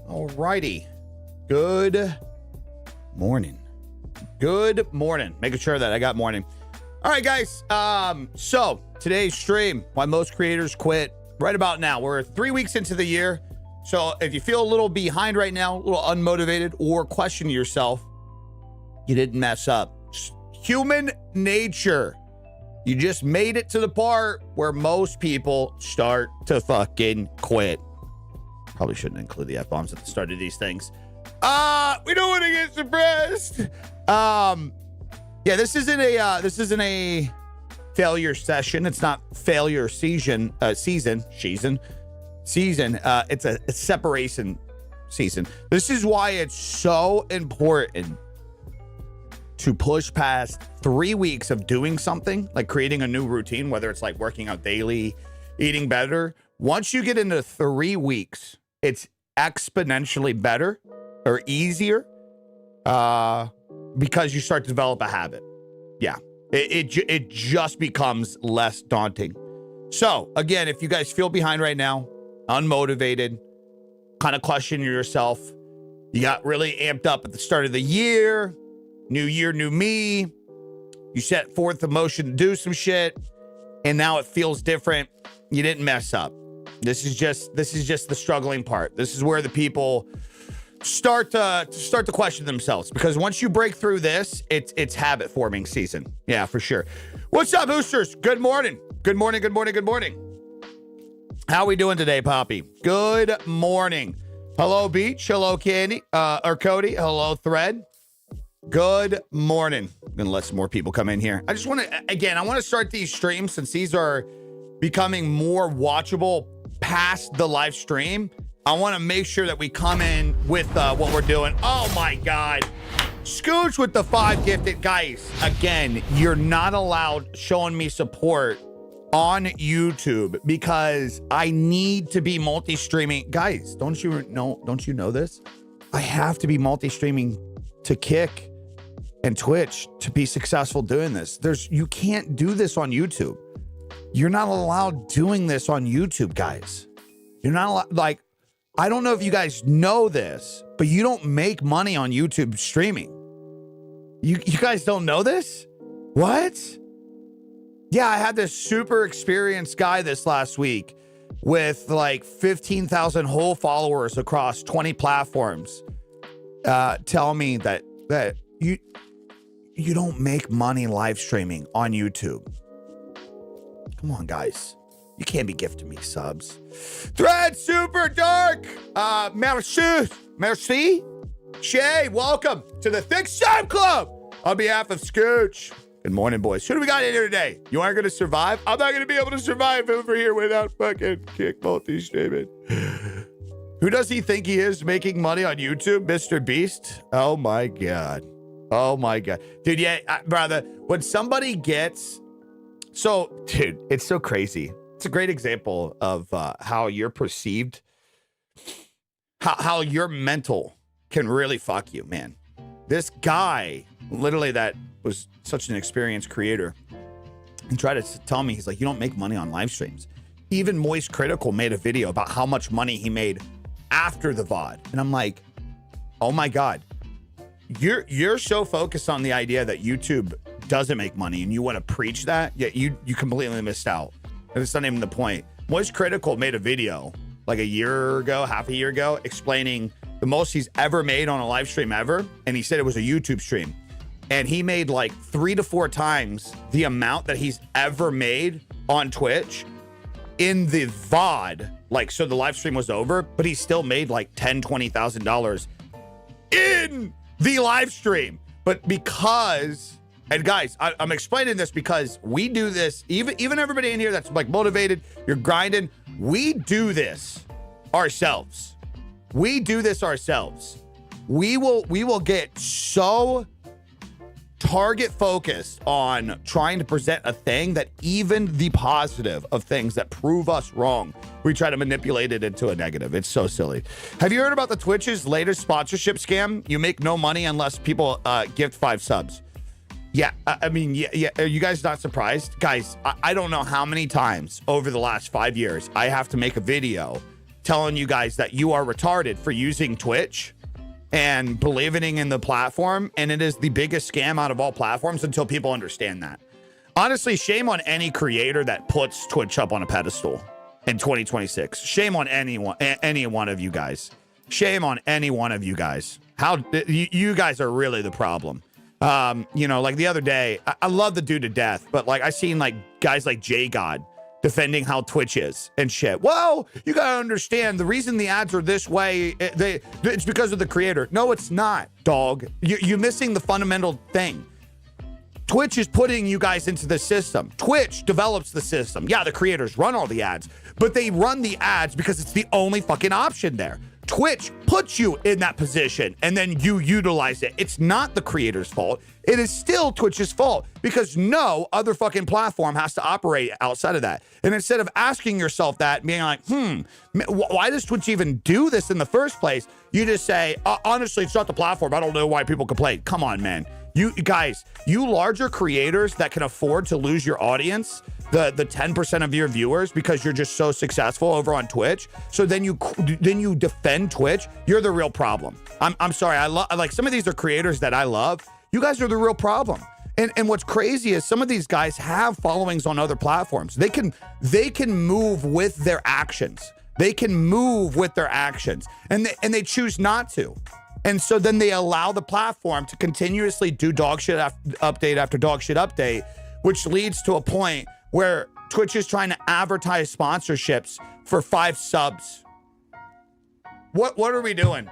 All righty. Good morning. Good morning. Making sure that I got morning. All right, guys. So today's stream, why most creators quit right about now. We're 3 weeks into the year. So if you feel a little behind right now, a little unmotivated, or question yourself, you didn't mess up. Just human nature. You just made it to the part where most people start to fucking quit. Probably shouldn't include the F-bombs at the start of these things. We don't want to get suppressed. Yeah, this isn't a failure session. It's not failure season. It's a separation season. This is why it's so important to push past 3 weeks of doing something, like creating a new routine, whether it's like working out daily, eating better. Once you get into 3 weeks, it's exponentially better or easier because you start to develop a habit. Yeah, it just becomes less daunting. So again, if you guys feel behind right now, unmotivated, kind of questioning yourself, you got really amped up at the start of the year, new year, new me, you set forth the motion to do some shit, and now it feels different. You didn't mess up. This is just the struggling part. This is where the people start to question themselves, because once you break through this, it's habit forming season. Yeah, for sure. What's up, boosters? Good morning. Good morning. Good morning. Good morning. How we doing today, Poppy? Good morning. Hello, Beach. Hello, Candy. Or Cody. Hello, Thread. Good morning. I'm gonna let some more people come in here. I just want to, I want to start these streams, since these are becoming more watchable past the live stream. I want to make sure that we come in with what we're doing. Oh my God. Scooch with the 5 gifted. Guys, again, you're not allowed showing me support on YouTube because I need to be multi-streaming. Guys, don't you know this? I have to be multi-streaming to Kick and Twitch to be successful doing this. You can't do this on YouTube. You're not allowed doing this on YouTube, guys. You're not allowed, like, I don't know if you guys know this, but you don't make money on YouTube streaming. You guys don't know this? What? Yeah, I had this super experienced guy this last week with like 15,000 whole followers across 20 platforms tell me that you don't make money live streaming on YouTube. Come on, guys. You can't be gifting me subs. Thread Super Dark. Merci. Shay, welcome to the Thick Sub Club on behalf of Scooch. Good morning, boys. Who do we got in here today? You aren't going to survive? I'm not going to be able to survive over here without fucking Kick multi-streaming. Who does he think he is making money on YouTube? Mr. Beast? Oh, my God. Oh, my God. Dude, yeah, brother, when somebody gets... So, dude, it's so crazy. It's a great example of how you're perceived, how your mental can really fuck you, man. This guy, literally, that was such an experienced creator, and tried to tell me, he's like, you don't make money on live streams. Even Moist Critical made a video about how much money he made after the VOD. And I'm like, oh my God, you're so focused on the idea that YouTube doesn't make money and you want to preach that, yet you completely missed out. And it's not even the point. Moist Critical made a video like half a year ago, explaining the most he's ever made on a live stream ever. And he said it was a YouTube stream. And he made like 3 to 4 times the amount that he's ever made on Twitch in the VOD. Like, so the live stream was over, but he still made like $10,000, $20,000 in the live stream. But because... And guys, I'm explaining this because we do this, even everybody in here that's like motivated, you're grinding, we do this ourselves. We do this ourselves. We will get so target focused on trying to present a thing that even the positive of things that prove us wrong, we try to manipulate it into a negative. It's so silly. Have you heard about the Twitch's latest sponsorship scam? You make no money unless people gift 5 subs. Yeah, I mean, yeah. Are you guys not surprised? Guys, I don't know how many times over the last 5 years I have to make a video telling you guys that you are retarded for using Twitch and believing in the platform. And it is the biggest scam out of all platforms until people understand that. Honestly, shame on any creator that puts Twitch up on a pedestal in 2026. Shame on any one of you guys. Shame on any one of you guys. You guys are really the problem. You know, like the other day, I love the dude to death, but like I seen like guys like J God defending how Twitch is and shit. Well, you gotta understand the reason the ads are this way. It's because of the creator. No, it's not, dog. You're missing the fundamental thing. Twitch is putting you guys into the system. Twitch develops the system. Yeah, the creators run all the ads, but they run the ads because it's the only fucking option there. Twitch puts you in that position and then you utilize it. It's not the creator's fault. It is still Twitch's fault because no other fucking platform has to operate outside of that. And instead of asking yourself that, being like, why does Twitch even do this in the first place? You just say, honestly, it's not the platform. I don't know why people complain. Come on, man. You guys, you larger creators that can afford to lose your audience, the 10% of your viewers because you're just so successful over on Twitch. So then you defend Twitch. You're the real problem. I'm sorry. I like some of these are creators that I love. You guys are the real problem. And what's crazy is some of these guys have followings on other platforms. They can move with their actions. They can move with their actions, and they choose not to. And so then they allow the platform to continuously do dog shit update after dog shit update, which leads to a point where Twitch is trying to advertise sponsorships for 5 subs. What are we doing?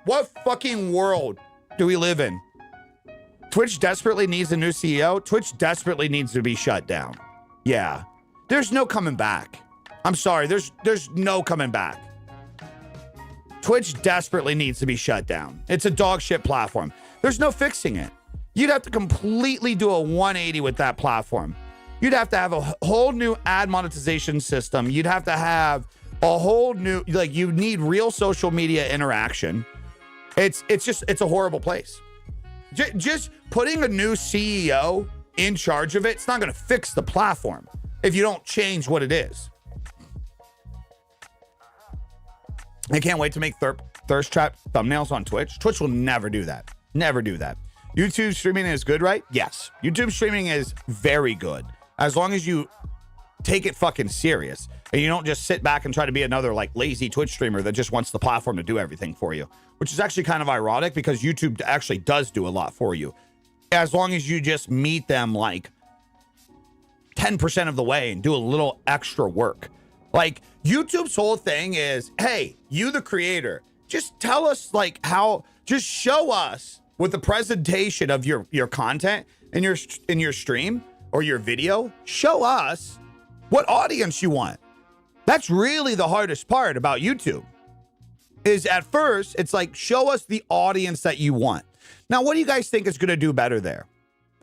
What fucking world do we live in? Twitch desperately needs a new CEO. Twitch desperately needs to be shut down. Yeah. There's no coming back. I'm sorry. There's no coming back. Twitch desperately needs to be shut down. It's a dog shit platform. There's no fixing it. You'd have to completely do a 180 with that platform. You'd have to have a whole new ad monetization system. You'd have to have a whole new, like, you need real social media interaction. It's a horrible place. Just putting a new CEO in charge of it's not going to fix the platform if you don't change what it is. I can't wait to make thirst trap thumbnails on Twitch. Twitch will never do that. Never do that. YouTube streaming is good, right? Yes. YouTube streaming is very good. As long as you take it fucking serious and you don't just sit back and try to be another like lazy Twitch streamer that just wants the platform to do everything for you, which is actually kind of ironic because YouTube actually does do a lot for you. As long as you just meet them like 10% of the way and do a little extra work. Like YouTube's whole thing is, hey, you the creator, just tell us like how, just show us with the presentation of your content in your stream or your video, show us what audience you want. That's really the hardest part about YouTube is at first, it's like, show us the audience that you want. Now, what do you guys think is going to do better there?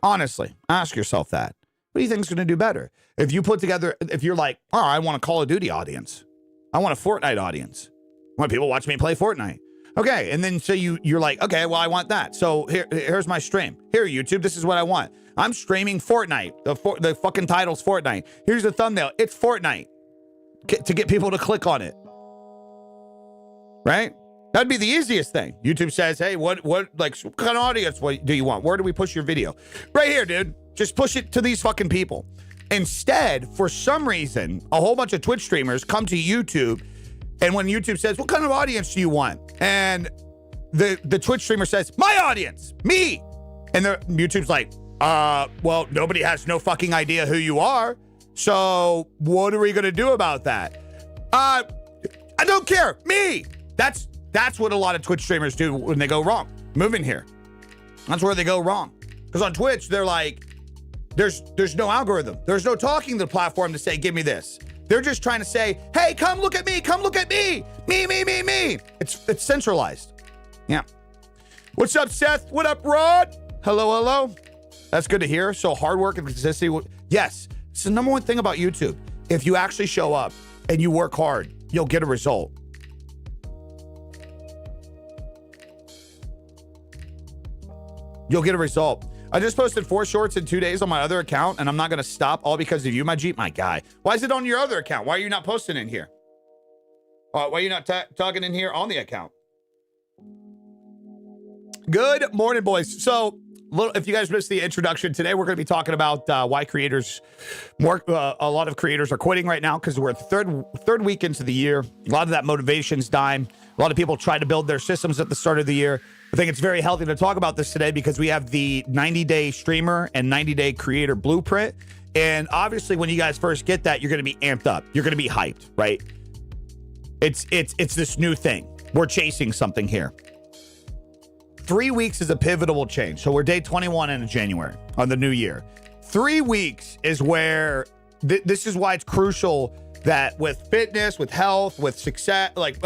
Honestly, ask yourself that. What do you think is going to do better? If you put together, if you're like, oh, I want a Call of Duty audience. I want a Fortnite audience. I want people to watch me play Fortnite. Okay, and then so you're like, okay, well, I want that. So here's my stream. Here, YouTube, this is what I want. I'm streaming Fortnite. The fucking title's Fortnite. Here's the thumbnail. It's Fortnite. To get people to click on it. Right? That'd be the easiest thing. YouTube says, hey, what kind of audience do you want? Where do we push your video? Right here, dude. Just push it to these fucking people. Instead, for some reason, a whole bunch of Twitch streamers come to YouTube, and when YouTube says, what kind of audience do you want? And the Twitch streamer says, my audience, me. And YouTube's like, well, nobody has no fucking idea who you are. So what are we going to do about that? I don't care. Me. That's what a lot of Twitch streamers do when they go wrong. Move in here. That's where they go wrong. Because on Twitch, they're like, there's no algorithm. There's no talking to the platform to say, give me this. They're just trying to say, hey, come look at me. Come look at me. Me. It's centralized. Yeah. What's up, Seth? What up, Rod? Hello. That's good to hear. So hard work and consistency. Yes. It's the number one thing about YouTube. If you actually show up and you work hard, you'll get a result. You'll get a result. I just posted 4 shorts in 2 days on my other account, and I'm not going to stop all because of you, my Jeep, my guy. Why is it on your other account? Why are you not posting in here? Why are you not talking in here on the account? Good morning, boys. So, if you guys missed the introduction today, we're going to be talking about why creators, a lot of creators are quitting right now because we're the third week into the year. A lot of that motivation's dying. A lot of people try to build their systems at the start of the year. I think it's very healthy to talk about this today because we have the 90-day streamer and 90-day creator blueprint. And obviously, when you guys first get that, you're going to be amped up. You're going to be hyped, right? It's this new thing. We're chasing something here. 3 weeks is a pivotal change. So we're day 21 in January on the new year. 3 weeks is where this is why it's crucial that with fitness, with health, with success, like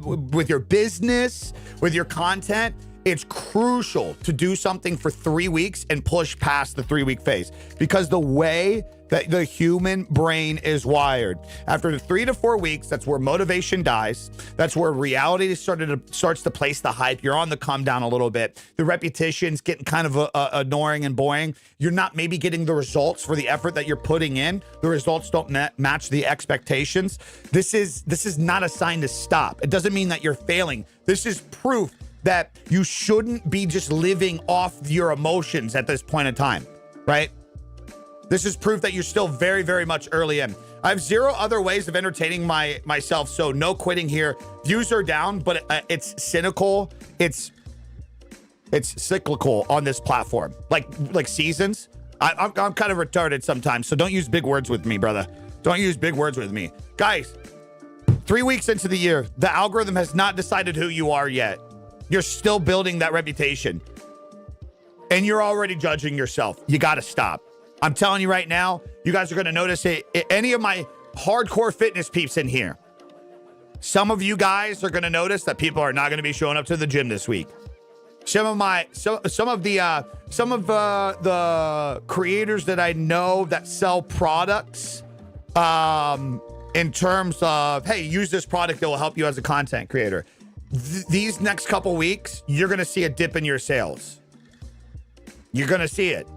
with your business, with your content, it's crucial to do something for 3 weeks and push past the 3 week phase, because the way that the human brain is wired, after the 3 to 4 weeks, that's where motivation dies. That's where reality starts to place the hype. You're on the come down a little bit. The repetition's getting kind of annoying and boring. You're not maybe getting the results for the effort that you're putting in. The results don't match the expectations. This is not a sign to stop. It doesn't mean that you're failing. This is proof that you shouldn't be just living off your emotions at this point in time, right? This is proof that you're still very, very much early in. I have zero other ways of entertaining myself, so no quitting here. Views are down, but it's cynical. It's cyclical on this platform, like seasons. I'm kind of retarded sometimes, so don't use big words with me, brother. Don't use big words with me. Guys, 3 weeks into the year, the algorithm has not decided who you are yet. You're still building that reputation, and you're already judging yourself. You got to stop. I'm telling you right now, you guys are going to notice it. Any of my hardcore fitness peeps in here, some of you guys are going to notice that people are not going to be showing up to the gym this week. Some of the creators that I know that sell products, in terms of, hey, use this product that will help you as a content creator. These next couple weeks, you're going to see a dip in your sales. You're going to see it.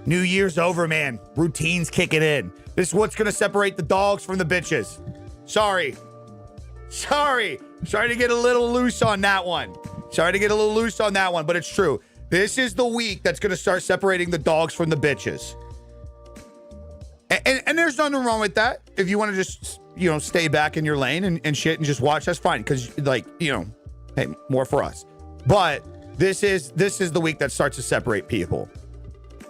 New Year's over, man. Routine's kicking in. This is what's going to separate the dogs from the bitches. Sorry to get a little loose on that one. But it's true. This is the week that's going to start separating the dogs from the bitches. And there's nothing wrong with that. If you want to just, stay back in your lane and shit and just watch, that's fine. Because, hey, more for us. But this is the week that starts to separate people.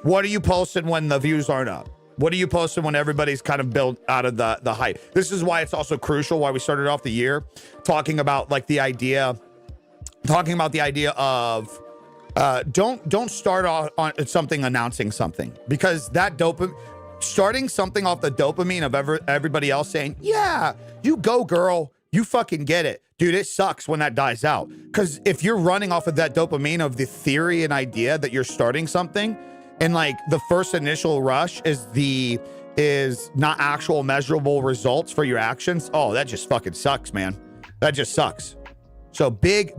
What are you posting when the views aren't up? What are you posting when everybody's kind of built out of the hype? This is why it's also crucial, why we started off the year talking about the idea of don't start off on something announcing something, because that starting something off the dopamine of everybody else saying, yeah, you go girl, you fucking get it. Dude, it sucks when that dies out. Because if you're running off of that dopamine of the theory and idea that you're starting something, and the first initial rush is not actual measurable results for your actions. Oh, that just fucking sucks, man. That just sucks. So big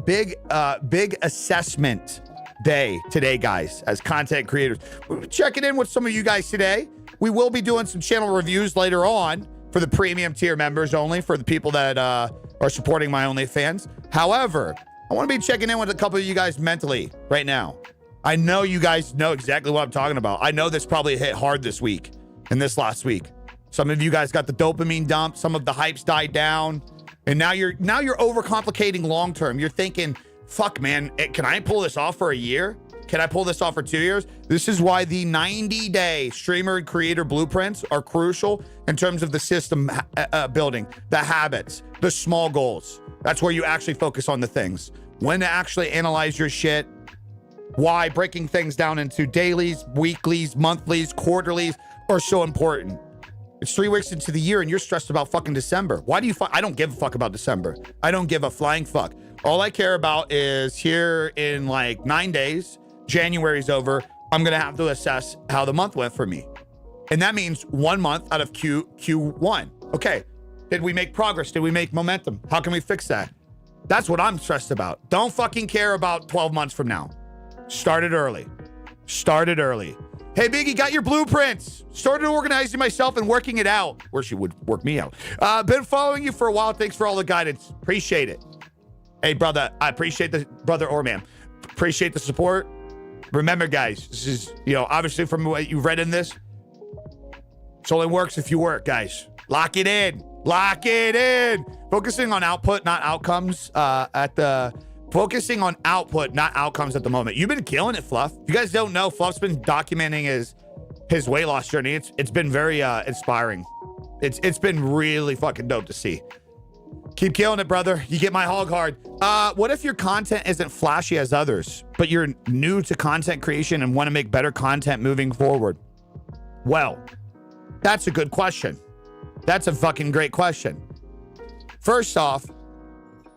assessment day today, guys, as content creators. We're checking in with some of you guys today. We will be doing some channel reviews later on for the premium tier members only, for the people that are supporting my OnlyFans. However, I want to be checking in with a couple of you guys mentally right now. I know you guys know exactly what I'm talking about. I know this probably hit hard this week and this last week. Some of you guys got the dopamine dump. Some of the hypes died down. And now you're overcomplicating long term. You're thinking, fuck, man, can I pull this off for a year? Can I pull this off for 2 years? This is why the 90-day streamer and creator blueprints are crucial in terms of the system building, the habits, the small goals. That's where you actually focus on the things. When to actually analyze your shit. Why breaking things down into dailies, weeklies, monthlies, quarterlies are so important. It's 3 weeks into the year and you're stressed about fucking December. Why do you I don't give a fuck about December. I don't give a flying fuck. All I care about is here in 9 days, January's over, I'm going to have to assess how the month went for me. And that means 1 month out of Q1. Okay. Did we make progress? Did we make momentum? How can we fix that? That's what I'm stressed about. Don't fucking care about 12 months from now. Start it early. Hey, Biggie, got your blueprints. Started organizing myself and working it out. Or she would work me out. Been following you for a while. Thanks for all the guidance. Appreciate it. Hey, brother, I appreciate the brother or ma'am. Appreciate the support. Remember, guys, this is, obviously from what you've read in this, it only works if you work, guys. Lock it in. Lock it in. Focusing on output, not outcomes. Focusing on output, not outcomes at the moment. You've been killing it, Fluff. If you guys don't know, Fluff's been documenting his weight loss journey. It's been very inspiring. It's been really fucking dope to see. Keep killing it, brother. You get my hog hard. What if your content isn't flashy as others, but you're new to content creation and want to make better content moving forward? Well, that's a good question. That's a fucking great question. First off,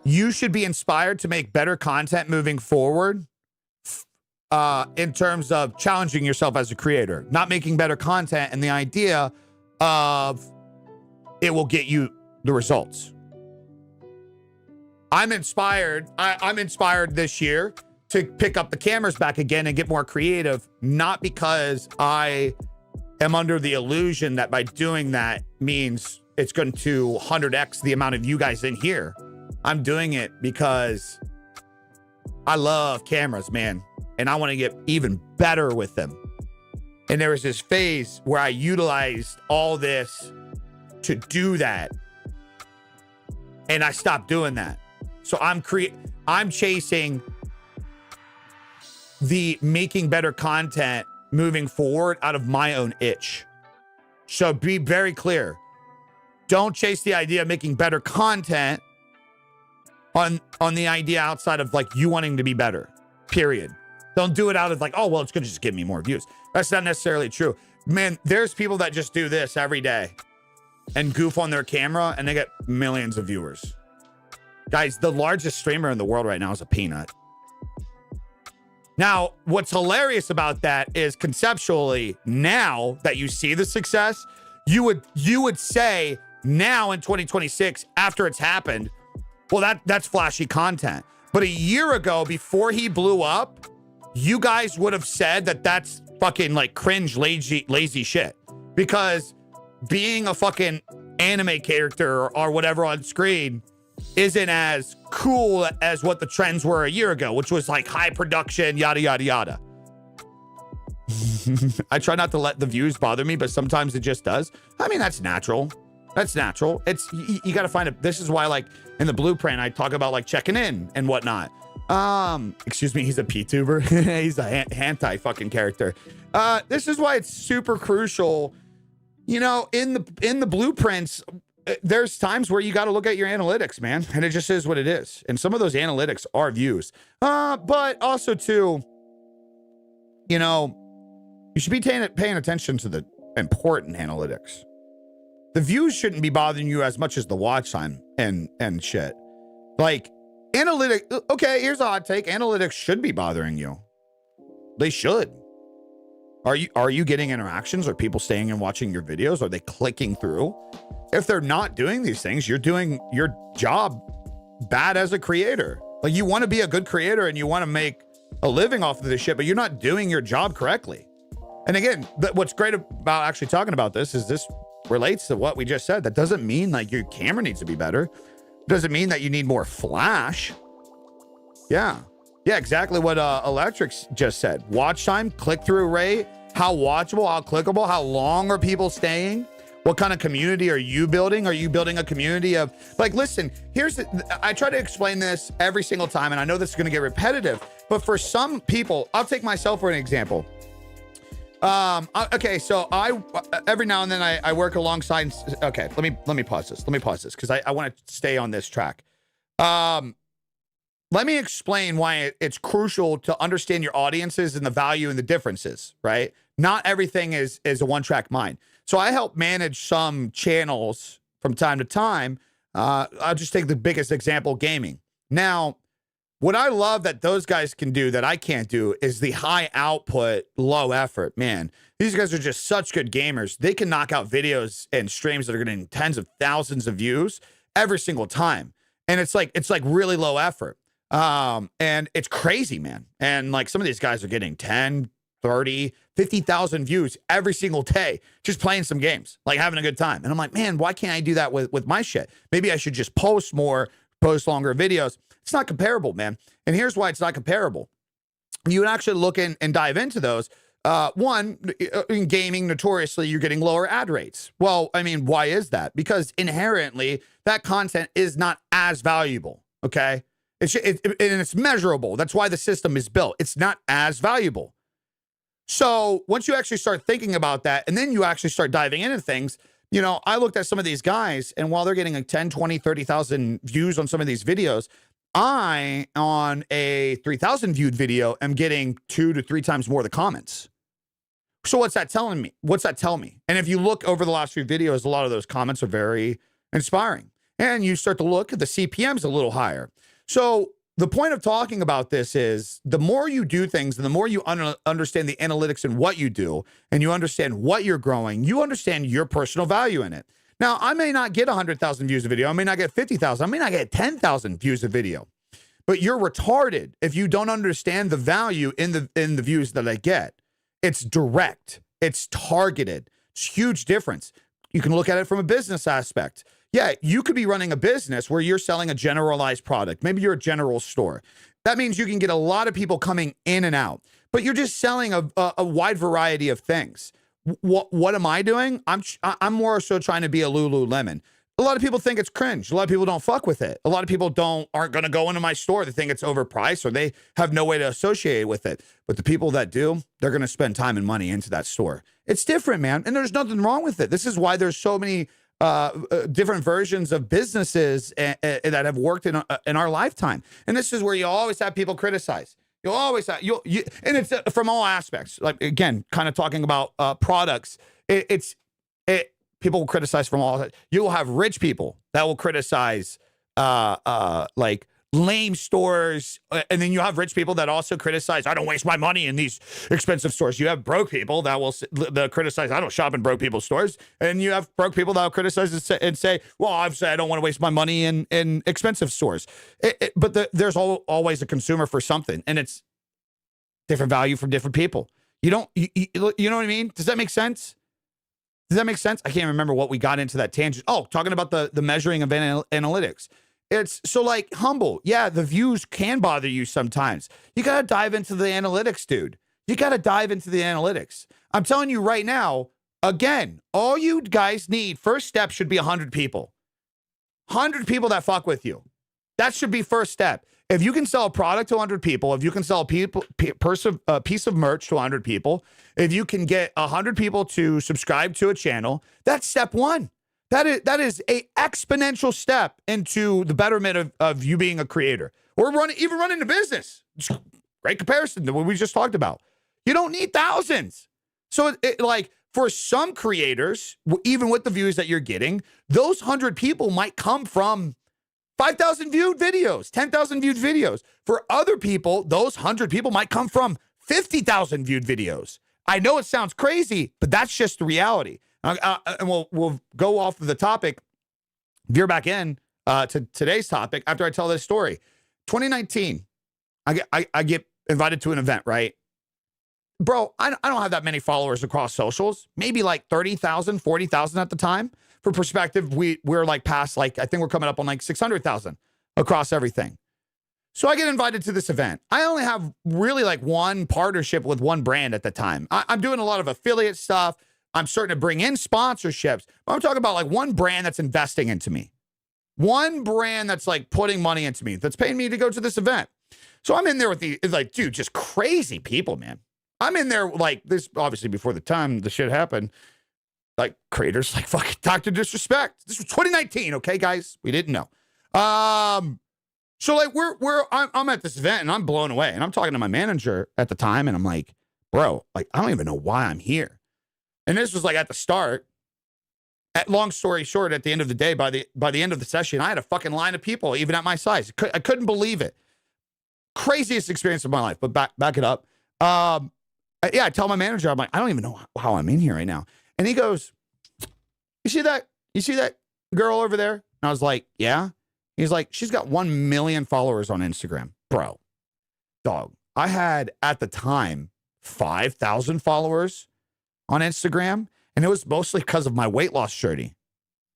you should be inspired to make better content moving forward in terms of challenging yourself as a creator, not making better content and the idea of it will get you the results. I'm inspired. I'm inspired this year to pick up the cameras back again and get more creative, not because I am under the illusion that by doing that means it's going to 100x the amount of you guys in here. I'm doing it because I love cameras, man, and I want to get even better with them. And there was this phase where I utilized all this to do that, and I stopped doing that. So I'm chasing the making better content moving forward out of my own itch. So be very clear. Don't chase the idea of making better content on the idea outside of like you wanting to be better, period. Don't do it out of like, oh, well, it's going to just give me more views. That's not necessarily true. Man, there's people that just do this every day and goof on their camera and they get millions of viewers. Guys, the largest streamer in the world right now is a peanut. Now, what's hilarious about that is conceptually, now that you see the success, you would say now in 2026, after it's happened, well, that's flashy content. But a year ago, before he blew up, you guys would have said that that's fucking like cringe, lazy shit. Because being a fucking anime character or whatever on screen isn't as cool as what the trends were a year ago, which was like high production, yada, yada, yada. I try not to let the views bother me, but sometimes it just does. I mean, that's natural. That's natural. It's you got to find it. This is why, like in the blueprint, I talk about like checking in and whatnot. Excuse me, he's a PTuber. He's a hentai fucking character. This is why it's super crucial. In the blueprints, there's times where you got to look at your analytics, man, and it just is what it is. And some of those analytics are views, but also too, you should be paying attention to the important analytics. The views shouldn't be bothering you as much as the watch time and shit. Like analytics. Okay, here's a hot take. Analytics should be bothering you. They should. Are you getting interactions? Are people staying and watching your videos? Are they clicking through? If they're not doing these things, you're doing your job bad as a creator. Like you want to be a good creator and you want to make a living off of this shit, but you're not doing your job correctly. And again, what's great about actually talking about this is this relates to what we just said. That doesn't mean like your camera needs to be better. It doesn't mean that you need more flash. Yeah, exactly what Electrics just said. Watch time, click-through rate, how watchable, how clickable, how long are people staying? What kind of community are you building? Are you building a community of, like, listen, I try to explain this every single time, and I know this is going to get repetitive, but for some people, I'll take myself for an example. Okay, so I every now and then I work alongside. Okay, let me pause this. Let me pause this because I want to stay on this track. Let me explain why it's crucial to understand your audiences and the value and the differences. Right? Not everything is a one-track mind. So I help manage some channels from time to time. I'll just take the biggest example, gaming. Now, what I love that those guys can do that I can't do is the high output, low effort. Man, these guys are just such good gamers. They can knock out videos and streams that are getting tens of thousands of views every single time. And it's like really low effort. And it's crazy, man. And like some of these guys are getting 10, 30, 50,000 views every single day, just playing some games, like having a good time. And I'm like, man, why can't I do that with my shit? Maybe I should just post more, post longer videos. It's not comparable, man. And here's why it's not comparable. You would actually look in and dive into those. One, in gaming, notoriously, you're getting lower ad rates. Well, I mean, why is that? Because inherently, that content is not as valuable, okay? And it's measurable. That's why the system is built. It's not as valuable. So once you actually start thinking about that, and then you actually start diving into things, you know, I looked at some of these guys, and while they're getting like 10, 20, 30,000 views on some of these videos, I, on a 3,000 viewed video, am getting 2 to 3 times more of the comments. So what's that telling me? What's that tell me? And if you look over the last few videos, a lot of those comments are very inspiring. And you start to look at the CPMs a little higher. So the point of talking about this is the more you do things and the more you understand the analytics in what you do, and you understand what you're growing, you understand your personal value in it. Now, I may not get 100,000 views a video. I may not get 50,000. I may not get 10,000 views a video. But you're retarded if you don't understand the value in the views that I get. It's direct. It's targeted. It's a huge difference. You can look at it from a business aspect. Yeah, you could be running a business where you're selling a generalized product. Maybe you're a general store. That means you can get a lot of people coming in and out. But you're just selling a wide variety of things. What am I doing? I'm more so trying to be a Lululemon. A lot of people think it's cringe. A lot of people don't fuck with it. A lot of people aren't going to go into my store. They think it's overpriced, or they have no way to associate with it. But the people that do, they're going to spend time and money into that store. It's different, man. And there's nothing wrong with it. This is why there's so many different versions of businesses that have worked in our lifetime. And this is where you always have people criticize. You'll always have, and it's from all aspects. Like, again, kind of talking about products. People will criticize from all. You will have rich people that will criticize like lame stores, and then you have rich people that also criticize, I don't waste my money in these expensive stores. You have broke people that will criticize, I don't shop in broke people's stores, and you have broke people that will criticize and say, well, obviously I don't want to waste my money in expensive stores. But there's always a consumer for something, and it's different value from different people. You know what I mean? Does that make sense? Does that make sense? I can't remember what we got into that tangent. Oh, talking about the measuring of analytics. It's so like humble. Yeah, the views can bother you sometimes. You got to dive into the analytics, dude. You got to dive into the analytics. I'm telling you right now, again, all you guys need, first step should be 100 people. 100 people that fuck with you. That should be first step. If you can sell a product to 100 people, if you can sell a piece of merch to 100 people, if you can get 100 people to subscribe to a channel, that's step one. That is a exponential step into the betterment of you being a creator or even running a business. Great comparison to what we just talked about. You don't need thousands. So like for some creators, even with the views that you're getting, those 100 people might come from 5,000 viewed videos, 10,000 viewed videos. For other people, those 100 people might come from 50,000 viewed videos. I know it sounds crazy, but that's just the reality. And we'll go off of the topic, veer back in to today's topic after I tell this story. 2019, I get invited to an event, right? Bro, I don't have that many followers across socials. Maybe like 30,000, 40,000 at the time. For perspective, we're like past, like, I think we're coming up on like 600,000 across everything. So I get invited to this event. I only have really like one partnership with one brand at the time. I'm doing a lot of affiliate stuff. I'm starting to bring in sponsorships. I'm talking about like one brand that's investing into me. One brand that's like putting money into me, that's paying me to go to this event. So I'm in there with like, dude, just crazy people, man. I'm in there like this, obviously before the time the shit happened, like creators like fucking Dr. Disrespect. This was 2019, okay, guys? We didn't know. So like I'm at this event and I'm blown away. And I'm talking to my manager at the time and I'm like, bro, like I don't even know why I'm here. And this was like at the start. Long story short, at the end of the day, by the end of the session, I had a fucking line of people, even at my size. I couldn't believe it. Craziest experience of my life. But back it up. Yeah, I tell my manager, I'm like, I don't even know how I'm in here right now. And he goes, You see that girl over there? And I was like, yeah. He's like, she's got 1 million followers on Instagram. Bro, dog. I had at the time 5,000 followers on Instagram. And it was mostly because of my weight loss journey,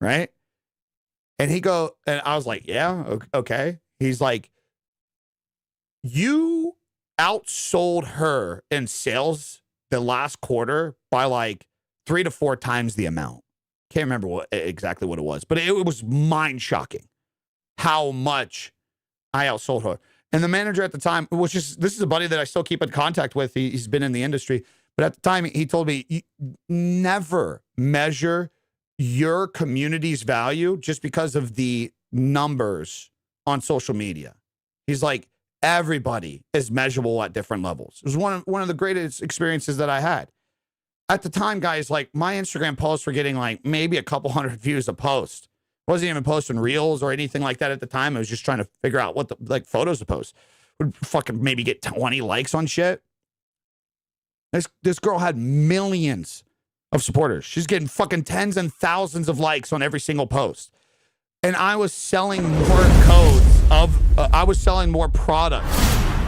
right? And and I was like, yeah, okay. He's like, you outsold her in sales the last quarter by like 3 to 4 times the amount. Can't remember exactly what it was, but it was mind shocking how much I outsold her. And the manager at the time, this is a buddy that I still keep in contact with. He's been in the industry, but at the time he told me, you never measure your community's value just because of the numbers on social media. He's like, everybody is measurable at different levels. It was one of the greatest experiences that I had. At the time, guys, like my Instagram posts were getting like maybe a couple hundred views a post. Wasn't even posting reels or anything like that at the time. I was just trying to figure out what the photos to post. Would fucking maybe get 20 likes on shit. This girl had millions of supporters. She's getting fucking tens and thousands of likes on every single post. And I was selling more I was selling more products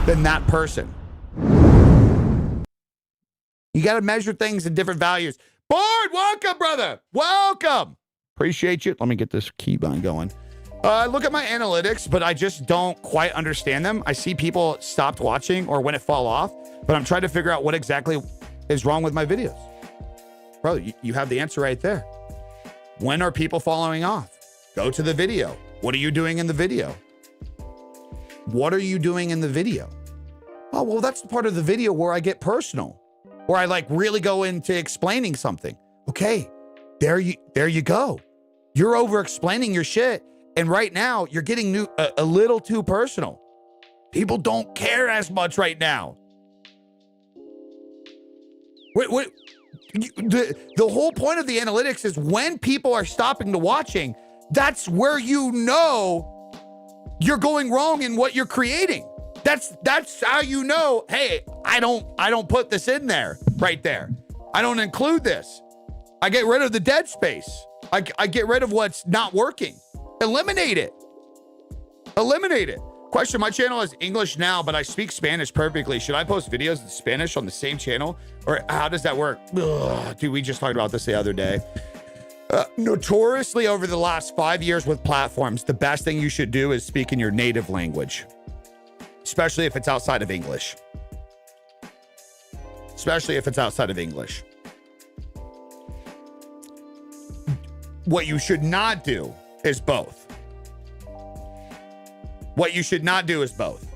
than that person. You got to measure things in different values. Board, welcome, brother. Welcome. Appreciate you. Let me get this keybind going. I look at my analytics, but I just don't quite understand them. I see people stopped watching or when it fall off, but I'm trying to figure out what exactly is wrong with my videos. Bro, you have the answer right there. When are people following off? Go to the video. What are you doing in the video? What are you doing in the video? Oh, well, that's the part of the video where I get personal, where I like really go into explaining something. Okay, there you go. You're over explaining your shit. And right now you're getting a little too personal. People don't care as much right now. The whole point of the analytics is when people are stopping to watching, that's where you know you're going wrong in what you're creating. That's how you know, hey, I don't put this in there right there. I don't include this. I get rid of the dead space. I get rid of what's not working. Eliminate it. Eliminate it. Question, my channel is English now, but I speak Spanish perfectly. Should I post videos in Spanish on the same channel? Or how does that work? Ugh, dude, we just talked about this the other day. Notoriously over the last 5 years with platforms, the best thing you should do is speak in your native language, especially if it's outside of English. Especially if it's outside of English. What you should not do is both. What you should not do is both.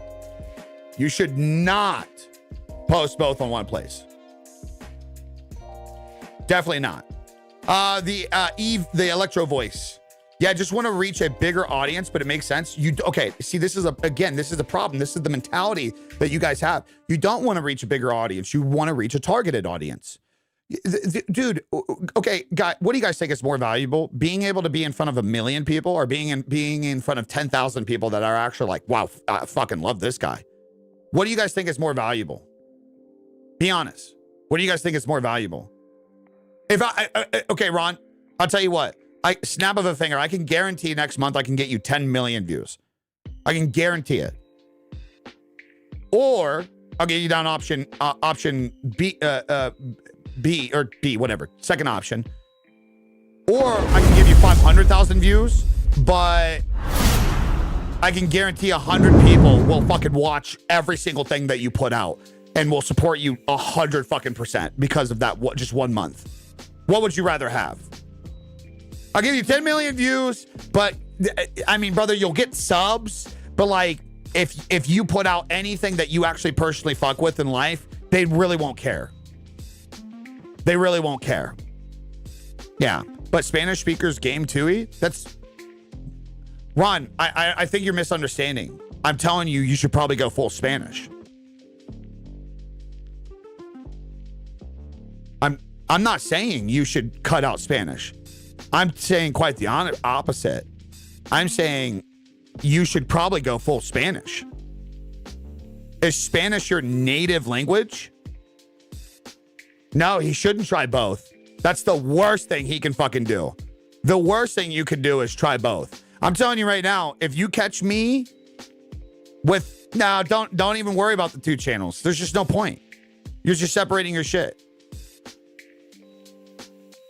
You should not post both on one place. Definitely not. The electro voice. Yeah, just want to reach a bigger audience, but it makes sense. Okay, see, this is the problem. This is the mentality that you guys have. You don't want to reach a bigger audience. You want to reach a targeted audience. Dude, okay, guy, what do you guys think is more valuable? Being able to be in front of 1 million people or being in front of 10,000 people that are actually like, wow, I fucking love this guy. What do you guys think is more valuable? Be honest. What do you guys think is more valuable? Okay, Ron, I'll tell you what. Snap of a finger, I can guarantee next month I can get you 10 million views. I can guarantee it. Or I'll get you down option B or B, whatever. Second option. Or I can give you 500,000 views, but I can guarantee 100 people will fucking watch every single thing that you put out and will support you 100 fucking % because of that just 1 month. What would you rather have? I'll give you 10 million views, but I mean, brother, you'll get subs, but like if you put out anything that you actually personally fuck with in life, they really won't care. They really won't care. Yeah, but Spanish speakers game too. That's Ron. I think you're misunderstanding. I'm telling you, you should probably go full Spanish. I'm not saying you should cut out Spanish. I'm saying quite the opposite. I'm saying you should probably go full Spanish. Is Spanish your native language? No, he shouldn't try both. That's the worst thing he can fucking do. The worst thing you can do is try both. I'm telling you right now, if you catch me with, no, don't even worry about the 2 channels. There's just no point. You're just separating your shit.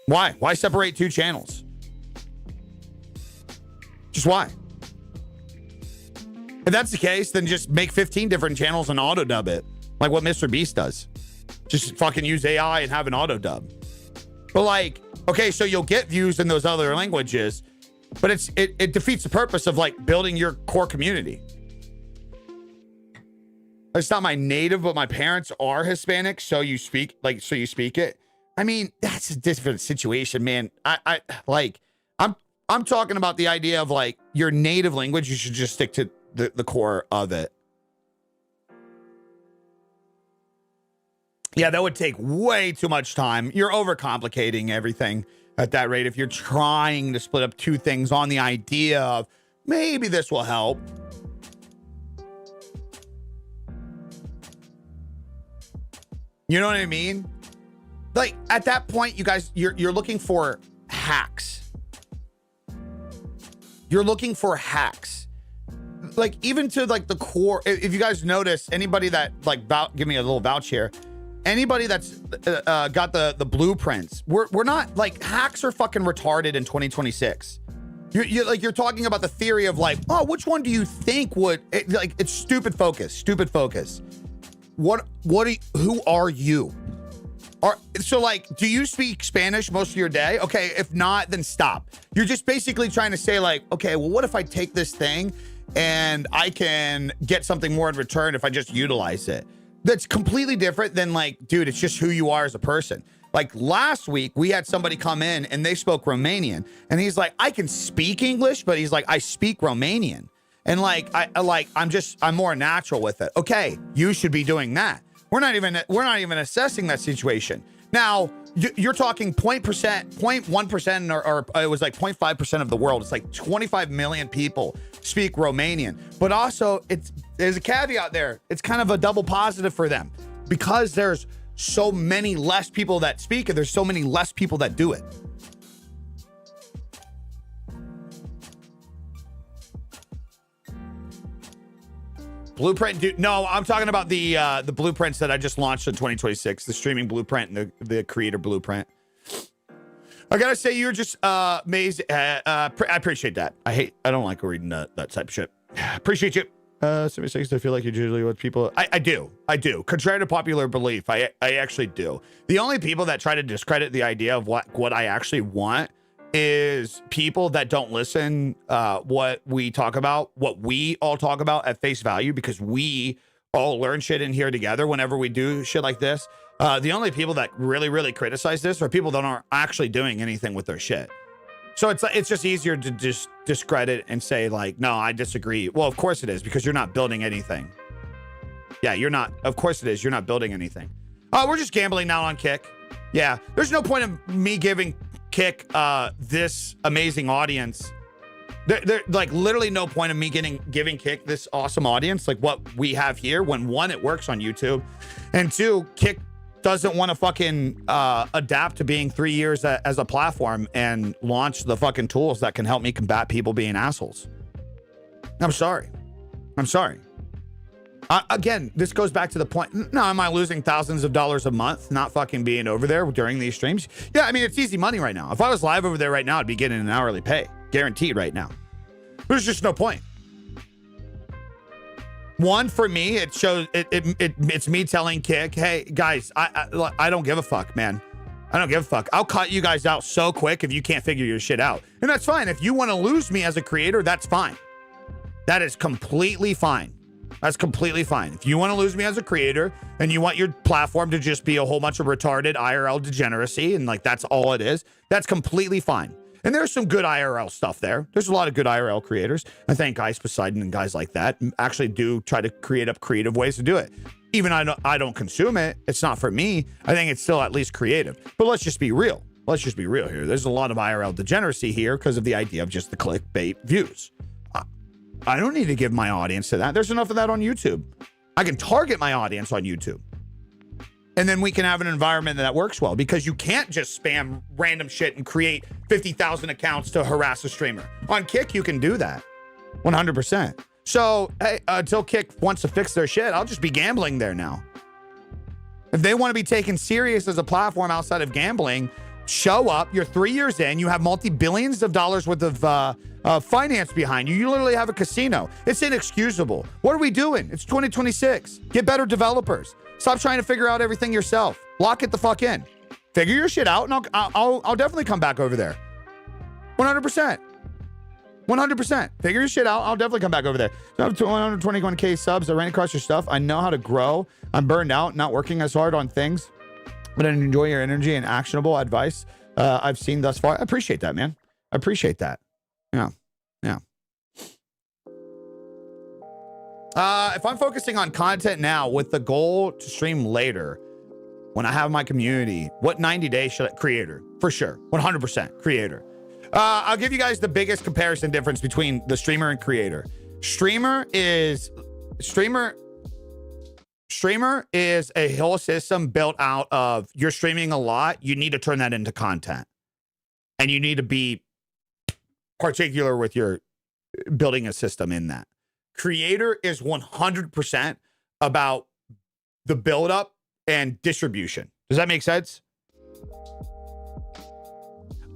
Why? Why separate two channels? Just why? If that's the case, then just make 15 different channels and auto dub it. Like what Mr. Beast does. Just fucking use AI and have an auto dub. But like, okay, so you'll get views in those other languages, but it defeats the purpose of like building your core community. It's not my native, but my parents are Hispanic, so you speak it. I mean, that's a different situation, man. I'm talking about the idea of like your native language. You should just stick to the core of it. Yeah, that would take way too much time. You're overcomplicating everything at that rate. If you're trying to split up two things on the idea of maybe this will help. You know what I mean? Like at that point, you guys, you're looking for hacks. You're looking for hacks. Like even to like the core. If you guys notice, anybody that like give me a little vouch here. Anybody that's got the blueprints, we're not like hacks are fucking retarded in 2026. You're talking about the theory of like, oh, which one do you think would it's stupid focus. Who are you? So like, do you speak Spanish most of your day? Okay, if not, then stop. You're just basically trying to say like, okay, well, what if I take this thing and I can get something more in return if I just utilize it? That's completely different than like, dude, it's just who you are as a person. Like last week, we had somebody come in and they spoke Romanian and he's like, I can speak English, but he's like, I speak Romanian. And like, I'm more natural with it. Okay, you should be doing that. We're not even assessing that situation. Now, you're talking 0.1% or it was like 0.5% of the world. It's like 25 million people speak Romanian. But also, there's a caveat there. It's kind of a double positive for them because there's so many less people that speak and there's so many less people that do it. Blueprint, dude. No, I'm talking about the blueprints that I just launched in 2026, the streaming blueprint and the creator blueprint. I gotta say, you're just amazing. I appreciate that. I don't like reading that type of shit. Appreciate you. 76. I feel like you're usually with people. I do. Contrary to popular belief, I actually do. The only people that try to discredit the idea of what I actually want is people that don't listen what we all talk about at face value, because we all learn shit in here together whenever we do shit like this. The only people that really criticize this are people that aren't actually doing anything with their shit. So it's just easier to just discredit and say like, no, I disagree. Well, of course it is, because you're not building anything. Yeah, you're not. Of course it is. You're not building anything. We're just gambling now on Kick. Yeah, there's no point in me giving Kick this amazing audience. There like literally no point in me giving Kick this awesome audience like what we have here, when one, it works on YouTube, and two, Kick doesn't want to fucking adapt to being 3 years as a platform and launch the fucking tools that can help me combat people being assholes. I'm sorry. Again, this goes back to the point. No, am I losing thousands of dollars a month not fucking being over there during these streams? Yeah, I mean, it's easy money right now. If I was live over there right now, I'd be getting an hourly pay. Guaranteed right now. There's just no point. One, for me, it shows it's me telling Kick, hey, guys, I don't give a fuck, man. I don't give a fuck. I'll cut you guys out so quick if you can't figure your shit out. And that's fine. If you want to lose me as a creator, that's fine. That is completely fine. That's completely fine. If you want to lose me as a creator and you want your platform to just be a whole bunch of retarded IRL degeneracy and like that's all it is, that's completely fine. And there's some good IRL stuff there. There's a lot of good IRL creators. I think Ice Poseidon and guys like that actually do try to create up creative ways to do it. Even I don't consume it. It's not for me. I think it's still at least creative. But let's just be real. Let's just be real here. There's a lot of IRL degeneracy here because of the idea of just the clickbait views. I don't need to give my audience to that. There's enough of that on YouTube. I can target my audience on YouTube. And then we can have an environment that works well, because you can't just spam random shit and create 50,000 accounts to harass a streamer. On Kick, you can do that 100%. So hey, until Kick wants to fix their shit, I'll just be gambling there now. If they want to be taken serious as a platform outside of gambling, show up. You're 3 years in. You have multi-billions of dollars worth of finance behind you. You literally have a casino. It's inexcusable. What are we doing? It's 2026. Get better developers. Stop trying to figure out everything yourself. Lock it the fuck in. Figure your shit out, and I'll definitely come back over there. 100%. 100%. Figure your shit out. I'll definitely come back over there. So I have 121K subs. I ran across your stuff. I know how to grow. I'm burned out, not working as hard on things, but I enjoy your energy and actionable advice I've seen thus far. I appreciate that, man. I appreciate that. Yeah. Yeah. If I'm focusing on content now with the goal to stream later, when I have my community, what 90 days should I, creator, for sure. 100% creator. I'll give you guys the biggest comparison difference between the streamer and creator. Streamer is a whole system built out of you're streaming a lot. You need to turn that into content, and you need to be particular with your building a system in that. Creator is 100% about the buildup and distribution. Does that make sense?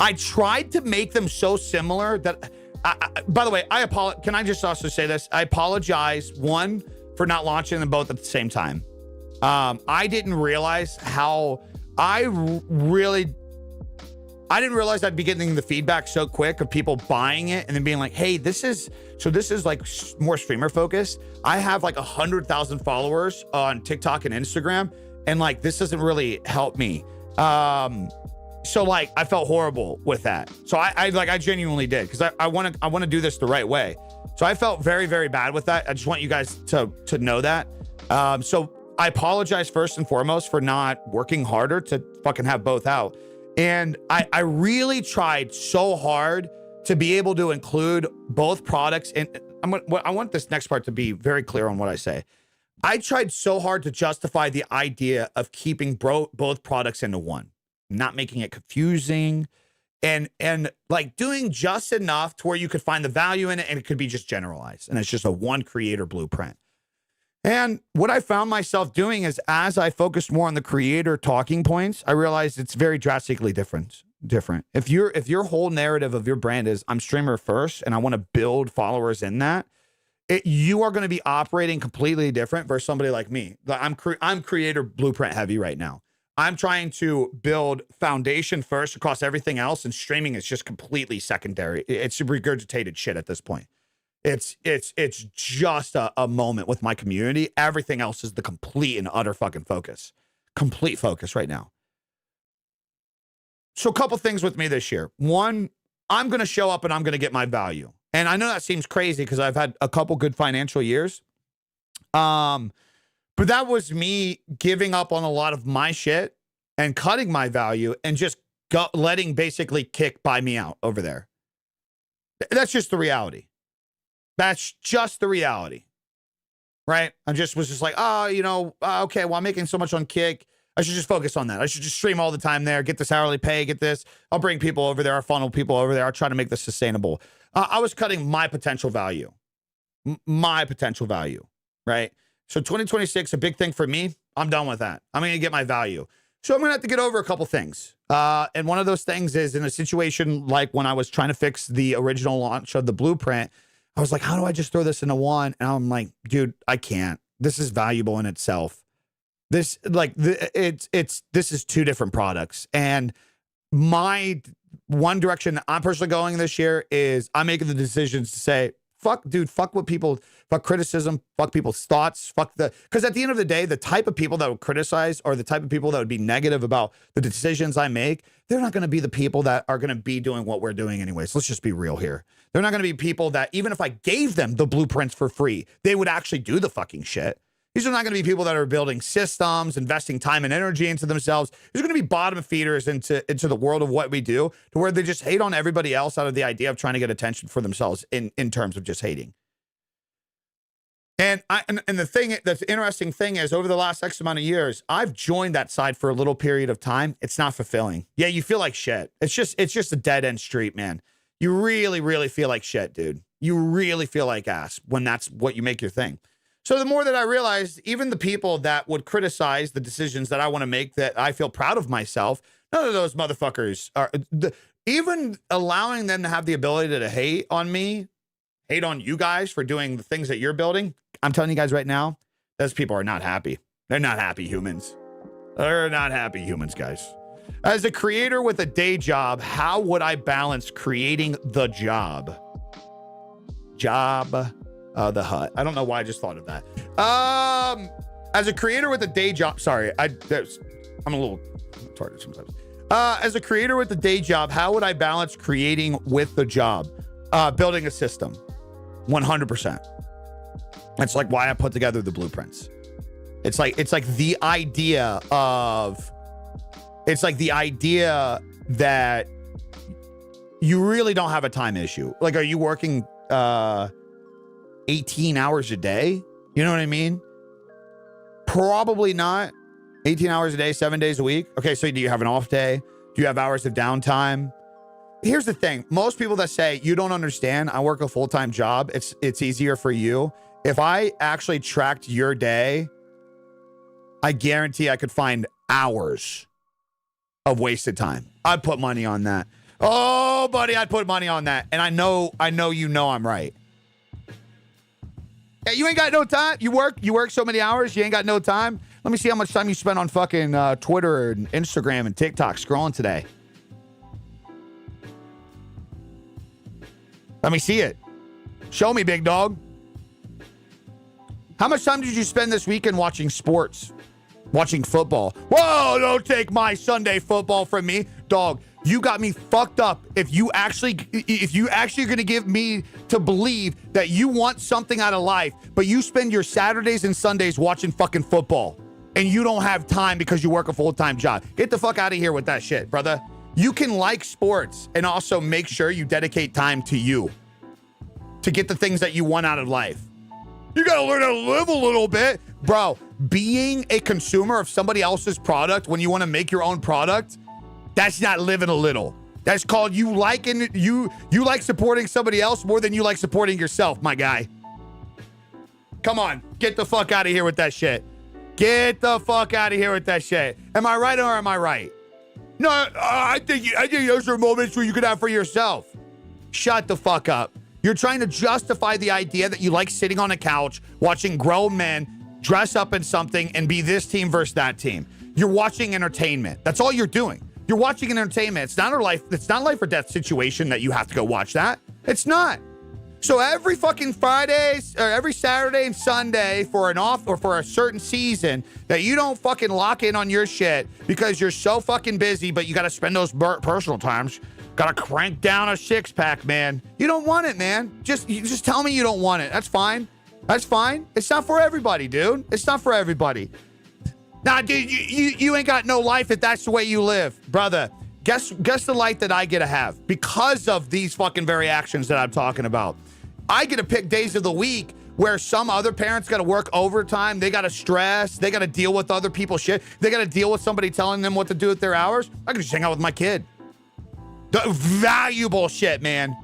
I tried to make them so similar that, by the way, can I just also say this? I apologize, one, for not launching them both at the same time. I didn't realize how I didn't realize I'd be getting the feedback so quick of people buying it and then being like, hey, this is like more streamer focused. I have like 100,000 followers on TikTok and Instagram, and like, this doesn't really help me. So like, I felt horrible with that. So I genuinely did, because I want to do this the right way. So I felt very, very bad with that. I just want you guys to know that. So I apologize first and foremost for not working harder to fucking have both out. And I really tried so hard to be able to include both products. And I want this next part to be very clear on what I say. I tried so hard to justify the idea of keeping both products into one, not making it confusing, and like doing just enough to where you could find the value in it, and it could be just generalized, and it's just a one creator blueprint. And what I found myself doing is, as I focused more on the creator talking points, I realized it's very drastically different. If your whole narrative of your brand is I'm streamer first and I want to build followers in that, you are going to be operating completely different versus somebody like me. I'm creator blueprint heavy right now. I'm trying to build foundation first across everything else, and streaming is just completely secondary. It's regurgitated shit at this point. It's just a moment with my community. Everything else is the complete and utter fucking focus. Complete focus right now. So a couple things with me this year. One, I'm going to show up and I'm going to get my value. And I know that seems crazy because I've had a couple good financial years. But that was me giving up on a lot of my shit and cutting my value and just letting basically Kick buy me out over there. That's just the reality. That's just the reality, right? I was just like, okay, well, I'm making so much on Kick. I should just focus on that. I should just stream all the time there, get this hourly pay, get this. I'll bring people over there. I'll funnel people over there. I'll try to make this sustainable. I was cutting my potential value, right? So 2026, a big thing for me. I'm done with that. I'm going to get my value. So I'm going to have to get over a couple things. And one of those things is in a situation like when I was trying to fix the original launch of the blueprint, I was like, how do I just throw this into one? And I'm like, dude, I can't. This is valuable in itself. This is two different products. And my one direction I'm personally going this year is I'm making the decisions to say, fuck criticism, fuck people's thoughts, because at the end of the day, the type of people that would criticize or the type of people that would be negative about the decisions I make, they're not going to be the people that are going to be doing what we're doing anyways. Let's just be real here. They're not going to be people that, even if I gave them the blueprints for free, they would actually do the fucking shit. These are not going to be people that are building systems, investing time and energy into themselves. These are going to be bottom feeders into the world of what we do, to where they just hate on everybody else out of the idea of trying to get attention for themselves in terms of just hating. And the interesting thing is, over the last X amount of years, I've joined that side for a little period of time. It's not fulfilling. Yeah, you feel like shit. It's just a dead end street, man. You really, really feel like shit, dude. You really feel like ass when that's what you make your thing. So the more that I realized, even the people that would criticize the decisions that I want to make, that I feel proud of myself, none of those motherfuckers are, even allowing them to have the ability to hate on me, hate on you guys for doing the things that you're building. I'm telling you guys right now, those people are not happy. They're not happy humans. They're not happy humans, guys. As a creator with a day job, how would I balance creating the job? The hut. I don't know why I just thought of that. As a creator with a day job, sorry, I'm a little retarded sometimes. As a creator with a day job, how would I balance creating with the job? Building a system, 100%. That's like why I put together the blueprints. It's like the idea that you really don't have a time issue. Like, are you working 18 hours a day? You know what I mean? Probably not. 18 hours a day, 7 days a week. Okay, so do you have an off day? Do you have hours of downtime? Here's the thing. Most people that say, you don't understand, I work a full-time job, it's easier for you. If I actually tracked your day, I guarantee I could find hours of wasted time. I'd put money on that. Oh, buddy, I'd put money on that. And I know you know I'm right. Yeah, you ain't got no time. You work so many hours, you ain't got no time. Let me see how much time you spent on fucking Twitter and Instagram and TikTok scrolling today. Let me see it. Show me, big dog. How much time did you spend this weekend watching sports? Watching football? Whoa, don't take my Sunday football from me. Dog, you got me fucked up if you actually are going to give me to believe that you want something out of life, but you spend your Saturdays and Sundays watching fucking football and you don't have time because you work a full-time job. Get the fuck out of here with that shit, brother. You can like sports and also make sure you dedicate time to you to get the things that you want out of life. You got to learn how to live a little bit. Bro, being a consumer of somebody else's product when you want to make your own product, that's not living a little. That's called you like supporting somebody else more than you like supporting yourself, my guy. Come on, get the fuck out of here with that shit. Get the fuck out of here with that shit. Am I right or am I right? No, I think those are moments where you could have for yourself. Shut the fuck up. You're trying to justify the idea that you like sitting on a couch watching grown men dress up in something and be this team versus that team. You're watching entertainment. That's all you're doing. You're watching an entertainment. It's not a life or death situation that you have to go watch that. It's not. So every fucking Friday or every Saturday and Sunday for an off or for a certain season that you don't fucking lock in on your shit because you're so fucking busy, but you got to spend those personal times. Got to crank down a six-pack, man. You don't want it, man. Just tell me you don't want it. That's fine. That's fine. It's not for everybody, dude. It's not for everybody. Nah, dude, you ain't got no life if that's the way you live. Brother, guess the life that I get to have because of these fucking very actions that I'm talking about. I get to pick days of the week where some other parents got to work overtime. They got to stress. They got to deal with other people's shit. They got to deal with somebody telling them what to do with their hours. I can just hang out with my kid. The valuable shit, man.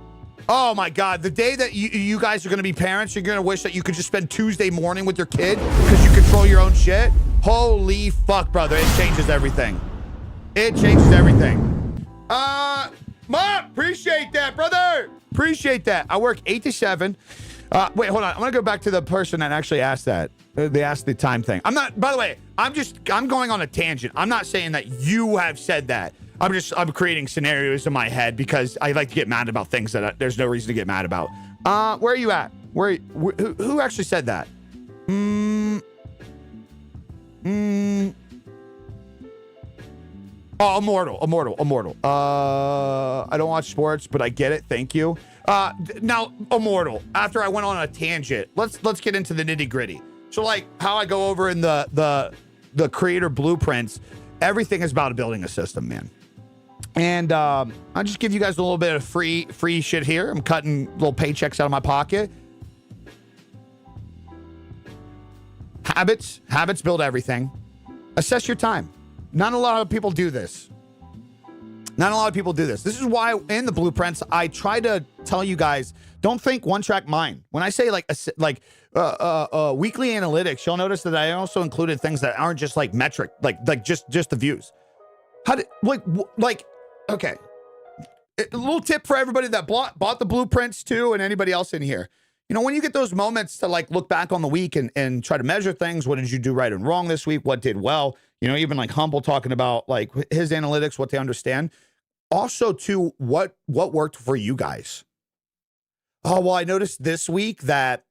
Oh my God. The day that you guys are going to be parents, you're going to wish that you could just spend Tuesday morning with your kid because you control your own shit. Holy fuck, brother. It changes everything. It changes everything. Mom, appreciate that, brother. Appreciate that. I work 8 to 7. Wait, hold on. I'm going to go back to the person that actually asked that. They asked the time thing. I'm not, by the way, I'm going on a tangent. I'm not saying that you have said that. I'm creating scenarios in my head because I like to get mad about things that there's no reason to get mad about. Where are you at? Who actually said that? Oh, Immortal. I don't watch sports, but I get it. Thank you. Now, Immortal, after I went on a tangent, let's get into the nitty gritty. So like how I go over in the creator blueprints, everything is about building a system, man. And I'll just give you guys a little bit of free shit here. I'm cutting little paychecks out of my pocket. Habits build everything. Assess your time. Not a lot of people do this. Not a lot of people do this. This is why in the blueprints, I try to tell you guys, don't think one track mind. When I say weekly analytics, you'll notice that I also included things that aren't just like metric, like just the views. Okay. A little tip for everybody that bought the blueprints too, and anybody else in here. You know, when you get those moments to like look back on the week and try to measure things, what did you do right and wrong this week? What did well? You know, even like Humble talking about like his analytics, what they understand. Also, too, what worked for you guys? Oh, well, I noticed this week that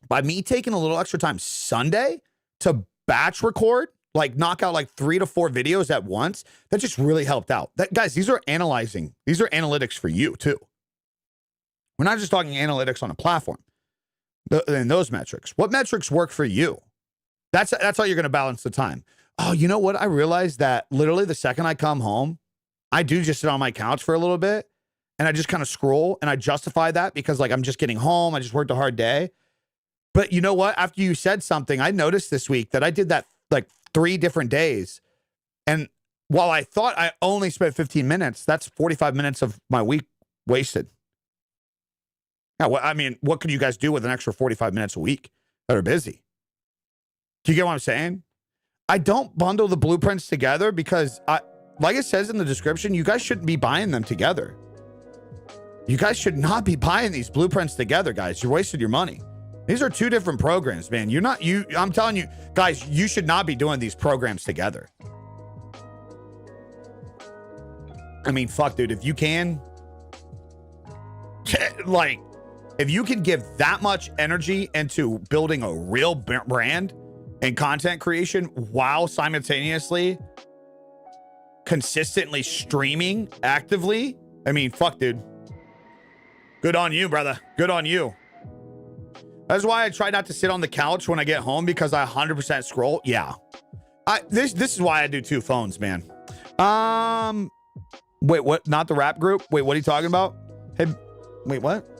by me taking a little extra time Sunday to batch record, like knock out like 3 to 4 videos at once, that just really helped out. Guys, these are analytics for you too. We're not just talking analytics on a platform and those metrics. What metrics work for you? That's how you're going to balance the time. Oh, you know what? I realized that literally the second I come home, I do just sit on my couch for a little bit and I just kind of scroll, and I justify that because like I'm just getting home. I just worked a hard day. But you know what? After you said something, I noticed this week that I did that like 3 different days. And while I thought I only spent 15 minutes, that's 45 minutes of my week wasted. Now, I mean, what could you guys do with an extra 45 minutes a week that are busy? Do you get what I'm saying? I don't bundle the blueprints together because, like it says in the description, you guys shouldn't be buying them together. You guys should not be buying these blueprints together, guys. You're wasting your money. These are 2 different programs, man. I'm telling you, guys, you should not be doing these programs together. I mean, fuck, dude, if you can, like, if you can give that much energy into building a real brand and content creation while simultaneously consistently streaming actively, I mean, fuck, dude. Good on you, brother. Good on you. That's why I try not to sit on the couch when I get home, because I 100% scroll. Yeah. This is why I do 2 phones, man. Wait, what? Not the rap group? Wait, what are you talking about? Hey, wait, what?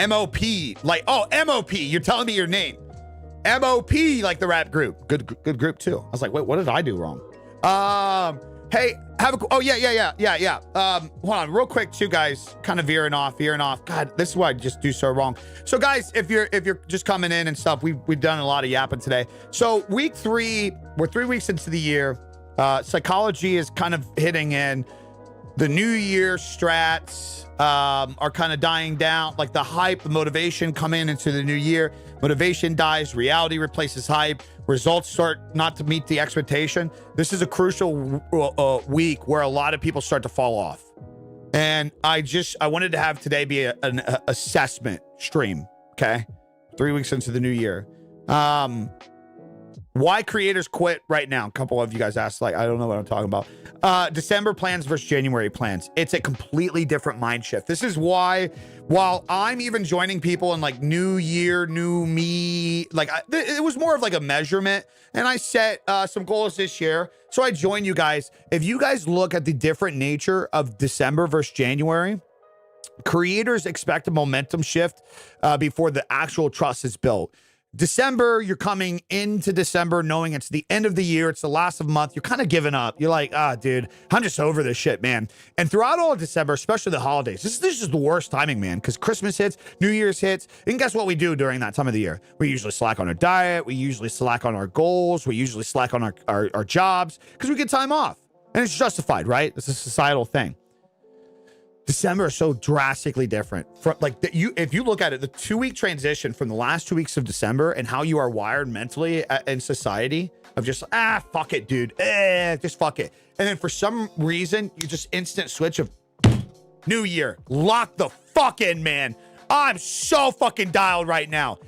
MOP. Like, oh, MOP. You're telling me your name. MOP, like the rap group. Good group too. I was like, wait, what did I do wrong? Hey, oh, yeah. Hold on real quick too, guys, kind of veering off. God, this is what I just do so wrong. So guys, if you're just coming in and stuff, we've done a lot of yapping today. So week 3, we're 3 weeks into the year. Psychology is kind of hitting in. The new year strats are kind of dying down, like the hype, the motivation coming into the new year. Motivation dies, reality replaces hype, results start not to meet the expectation. This is a crucial week where a lot of people start to fall off. And I wanted to have today be an assessment stream, okay? 3 weeks into the new year. Why creators quit right now? A couple of you guys asked, like, I don't know what I'm talking about. December plans versus January plans. It's a completely different mind shift. This is why, while I'm even joining people in like new year, new me, like it was more of like a measurement. And I set some goals this year. So I join you guys. If you guys look at the different nature of December versus January, creators expect a momentum shift before the actual trust is built. December, you're coming into December knowing it's the end of the year. It's the last of the month. You're kind of giving up. You're like, dude, I'm just over this shit, man. And throughout all of December, especially the holidays, this is the worst timing, man, because Christmas hits, New Year's hits. And guess what we do during that time of the year? We usually slack on our diet. We usually slack on our goals. We usually slack on our jobs because we get time off. And it's justified, right? It's a societal thing. December is so drastically different. If you look at it, the 2-week transition from the last 2 weeks of December and how you are wired mentally in society of just, fuck it, dude. Just fuck it. And then for some reason, you just instant switch of new year. Lock the fuck in, man. I'm so fucking dialed right now.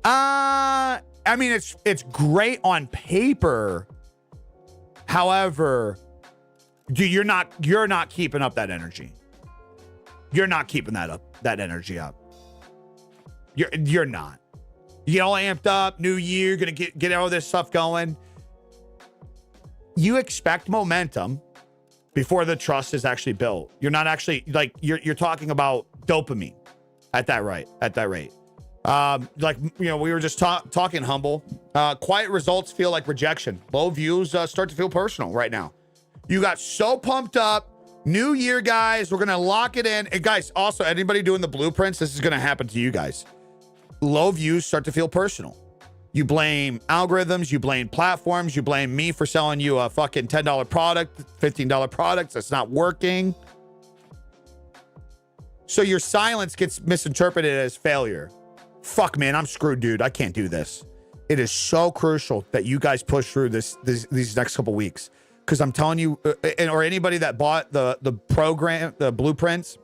I mean, it's great on paper. However, dude, you're not keeping up that energy. You're not keeping that energy up. You're not. You get all amped up, new year, gonna get all this stuff going. You expect momentum before the trust is actually built. You're not actually, like, you're talking about dopamine at that rate. Like, we were just talking humble. Quiet results feel like rejection. Low views start to feel personal right now. You got so pumped up. New year, guys. We're going to lock it in. And guys, also, anybody doing the blueprints, this is going to happen to you guys. Low views start to feel personal. You blame algorithms. You blame platforms. You blame me for selling you a fucking $10 product, $15 products that's not working. So your silence gets misinterpreted as failure. Fuck, man, I'm screwed, dude. I can't do this. It is so crucial that you guys push through these next couple weeks. Because I'm telling you, or anybody that bought the program, the blueprints,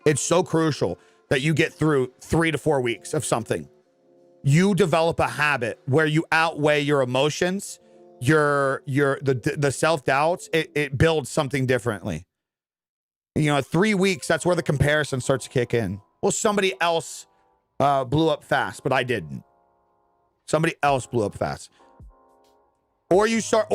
it's so crucial that you get through 3 to 4 weeks of something. You develop a habit where you outweigh your emotions, the self-doubts. It builds something differently. 3 weeks, that's where the comparison starts to kick in. Well, somebody else blew up fast, but I didn't. Somebody else blew up fast. Or you start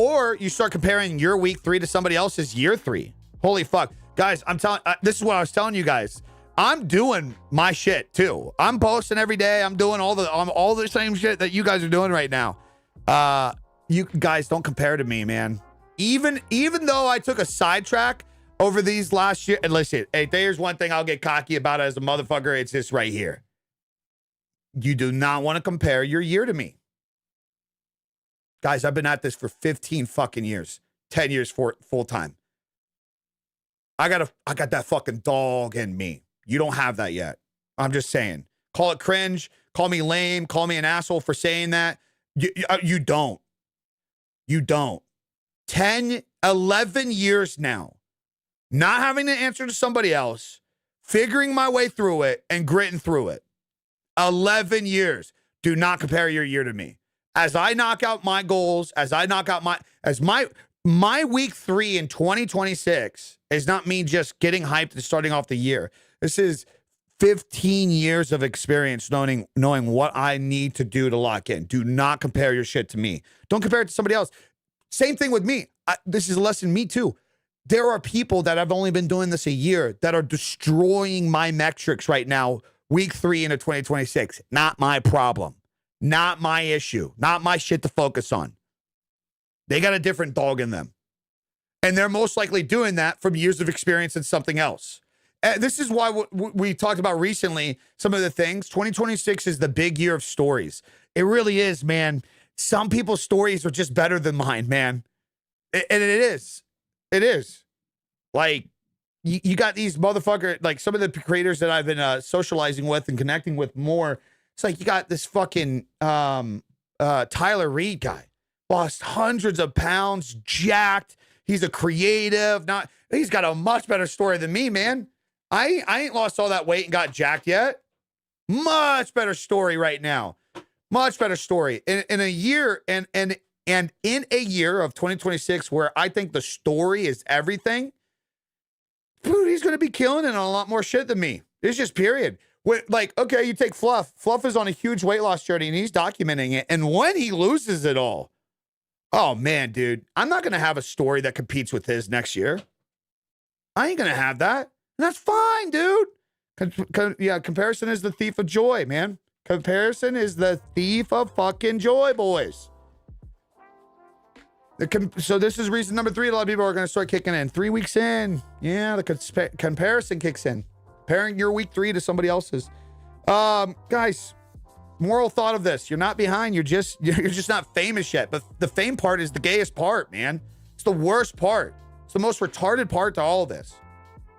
comparing your week 3 to somebody else's year 3. Holy fuck. Guys, I'm telling, this is what I was telling you guys. I'm doing my shit too. I'm posting every day. I'm doing all the same shit that you guys are doing right now. You guys don't compare to me, man. Even though I took a sidetrack over these last year, and listen, hey, there's one thing I'll get cocky about as a motherfucker. It's this right here. You do not want to compare your year to me. Guys, I've been at this for 15 fucking years. 10 years full time. I got that fucking dog in me. You don't have that yet. I'm just saying. Call it cringe. Call me lame. Call me an asshole for saying that. You don't. You don't. 10, 11 years now. Not having to answer to somebody else. Figuring my way through it and gritting through it. 11 years. Do not compare your year to me. As I knock out my goals, as my week 3 in 2026 is not me just getting hyped and starting off the year. This is 15 years of experience knowing what I need to do to lock in. Do not compare your shit to me. Don't compare it to somebody else. Same thing with me. This is a lesson me too. There are people that have only been doing this a year that are destroying my metrics right now, week 3 into 2026. Not my problem. Not my issue. Not my shit to focus on. They got a different dog in them. And they're most likely doing that from years of experience in something else. This is why we talked about recently, some of the things. 2026 is the big year of stories. It really is, man. Some people's stories are just better than mine, man. And it is. It is. Like, you got these motherfucker, like some of the creators that I've been socializing with and connecting with more. It's like you got this fucking Tyler Reed guy. Lost hundreds of pounds, jacked. He's a creative. He's got a much better story than me, man. I ain't lost all that weight and got jacked yet. Much better story right now. Much better story. In a year and in a year of 2026 where I think the story is everything, dude, he's going to be killing it on a lot more shit than me. It's just period. Like, okay, you take Fluff. Fluff is on a huge weight loss journey and he's documenting it. And when he loses it all, oh man, dude, I'm not going to have a story that competes with his next year. I ain't going to have that. And that's fine, dude. Comparison is the thief of joy, man. Comparison is the thief of fucking joy, boys. So this is reason number 3. A lot of people are going to start kicking in. 3 weeks in. Yeah, the comparison kicks in. Comparing your week 3 to somebody else's. Guys, moral thought of this. You're not behind. You're just not famous yet. But the fame part is the gayest part, man. It's the worst part. It's the most retarded part to all of this.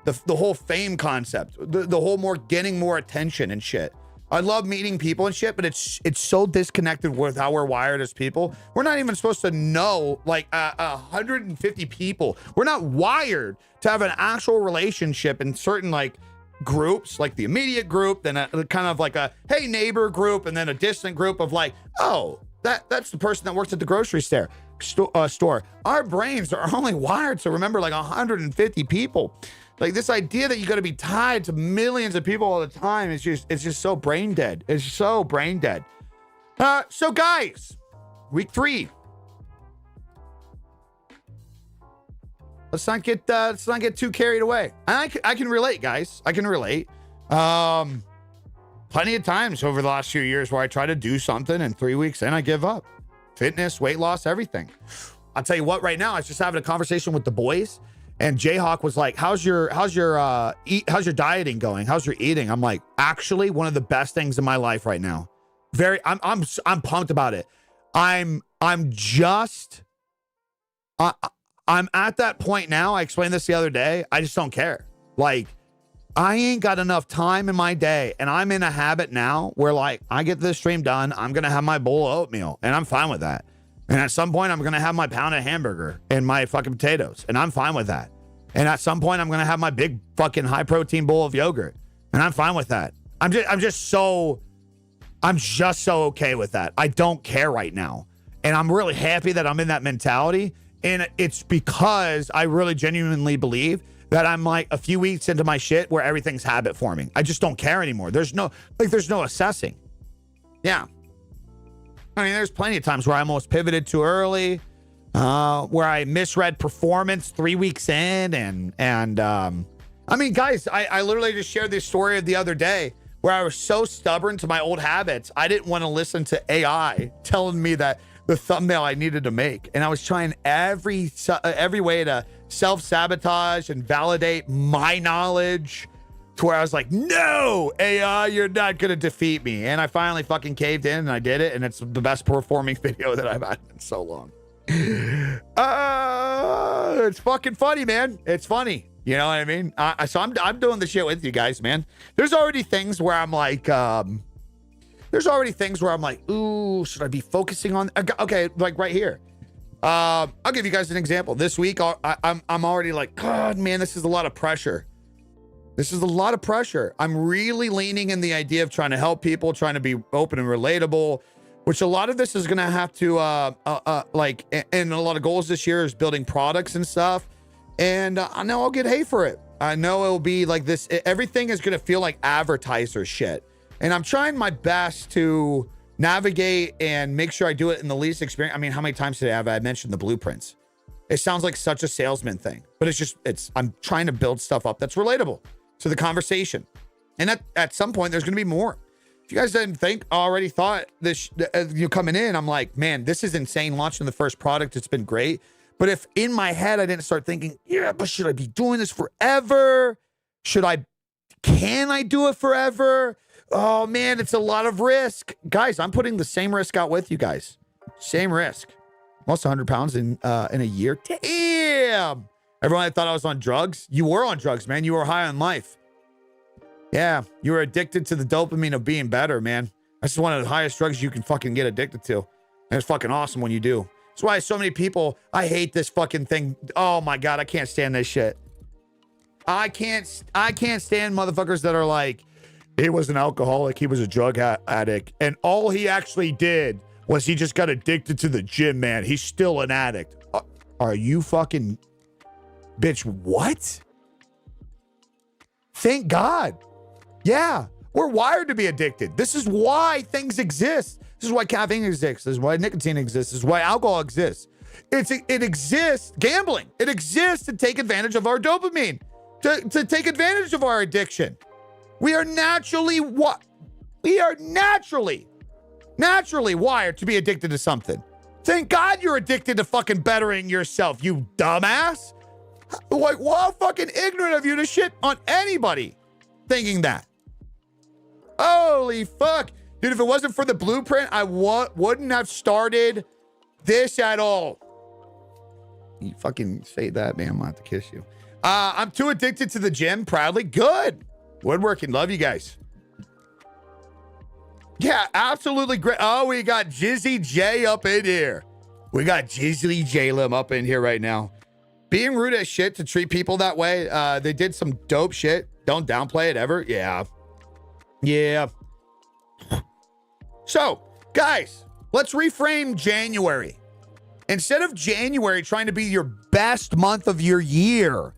The whole fame concept. The whole getting more attention and shit. I love meeting people and shit, but it's so disconnected with how we're wired as people. We're not even supposed to know like 150 people. We're not wired to have an actual relationship in certain like groups, like the immediate group, then a kind of like a hey neighbor group, and then a distant group of like, oh, that's the person that works at the grocery store. Our brains are only wired to remember like 150 people. Like this idea that you got to be tied to millions of people all the time is just so brain dead. It's so brain dead. So guys, week 3. Let's not get too carried away. I can relate, guys. I can relate. plenty of times over the last few years where I try to do something and 3 weeks in I give up. Fitness, weight loss, everything. I'll tell you what, right now, I was just having a conversation with the boys, and Jayhawk was like, how's your dieting going? How's your eating? I'm like, actually, one of the best things in my life right now. I'm pumped about it. I'm at that point now. I explained this the other day. I just don't care. Like, I ain't got enough time in my day, and I'm in a habit now where, like, I get this stream done, I'm going to have my bowl of oatmeal, and I'm fine with that. And at some point, I'm going to have my pound of hamburger and my fucking potatoes, and I'm fine with that. And at some point, I'm going to have my big fucking high-protein bowl of yogurt, and I'm fine with that. I'm just so okay with that. I don't care right now. And I'm really happy that I'm in that mentality, and it's because I really genuinely believe that I'm like a few weeks into my shit where everything's habit forming. I just don't care anymore. There's no assessing. Yeah. I mean, there's plenty of times where I almost pivoted too early, where I misread performance 3 weeks in. And I mean, guys, I literally just shared this story of the other day where I was so stubborn to my old habits. I didn't want to listen to AI telling me that the thumbnail I needed to make. And I was trying every way to self-sabotage and validate my knowledge to where I was like, no, AI, you're not going to defeat me. And I finally fucking caved in and I did it. And it's the best performing video that I've had in so long. It's fucking funny, man. It's funny. You know what I mean? So I'm doing the shit with you guys, man. There's already things where I'm like, ooh, should I be focusing on? Okay, like right here. I'll give you guys an example. This week, I'm already like, God, man, this is a lot of pressure. This is a lot of pressure. I'm really leaning in the idea of trying to help people, trying to be open and relatable, which a lot of this is going to have to, and a lot of goals this year is building products and stuff. And I know I'll get hate for it. I know it'll be like this. Everything is going to feel like advertiser shit. And I'm trying my best to navigate and make sure I do it in the least experience. I mean, how many times today have I mentioned the blueprints? It sounds like such a salesman thing, but I'm trying to build stuff up that's relatable to the conversation. And at some point, there's going to be more. If you guys didn't already thought this, you coming in, I'm like, man, this is insane. Launching the first product, it's been great. But if in my head, I didn't start thinking, yeah, but should I be doing this forever? Can I do it forever? Oh man, it's a lot of risk. Guys, I'm putting the same risk out with you guys. Same risk. Lost 100 pounds in a year. Damn. Everyone that thought I was on drugs, you were on drugs, man. You were high on life. Yeah, you were addicted to the dopamine of being better, man. That's one of the highest drugs you can fucking get addicted to. And it's fucking awesome when you do. That's why so many people, I hate this fucking thing. Oh my God, I can't stand this shit. I can't stand motherfuckers that are like, he was an alcoholic, he was a drug addict, and all he actually did was he just got addicted to the gym, man. He's still an addict. Are you fucking... Bitch, what? Thank God. Yeah, we're wired to be addicted. This is why things exist. This is why caffeine exists. This is why nicotine exists. This is why alcohol exists. It exists, gambling. It exists to take advantage of our dopamine, to take advantage of our addiction. We are naturally wired to be addicted to something. Thank God you're addicted to fucking bettering yourself, you dumbass. Like, well, fucking ignorant of you to shit on anybody thinking that. Holy fuck. Dude, if it wasn't for the blueprint, I wouldn't have started this at all. You fucking say that, man. I'm gonna have to kiss you. I'm too addicted to the gym. Proudly. Good. Woodworking. Love you guys. Yeah, absolutely great. Oh, we got Jizzy J up in here. We got Jizzy J-Lim up in here right now. Being rude as shit to treat people that way. They did some dope shit. Don't downplay it ever. Yeah. Yeah. So, guys, let's reframe January. Instead of January trying to be your best month of your year,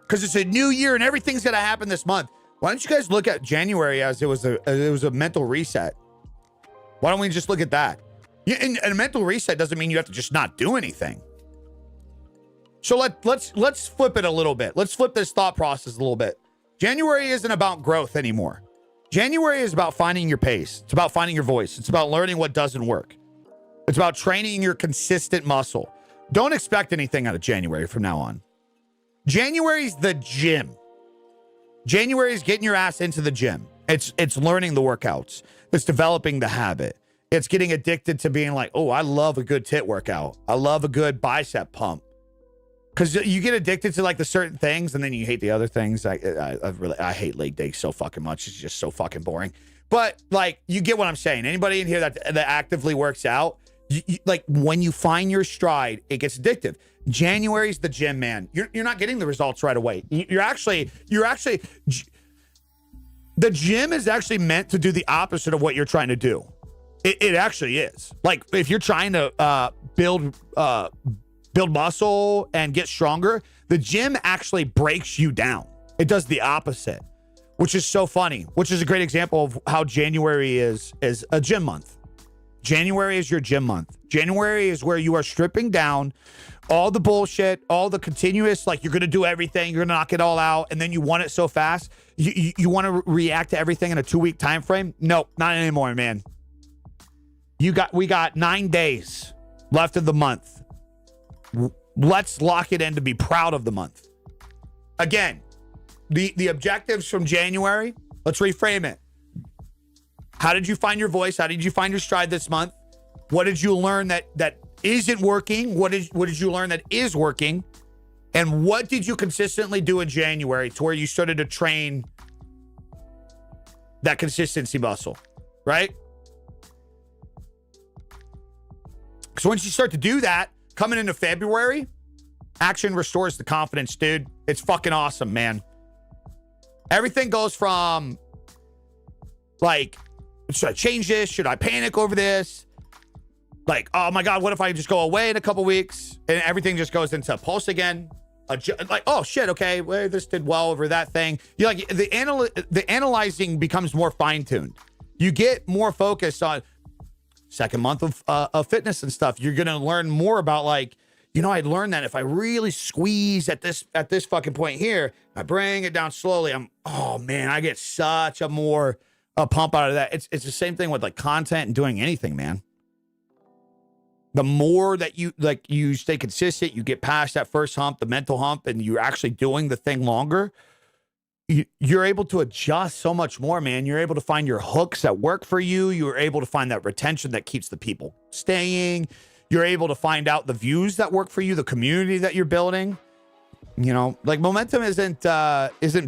because it's a new year and everything's going to happen this month, why don't you guys look at January as it was a mental reset? Why don't we just look at that? And a mental reset doesn't mean you have to just not do anything. So let's flip it a little bit. Let's flip this thought process a little bit. January isn't about growth anymore. January is about finding your pace. It's about finding your voice. It's about learning what doesn't work. It's about training your consistent muscle. Don't expect anything out of January from now on. January's the gym. January is getting your ass into the gym. It's learning the workouts. It's developing the habit. It's getting addicted to being like, oh, I love a good tit workout. I love a good bicep pump. Because you get addicted to like the certain things and then you hate the other things. I hate leg day so fucking much. It's just so fucking boring. But like, you get what I'm saying. Anybody in here that actively works out, like when you find your stride, it gets addictive. January's the gym, man. You're not getting the results right away. You're actually, the gym is actually meant to do the opposite of what you're trying to do. It actually is. Like if you're trying to build muscle and get stronger, the gym actually breaks you down. It does the opposite, which is so funny, which is a great example of how January is a gym month. January is your gym month. January is where you are stripping down all the bullshit, all the continuous, like you're going to do everything, you're going to knock it all out, and then you want it so fast. You want to react to everything in a 2-week time frame? Nope, not anymore, man. We got 9 days left of the month. Let's lock it in to be proud of the month. Again, the objectives from January, let's reframe it. How did you find your voice? How did you find your stride this month? What did you learn that isn't working? What did you learn that is working? And what did you consistently do in January to where you started to train that consistency muscle, right? So once you start to do that, coming into February, action restores the confidence, dude. It's fucking awesome, man. Everything goes from like, should I change this? Should I panic over this? Like, oh my God, what if I just go away in a couple weeks? And everything just goes into pulse again. Like, oh shit, okay, well, this did well over that thing. You like the analyzing becomes more fine-tuned. You get more focused on second month of fitness and stuff. You're gonna learn more about like, you know, I learned that if I really squeeze at this fucking point here, I bring it down slowly. Oh man, I get such a pump out of that. It's the same thing with like content and doing anything, man. The more that you stay consistent, you get past that first hump, the mental hump, and you're actually doing the thing longer, you're able to adjust so much more, man. You're able to find your hooks that work for you. You're able to find that retention that keeps the people staying. You're able to find out the views that work for you, the community that you're building. You know, like momentum isn't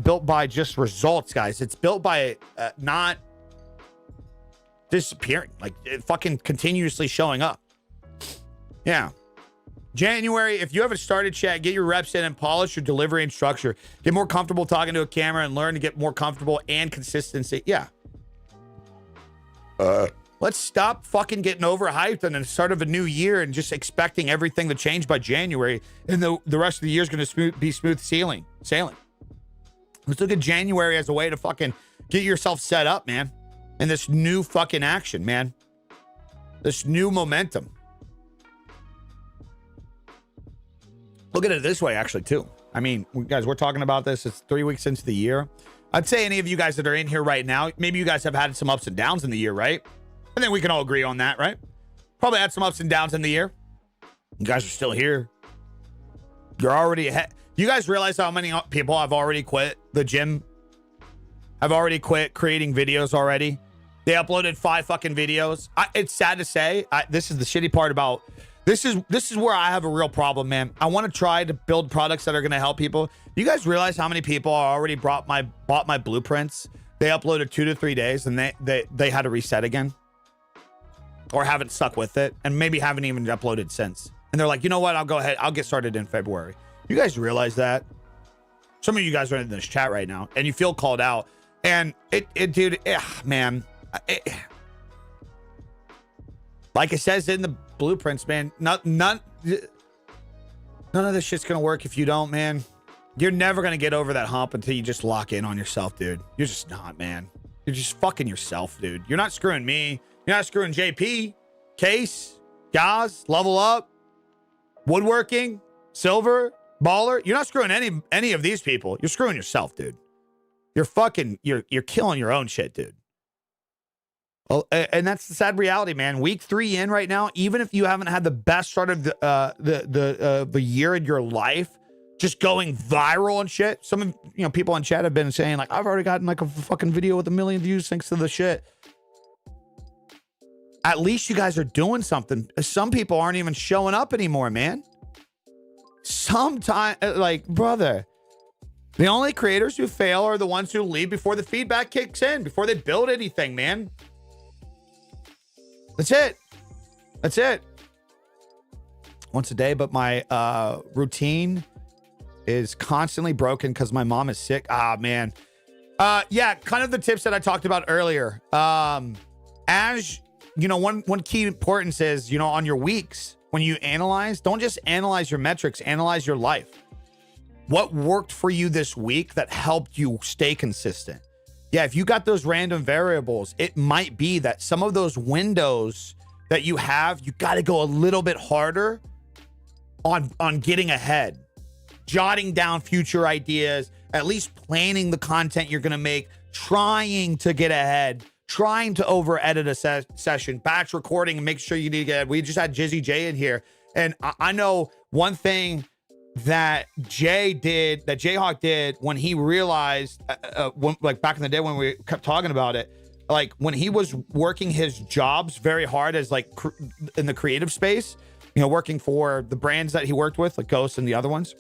built by just results, guys. It's built by not disappearing, like fucking continuously showing up. Yeah. January, if you haven't started, chat, get your reps in and polish your delivery and structure. Get more comfortable talking to a camera and learn to get more comfortable and consistency. Yeah. Let's stop fucking getting overhyped on the start of a new year and just expecting everything to change by January. And the rest of the year is going to be smooth sailing. Let's look at January as a way to fucking get yourself set up, man. And this new fucking action, man. This new momentum. Look at it this way, actually, too. I mean, guys, we're talking about this. It's 3 weeks into the year. I'd say any of you guys that are in here right now, maybe you guys have had some ups and downs in the year, right? I think we can all agree on that, right? Probably had some ups and downs in the year. You guys are still here. You're already ahead. You guys realize how many people have already quit the gym? Have already quit creating videos already? They uploaded 5 fucking videos. It's sad to say. This is the shitty part about... This is where I have a real problem, man. I want to try to build products that are going to help people. You guys realize how many people already bought my blueprints? They uploaded 2 to 3 days and they had to reset again, or haven't stuck with it, and maybe haven't even uploaded since. And they're like, you know what? I'll go ahead. I'll get started in February. You guys realize that? Some of you guys are in this chat right now, and you feel called out. And dude, man. Like it says in the blueprints, man, none of this shit's gonna work if you don't, man. You're never gonna get over that hump until you just lock in on yourself, dude. You're just not, man. You're just fucking yourself, dude. You're not screwing me. You're not screwing JP, Case, Gaz, Level Up, Woodworking, Silver, Baller. You're not screwing any of these people. You're screwing yourself, dude. you're killing your own shit, dude. Well, and that's the sad reality, man. Week 3 in right now, even if you haven't had the best start of the year in your life, just going viral and shit. Some of people in chat have been saying like, I've already gotten like a fucking video with 1 million views thanks to the shit. At least you guys are doing something. Some people aren't even showing up anymore, man. Sometimes, like, brother, the only creators who fail are the ones who leave before the feedback kicks in, before they build anything, man. That's it. That's it. Once a day, but my routine is constantly broken because my mom is sick. Ah, man. Yeah, kind of the tips that I talked about earlier. As you know, one key importance is, on your weeks, when you analyze, don't just analyze your metrics, analyze your life. What worked for you this week that helped you stay consistent? Yeah, if you got those random variables, it might be that some of those windows that you have, you got to go a little bit harder on getting ahead, jotting down future ideas, at least planning the content you're going to make, trying to get ahead, trying to over edit a session, batch recording, and make sure you need to get ahead. We just had Jizzy J in here. And I know one thing that Jayhawk did when he realized, like back in the day when we kept talking about it, like when he was working his jobs very hard as like in the creative space, working for the brands that he worked with, like Ghost and the other ones,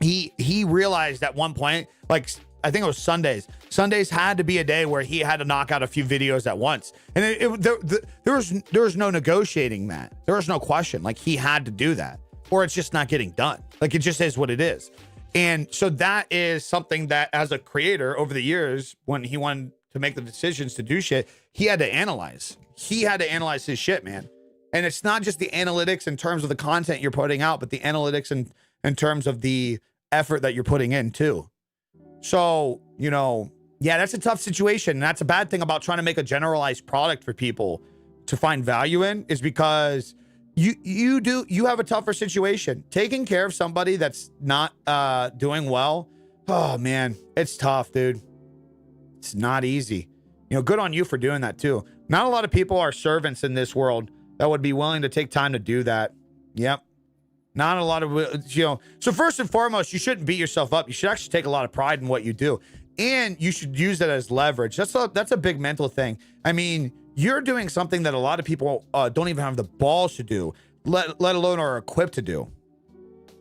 he realized at one point, like I think it was Sundays. Sundays had to be a day where he had to knock out a few videos at once, and there was no negotiating that. There was no question. Like he had to do that, or it's just not getting done. Like it just is what it is. And so that is something that as a creator over the years, when he wanted to make the decisions to do shit, he had to analyze. He had to analyze his shit, man. And it's not just the analytics in terms of the content you're putting out, but the analytics in terms of the effort that you're putting in too. So, yeah, that's a tough situation. And that's a bad thing about trying to make a generalized product for people to find value in, is because you have a tougher situation. Taking care of somebody that's not doing well, oh man, it's tough, dude. It's not easy. Good on you for doing that too. Not a lot of people are servants in this world that would be willing to take time to do that. Yep. Not a lot of, so first and foremost, you shouldn't beat yourself up. You should actually take a lot of pride in what you do. And you should use that as leverage. That's a big mental thing. I mean, you're doing something that a lot of people don't even have the balls to do, let alone are equipped to do.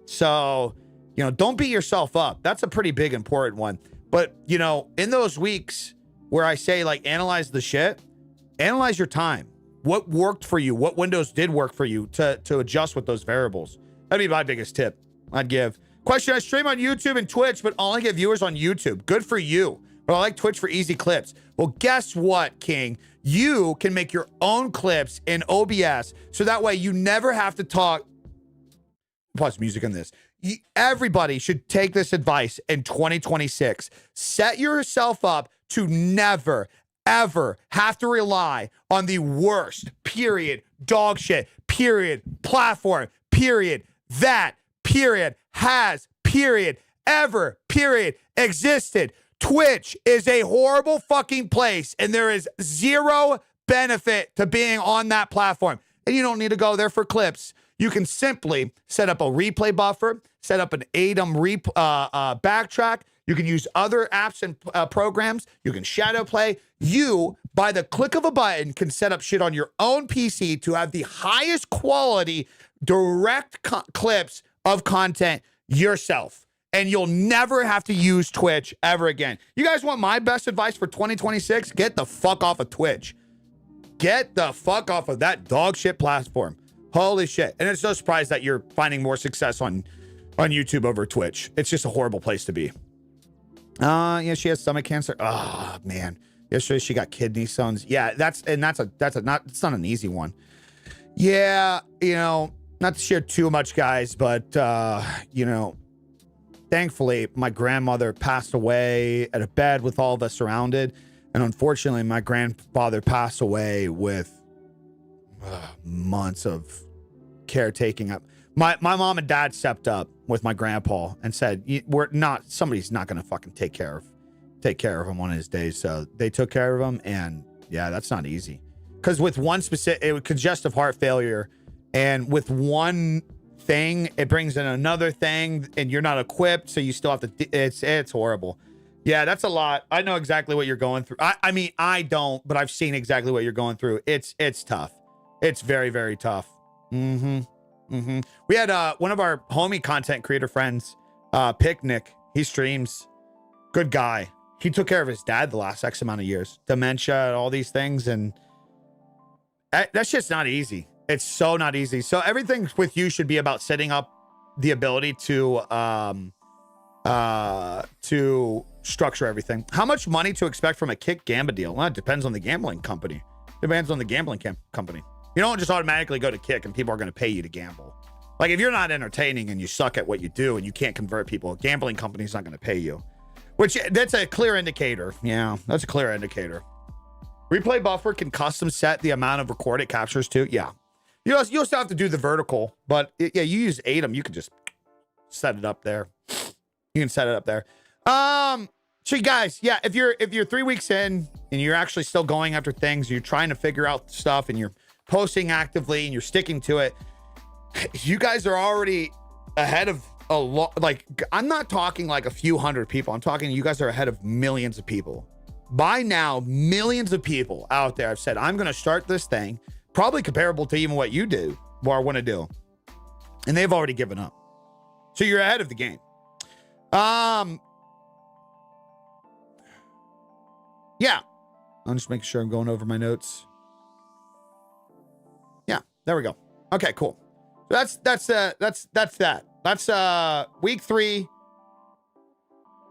So, don't beat yourself up. That's a pretty big, important one. But, in those weeks where I say, like, analyze the shit, analyze your time. What worked for you? What windows did work for you to adjust with those variables? That'd be my biggest tip I'd give. Question, I stream on YouTube and Twitch, but only get viewers on YouTube. Good for you. But I like Twitch for easy clips. Well, guess what, King? You can make your own clips in OBS, so that way you never have to talk. Plus music on this. Everybody should take this advice in 2026. Set yourself up to never, ever have to rely on the worst, period, dog shit, period, platform, period, that, period, has, period, ever, period, existed. Twitch is a horrible fucking place, and there is zero benefit to being on that platform. And you don't need to go there for clips. You can simply set up a replay buffer, set up an ADAM backtrack. You can use other apps and programs. You can shadow play. You, by the click of a button, can set up shit on your own PC to have the highest quality direct clips of content yourself. And you'll never have to use Twitch ever again. You guys want my best advice for 2026? Get the fuck off of Twitch. Get the fuck off of that dog shit platform. Holy shit. And it's no surprise that you're finding more success on YouTube over Twitch. It's just a horrible place to be. Yeah, she has stomach cancer. Oh, man. Yesterday she got kidney stones. Yeah, it's not an easy one. Yeah, not to share too much, guys, but thankfully my grandmother passed away at a bed with all of us surrounded. And unfortunately, my grandfather passed away with months of caretaking. My mom and dad stepped up with my grandpa and said, somebody's not going to fucking take care of take care of him on his days. So they took care of him, and yeah, that's not easy. Because with one specific, congestive heart failure, and with one thing, it brings in another thing, and you're not equipped, so you still have to. It's horrible. Yeah, that's a lot. I know exactly what you're going through. I mean, I don't, but I've seen exactly what you're going through. It's tough. It's very, very tough. We had one of our homie content creator friends, Picnic. He streams. Good guy. He took care of his dad the last X amount of years. Dementia and all these things, and that shit's not easy. It's so not easy. So everything with you should be about setting up the ability to structure everything. How much money to expect from a kick gamba deal? Well, it depends on the gambling company. Depends on the gambling company. You don't just automatically go to kick and people are going to pay you to gamble. Like if you're not entertaining and you suck at what you do and you can't convert people, a gambling company's not going to pay you. Which that's a clear indicator. Yeah, that's a clear indicator. Replay buffer can custom set the amount of record it captures too. Yeah. You still have to do the vertical, but yeah, you use Atom. You can just set it up there. You can set it up there. So you guys, yeah, if you're 3 weeks in and you're actually still going after things, you're trying to figure out stuff and you're posting actively and you're sticking to it, you guys are already ahead of a lot. Like, I'm not talking like a few hundred people. I'm talking you guys are ahead of millions of people. By now, millions of people out there have said, I'm going to start this thing, probably comparable to even what you do or want to do. And they've already given up. So you're ahead of the game. Yeah. I'm just making sure I'm going over my notes. Yeah, there we go. Okay, cool. That's that. That's week 3.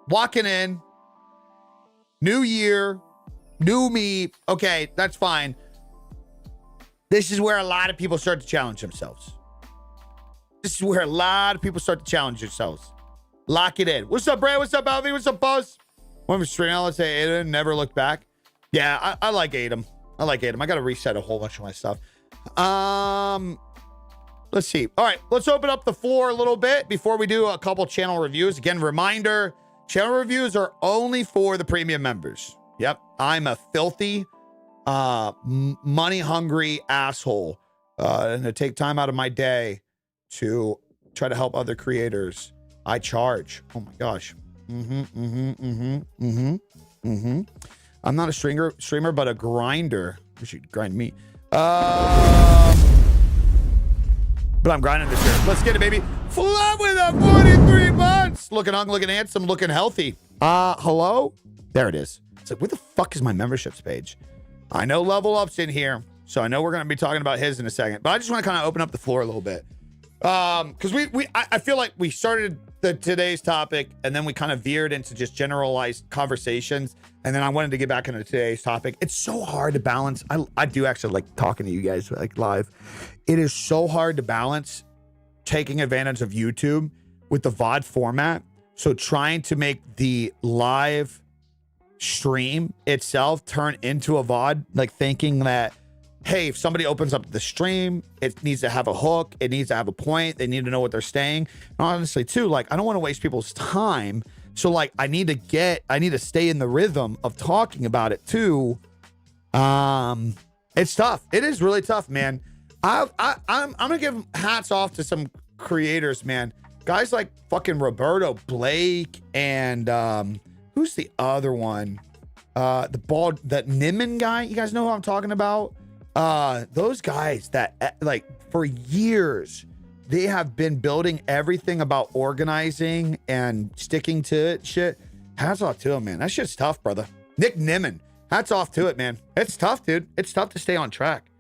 Walking in. New year. New me. Okay, that's fine. This is where a lot of people start to challenge themselves. This is where a lot of people start to challenge themselves. Lock it in. What's up, Brad? What's up, Alvy? What's up, Buzz? One for stream. Let's say Aiden never look back. Yeah, I like Aiden. I like Aiden. I got to reset a whole bunch of my stuff. Let's see. All right, let's open up the floor a little bit before we do a couple channel reviews. Again, reminder, channel reviews are only for the premium members. Yep, I'm a filthy, money-hungry asshole. And to take time out of my day to try to help other creators. I charge. Oh my gosh. I'm not a streamer, but a grinder. You should grind me. But I'm grinding this year. Let's get it, baby. Flat with a 43 months. Looking young, looking handsome, looking healthy. Hello? There it is. It's like, where the fuck is my memberships page? I know Level Up's in here, so I know we're going to be talking about his in a second. But I just want to kind of open up the floor a little bit. Because I feel like we started today's topic and then we kind of veered into just generalized conversations. And then I wanted to get back into today's topic. It's so hard to balance. I do actually like talking to you guys like live. It is so hard to balance taking advantage of YouTube with the VOD format. So trying to make the live stream itself turn into a VOD, like thinking that, hey, if somebody opens up the stream, it needs to have a hook. It needs to have a point. They need to know what they're saying. And honestly, too, like, I don't want to waste people's time. So, like, I need to stay in the rhythm of talking about it, too. It's tough. It is really tough, man. I'm going to give hats off to some creators, man. Guys like fucking Roberto Blake and who's the other one? That Niman guy. You guys know who I'm talking about? Those guys that like for years they have been building everything about organizing and sticking to it shit. Hats off to him, man. That shit's tough, brother. Nick Niman, hats off to it, man. It's tough, dude. It's tough to stay on track.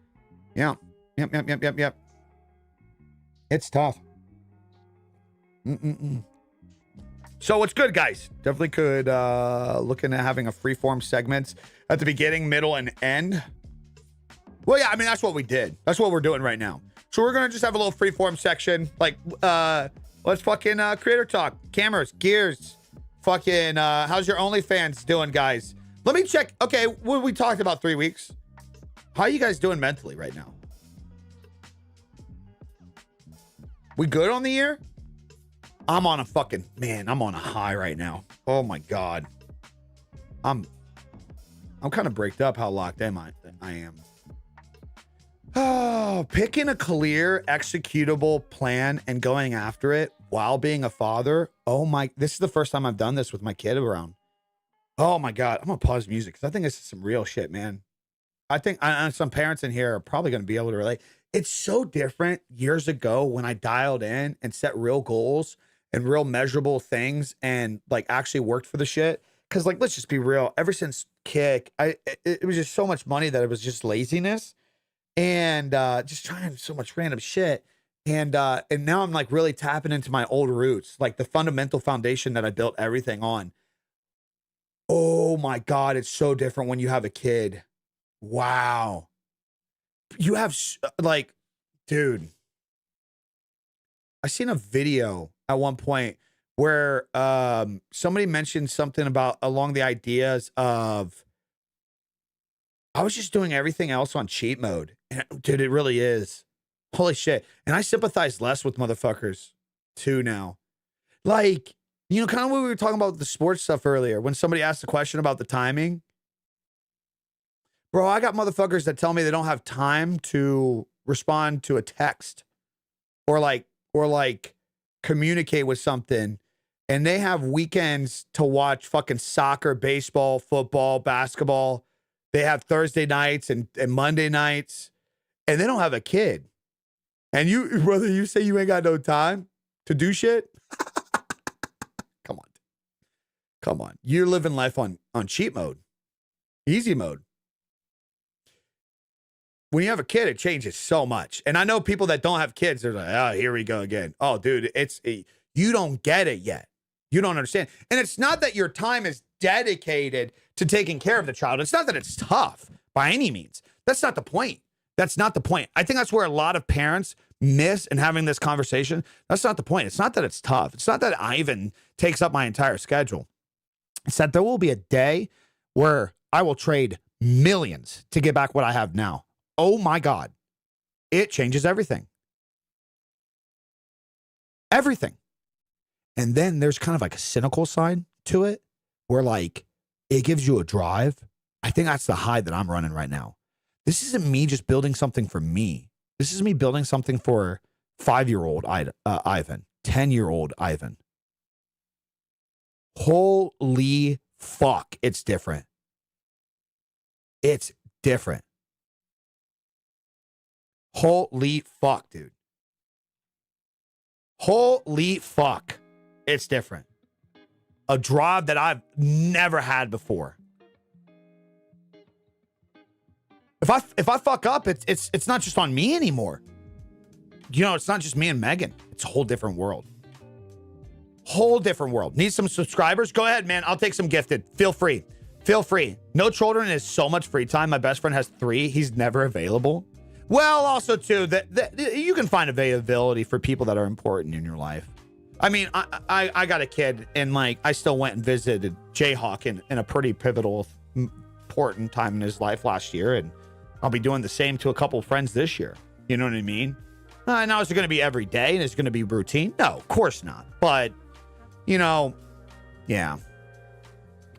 Yeah. Yep. It's tough. So what's good, guys? Definitely could looking at having a freeform segments at the beginning, middle, and end. Well, yeah, I mean, that's what we did. That's what we're doing right now. So we're going to just have a little freeform section. Like, let's fucking creator talk. Cameras, gears. Fucking, how's your OnlyFans doing, guys? Let me check. Okay, what we talked about 3 weeks. How are you guys doing mentally right now? We good on the year? I'm on a high right now. Oh, my God. I'm kind of breaked up how locked in I am. Oh, picking a clear, executable plan and going after it while being a father. Oh my, this is the first time I've done this with my kid around. Oh my God. I'm gonna pause music because I think this is some real shit, man. I think some parents in here are probably going to be able to relate. It's so different years ago when I dialed in and set real goals and real measurable things and like actually worked for the shit. Cause like, let's just be real. Ever since Kick, it was just so much money that it was just laziness and just trying so much random shit. And now I'm like really tapping into my old roots, like the fundamental foundation that I built everything on. Oh my God. It's so different when you have a kid. Wow. You have like, dude, I seen a video at one point where somebody mentioned something about along the ideas of I was just doing everything else on cheat mode. And dude, it really is. Holy shit. And I sympathize less with motherfuckers too now. Like, you know, kind of what we were talking about with the sports stuff earlier when somebody asked a question about the timing. Bro, I got motherfuckers that tell me they don't have time to respond to a text or like communicate with something. And they have weekends to watch fucking soccer, baseball, football, basketball. They have Thursday nights and Monday nights, and they don't have a kid. And you, brother, you say you ain't got no time to do shit? Come on. Come on. You're living life on cheat mode, easy mode. When you have a kid, it changes so much. And I know people that don't have kids, they're like, oh, here we go again. Oh, dude, you don't get it yet. You don't understand. And it's not that your time is dedicated to taking care of the child. It's not that it's tough by any means. That's not the point. That's not the point. I think that's where a lot of parents miss in having this conversation. That's not the point. It's not that it's tough. It's not that Ivan takes up my entire schedule. It's that there will be a day where I will trade millions to get back what I have now. Oh my God. It changes everything. Everything. And then there's kind of like a cynical side to it where like it gives you a drive. I think that's the high that I'm running right now. This isn't me just building something for me. This is me building something for 5-year-old Ivan, 10-year-old Ivan. Holy fuck. It's different. It's different. Holy fuck, dude. Holy fuck. It's different. A drive that I've never had before. If I fuck up, it's not just on me anymore. You know, it's not just me and Megan. It's a whole different world. Whole different world. Need some subscribers? Go ahead, man. I'll take some gifted. Feel free. Feel free. No children is so much free time. My best friend has 3. He's never available. Well, also too, that you can find availability for people that are important in your life. I mean, I got a kid and like I still went and visited Jayhawk in a pretty pivotal, important time in his life last year, and I'll be doing the same to a couple friends this year. You know what I mean? Now is it going to be every day and it's going to be routine? No, of course not. But you know, yeah.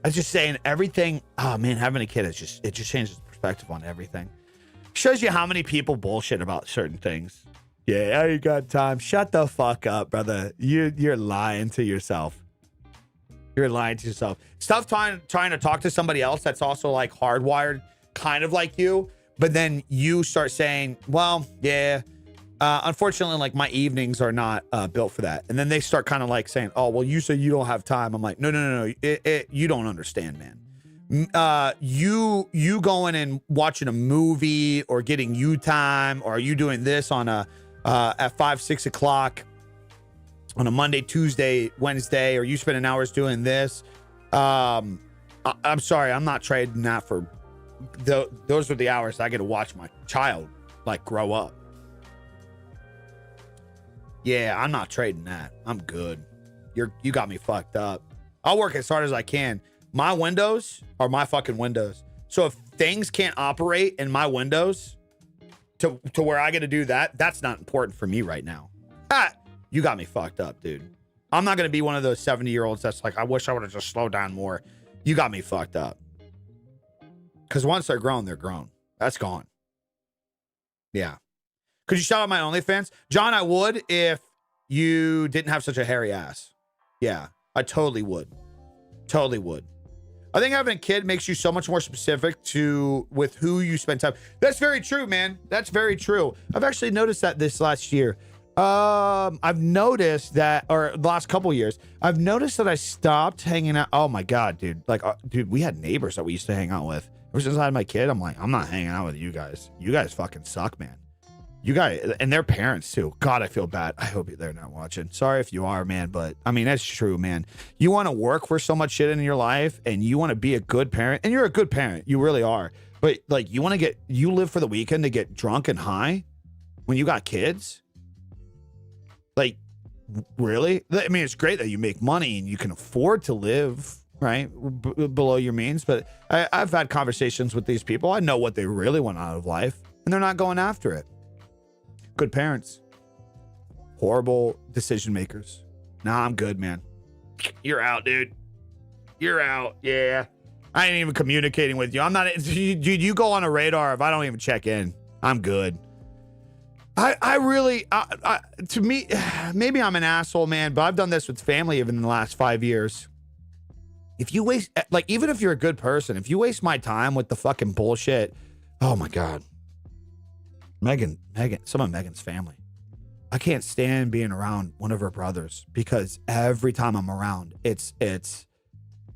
I was just saying everything. Oh man, having a kid it just changes perspective on everything. Shows you how many people bullshit about certain things. Yeah, you got time. Shut the fuck up, brother. You're lying to yourself. You're lying to yourself. Stop trying to talk to somebody else that's also like hardwired, kind of like you. But then you start saying, well, yeah, unfortunately, like my evenings are not built for that. And then they start kind of like saying, oh, well, you say you don't have time. I'm like, no. You don't understand, man. You going and watching a movie or getting you time, or are you doing this on at 5, 6 o'clock on a Monday, Tuesday, Wednesday, or you spending hours doing this? I'm sorry, I'm not trading that for those are the hours I get to watch my child like grow up. Yeah, I'm not trading that. I'm good. You got me fucked up. I'll work as hard as I can. My windows are my fucking windows. So if things can't operate in my windows to where I get to do that, that's not important for me right now. You got me fucked up, dude. I'm not going to be one of those 70-year-olds that's like, I wish I would have just slowed down more. you got me fucked up. Because once they're grown, they're grown. That's gone. Yeah. Could you shout out my OnlyFans? John, I would if you didn't have such a hairy ass. Yeah, I totally would. Totally would. I think having a kid makes you so much more specific with who you spend time. That's very true, man. That's very true. I've actually noticed that this last year. I've noticed that, or the last couple years, I've noticed that I stopped hanging out. Oh my God, dude. Like, dude, we had neighbors that we used to hang out with. Ever since I had my kid, I'm like, I'm not hanging out with you guys. You guys fucking suck, man. You guys, and their parents too. God, I feel bad. I hope they're not watching. Sorry if you are, man. But I mean, that's true, man. You want to work for so much shit in your life and you want to be a good parent, and you're a good parent. You really are. But like, you live for the weekend to get drunk and high when you got kids? Like, really? I mean, it's great that you make money and you can afford to live, right, below your means. But I've had conversations with these people. I know what they really want out of life, and they're not going after it. Good parents. Horrible decision makers. Nah, I'm good, man. You're out, dude. You're out. Yeah. I ain't even communicating with you. I'm not, dude, you go on a radar if I don't even check in. I'm good. I really, to me, maybe I'm an asshole, man, but I've done this with family even in the last 5 years. If you waste, like, even if you're a good person, if you waste my time with the fucking bullshit, oh my God. Megan, some of Megan's family. I can't stand being around one of her brothers because every time I'm around, it's,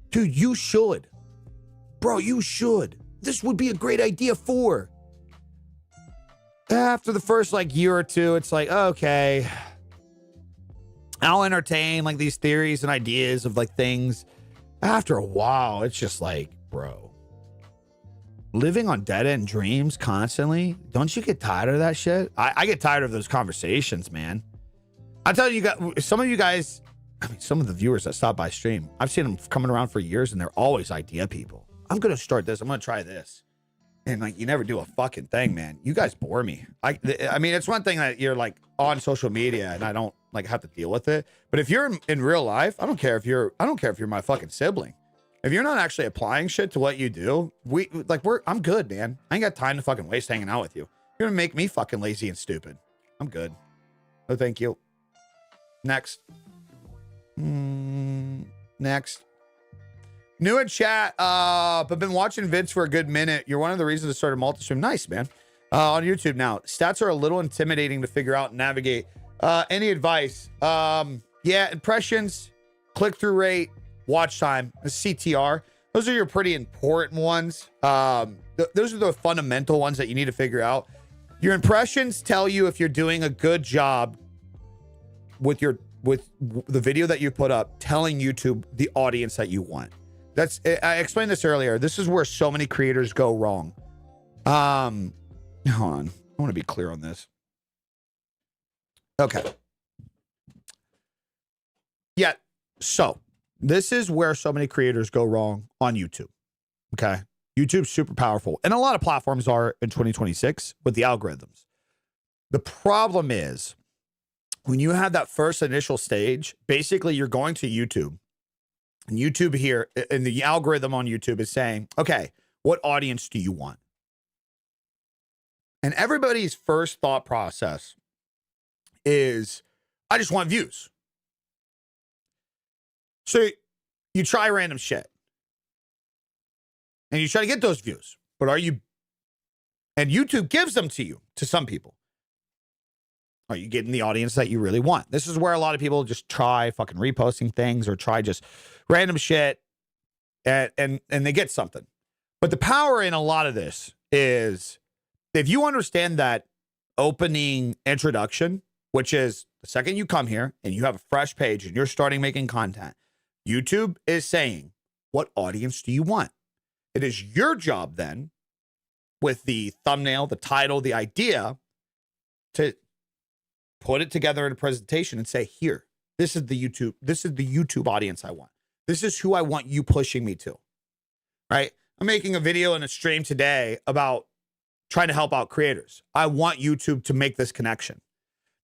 dude, you should. Bro, you should. This would be a great idea for. After the first like year or two, it's like, okay, I'll entertain like these theories and ideas of like things. After a while, it's just like, bro, living on dead end dreams constantly. Don't you get tired of that shit? I get tired of those conversations, man. I tell you, some of you guys, I mean, some of the viewers that stop by stream, I've seen them coming around for years and they're always idea people. I'm going to start this. I'm going to try this. And like, you never do a fucking thing, man. You guys bore me. I mean, it's one thing that you're like on social media and I don't like have to deal with it. But if you're in real life, I don't care if you're my fucking sibling. If you're not actually applying shit to what you do, I'm good, man. I ain't got time to fucking waste hanging out with you. You're gonna make me fucking lazy and stupid. I'm good. No, thank you. Next. Next. New in chat. I've been watching vids for a good minute. You're one of the reasons I started multi-stream. Nice, man. On YouTube now. Stats are a little intimidating to figure out and navigate. Any advice? Yeah, impressions, click-through rate, watch time, CTR. Those are your pretty important ones. Those are the fundamental ones that you need to figure out. Your impressions tell you if you're doing a good job with the video that you put up, telling YouTube the audience that you want. I explained this earlier. This is where so many creators go wrong. Hold on. I want to be clear on this. Okay. Yeah. So this is where so many creators go wrong on YouTube. Okay. YouTube's super powerful. And a lot of platforms are in 2026 with the algorithms. The problem is when you have that first initial stage, basically you're going to YouTube. And YouTube here, and the algorithm on YouTube is saying, okay, what audience do you want? And everybody's first thought process is, I just want views. So you try random shit. And you try to get those views. But and YouTube gives them to you, to some people. Are you getting the audience that you really want? This is where a lot of people just try fucking reposting things or try just random shit and they get something. But the power in a lot of this is if you understand that opening introduction, which is the second you come here and you have a fresh page and you're starting making content, YouTube is saying, what audience do you want? It is your job then with the thumbnail, the title, the idea to put it together in a presentation and say, here, this is the YouTube audience I want. This is who I want you pushing me to, right? I'm making a video and a stream today about trying to help out creators. I want YouTube to make this connection.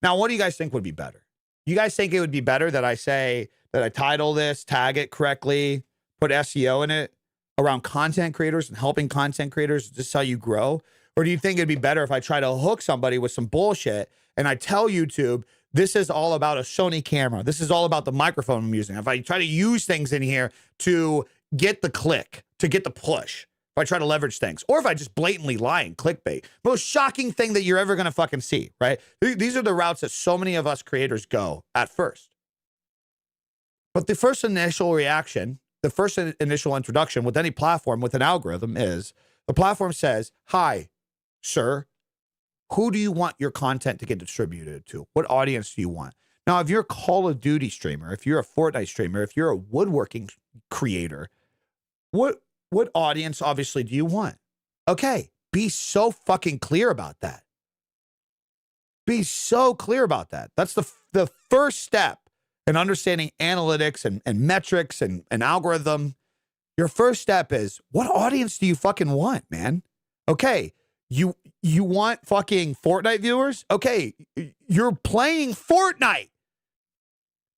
Now, what do you guys think would be better? You guys think it would be better that I say that I title this, tag it correctly, put SEO in it around content creators and helping content creators? This is how you grow? Or do you think it'd be better if I try to hook somebody with some bullshit and I tell YouTube, this is all about a Sony camera. This is all about the microphone I'm using. If I try to use things in here to get the click, to get the push, if I try to leverage things, or if I just blatantly lie and clickbait, most shocking thing that you're ever going to fucking see, right? These are the routes that so many of us creators go at first. But the first initial reaction, the first initial introduction with any platform, with an algorithm is the platform says, hi, sir, who do you want your content to get distributed to? What audience do you want? Now, if you're a Call of Duty streamer, if you're a Fortnite streamer, if you're a woodworking creator, what audience obviously do you want? Okay, be so fucking clear about that. Be so clear about that. That's the first step in understanding analytics and metrics and algorithm. Your first step is, what audience do you fucking want, man? Okay, you want fucking Fortnite viewers? Okay, you're playing Fortnite.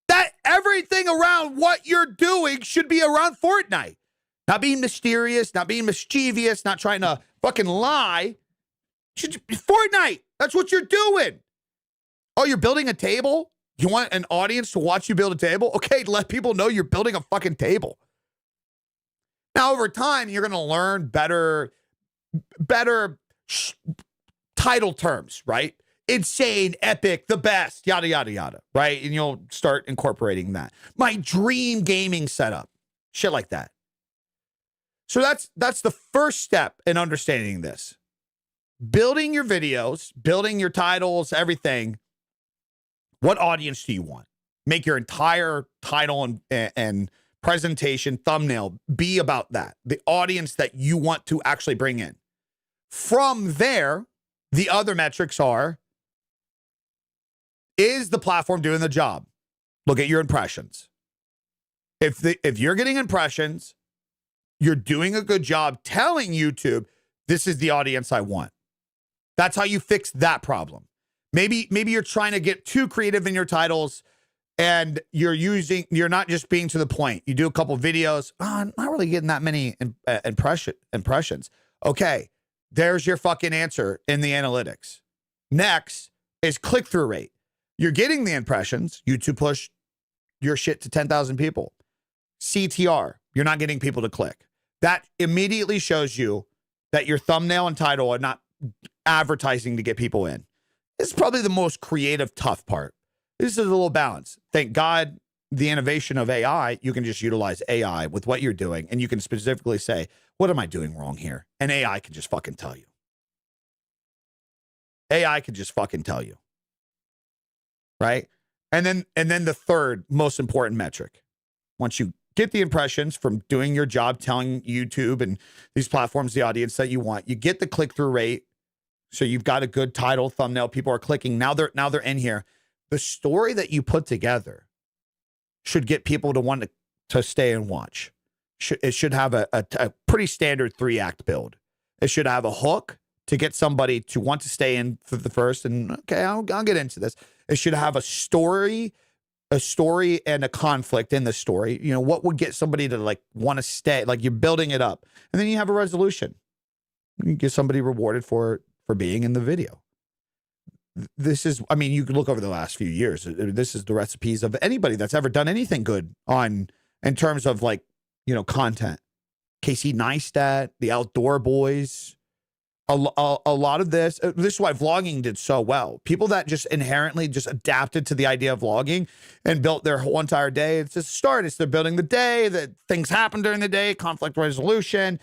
That everything around what you're doing should be around Fortnite. Not being mysterious, not being mischievous, not trying to fucking lie. Fortnite, that's what you're doing. Oh, you're building a table? You want an audience to watch you build a table? Okay, let people know you're building a fucking table. Now, over time, you're going to learn better title terms, right? Insane, epic, the best, yada, yada, yada, right? And you'll start incorporating that. My dream gaming setup, shit like that. So that's the first step in understanding this. Building your videos, building your titles, everything. What audience do you want? Make your entire title and presentation, thumbnail be about that. The audience that you want to actually bring in. From there, the other metrics are, is the platform doing the job? Look at your impressions. If you're getting impressions, you're doing a good job telling YouTube, this is the audience I want. That's how you fix that problem. Maybe you're trying to get too creative in your titles and you're not just being to the point. You do a couple videos. Oh, I'm not really getting that many impressions. Okay, there's your fucking answer in the analytics. Next is click-through rate. You're getting the impressions. YouTube push your shit to 10,000 people. CTR, you're not getting people to click. That immediately shows you that your thumbnail and title are not advertising to get people in. This is probably the most creative, tough part. This is a little balance. Thank God, the innovation of AI, you can just utilize AI with what you're doing, and you can specifically say, what am I doing wrong here? And AI can just fucking tell you. AI can just fucking tell you. Right? And then the third most important metric. Once you get the impressions from doing your job, telling YouTube and these platforms the audience that you want, you get the click-through rate. So you've got a good title, thumbnail, people are clicking. Now they're in here. The story that you put together should get people to want to stay and watch. It should have a pretty standard 3-act build. It should have a hook to get somebody to want to stay in for the first, and okay, I'll get into this. It should have a story and a conflict in the story. You know, what would get somebody to like want to stay? Like you're building it up, and then you have a resolution. You get somebody rewarded for being in the video. This is, I mean, you can look over the last few years. This is the recipes of anybody that's ever done anything good in terms of like, you know, content. Casey Neistat, the Outdoor Boys. A lot of this is why vlogging did so well. People that just inherently just adapted to the idea of vlogging and built their whole entire day. It's a start. It's they're building the day, that things happen during the day, conflict resolution.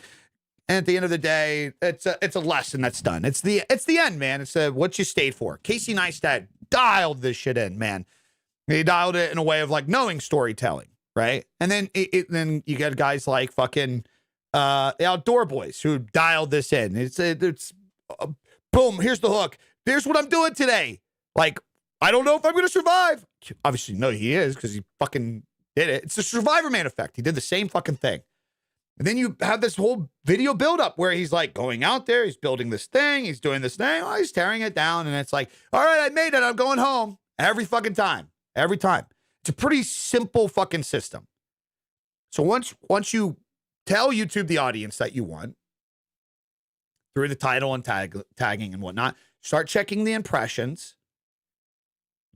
And at the end of the day, it's a lesson that's done. It's the end, man. It's what you stayed for. Casey Neistat dialed this shit in, man. He dialed it in a way of like knowing storytelling, right? And then then you get guys like fucking the Outdoor Boys who dialed this in. It's boom. Here's the hook. Here's what I'm doing today. Like, I don't know if I'm going to survive. Obviously, no, he is, because he fucking did it. It's the Survivor Man effect. He did the same fucking thing. And then you have this whole video buildup where he's like going out there, he's building this thing, he's doing this thing, oh, he's tearing it down. And it's like, all right, I made it, I'm going home. Every fucking time. Every time. It's a pretty simple fucking system. So once you tell YouTube the audience that you want through the title and tagging and whatnot, start checking the impressions,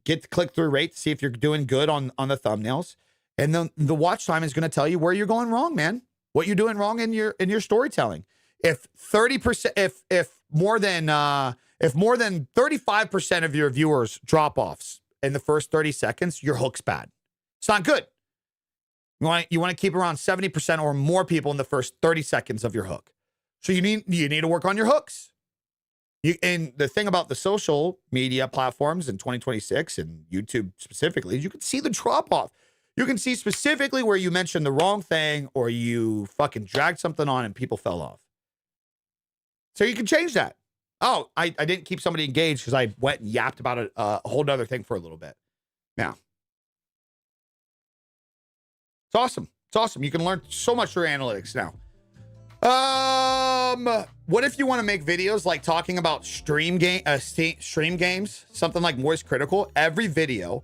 get the click-through rate to see if you're doing good on the thumbnails. And then the watch time is going to tell you where you're going wrong, man. What you're doing wrong in your storytelling. If 30%, if more than 35% of your viewers drop offs in the first 30 seconds, your hook's bad. It's not good. You want to keep around 70% or more people in the first 30 seconds of your hook. So you need to work on your hooks. And the thing about the social media platforms in 2026 and YouTube specifically, is you can see the drop off. You can see specifically where you mentioned the wrong thing or you fucking dragged something on and people fell off. So you can change that. Oh, I didn't keep somebody engaged because I went and yapped about a whole other thing for a little bit. Yeah. It's awesome. It's awesome. You can learn so much through analytics now. What if you want to make videos like talking about stream games, something like Moist Critical? Every video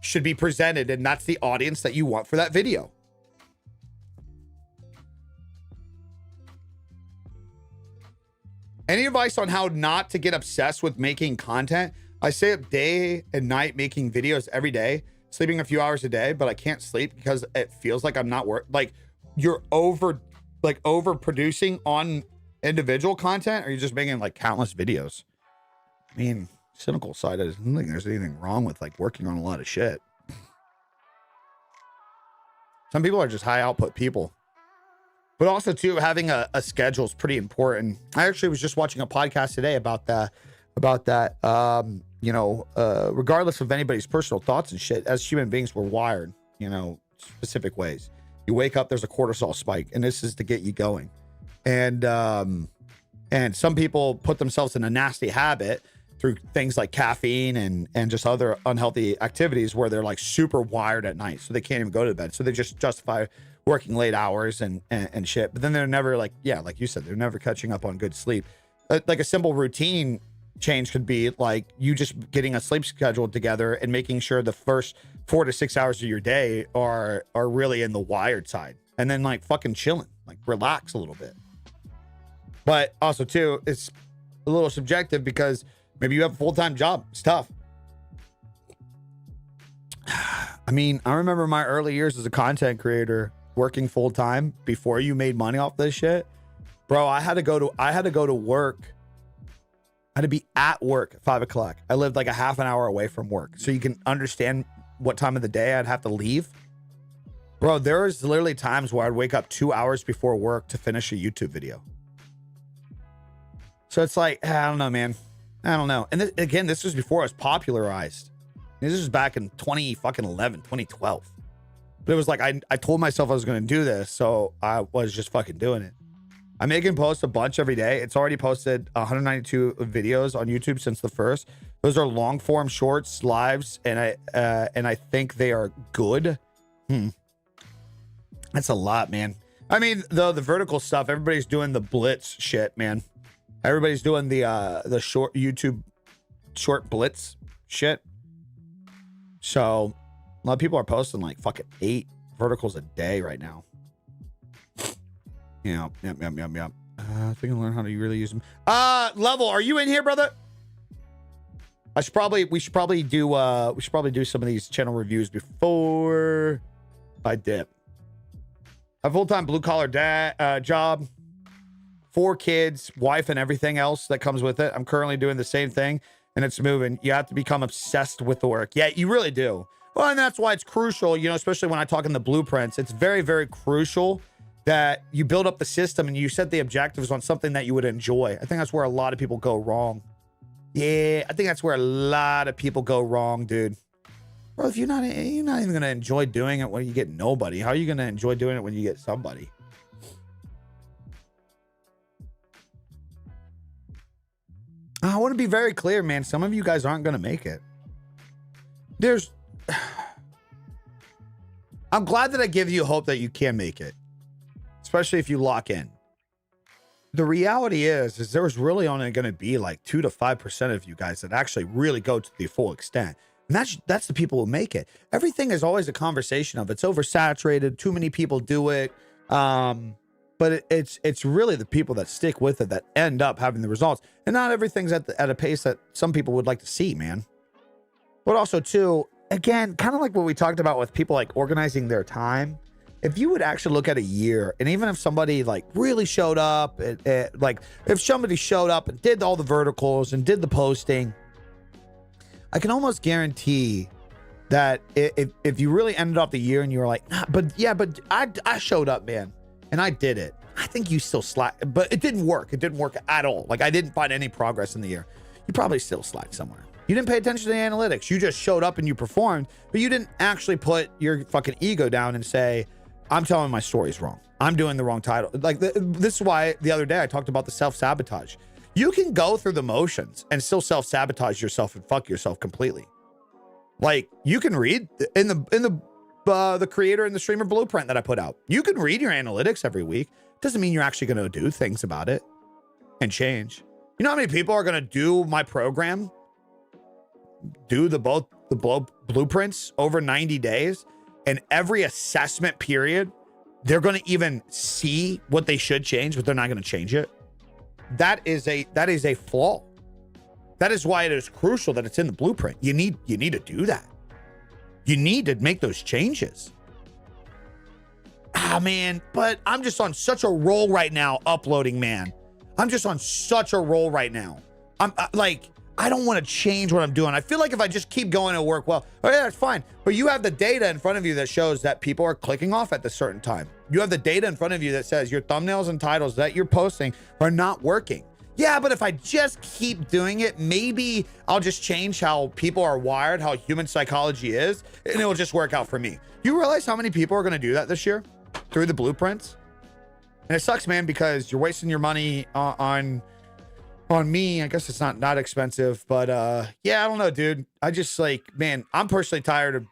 should be presented, and that's the audience that you want for that video. Any advice on how not to get obsessed with making content? I stay up day and night making videos every day, sleeping a few hours a day, but I can't sleep because it feels like I'm not like you're overproducing on individual content, or you're just making like countless videos. I mean, cynical side is I don't think there's anything wrong with like working on a lot of shit. Some people are just high output people. But also, too, having a schedule is pretty important. I actually was just watching a podcast today about that. Regardless of anybody's personal thoughts and shit, as human beings, we're wired, specific ways. You wake up, there's a cortisol spike, and this is to get you going. And some people put themselves in a nasty habit through things like caffeine and just other unhealthy activities where they're like super wired at night, so they can't even go to bed. So they just justify working late hours and shit. But then they're never like you said, they're never catching up on good sleep. Like a simple routine change could be like you just getting a sleep schedule together and making sure the first 4 to 6 hours of your day are really in the wired side, and then like fucking chilling, like relax a little bit. But also too, it's a little subjective because maybe you have a full-time job. It's tough. I mean, I remember my early years as a content creator working full-time before you made money off this shit. Bro, I had to go to work. I had to be at work at 5 o'clock. I lived like a half an hour away from work. So you can understand what time of the day I'd have to leave. Bro, there was literally times where I'd wake up 2 hours before work to finish a YouTube video. So it's like, I don't know, man. I don't know. And again, this was before I was popularized. This was back in 2012. But it was like, I told myself I was going to do this, so I was just fucking doing it. I'm making posts a bunch every day. It's already posted 192 videos on YouTube since the first. Those are long form shorts, lives, and I think they are good. That's a lot, man. I mean, the vertical stuff, everybody's doing the blitz shit, man. Everybody's doing the short YouTube short blitz shit. So a lot of people are posting like fucking 8 verticals a day right now. Yep. I think I'll learn how to really use them. Level, are you in here, brother? We should probably do some of these channel reviews before I dip. A full-time blue-collar job, 4 kids, wife, and everything else that comes with it. I'm currently doing the same thing, and it's moving. You have to become obsessed with the work. Yeah, you really do. Well, and that's why it's crucial, especially when I talk in the blueprints. It's very, very crucial that you build up the system and you set the objectives on something that you would enjoy. I think that's where a lot of people go wrong. Yeah, I think that's where a lot of people go wrong, dude. Bro, if you're not even going to enjoy doing it when you get nobody, how are you going to enjoy doing it when you get somebody? I want to be very clear, man. Some of you guys aren't going to make it. I'm glad that I give you hope that you can make it, especially if you lock in. The reality is there's really only going to be like 2 to 5% of you guys that actually really go to the full extent. And that's the people who make it. Everything is always a conversation of it's oversaturated, too many people do it. But it's really the people that stick with it that end up having the results. And not everything's at a pace that some people would like to see, man. But also, too, again, kind of like what we talked about with people like organizing their time. If you would actually look at a year, and even if somebody like really showed up, like if somebody showed up and did all the verticals and did the posting, I can almost guarantee that if you really ended off the year and you were like, nah, but I showed up, man, and I did it. I think you still slack, but it didn't work. It didn't work at all. Like I didn't find any progress in the year. You probably still slacked somewhere. You didn't pay attention to the analytics. You just showed up and you performed, but you didn't actually put your fucking ego down and say, I'm telling my stories wrong. I'm doing the wrong title. Like this is why the other day I talked about the self-sabotage. You can go through the motions and still self-sabotage yourself and fuck yourself completely. Like you can read in the creator and the streamer blueprint that I put out. You can read your analytics every week. Doesn't mean you're actually going to do things about it and change. You know how many people are going to do my program, do the blueprints over 90 days, and every assessment period, they're going to even see what they should change, but they're not going to change it. That is a flaw. That is why it is crucial that it's in the blueprint. You need to do that. You need to make those changes. Man, but I'm just on such a roll right now uploading, man. I'm just on such a roll right now. I don't want to change what I'm doing. I feel like if I just keep going, it'll work well. Oh yeah, that's fine. But you have the data in front of you that shows that people are clicking off at a certain time. You have the data in front of you that says your thumbnails and titles that you're posting are not working. Yeah, but if I just keep doing it, maybe I'll just change how people are wired, how human psychology is, and it will just work out for me. You realize how many people are going to do that this year through the blueprints? And it sucks, man, because you're wasting your money on me. I guess it's not that expensive, but yeah, I don't know, dude. I just like, man, I'm personally tired of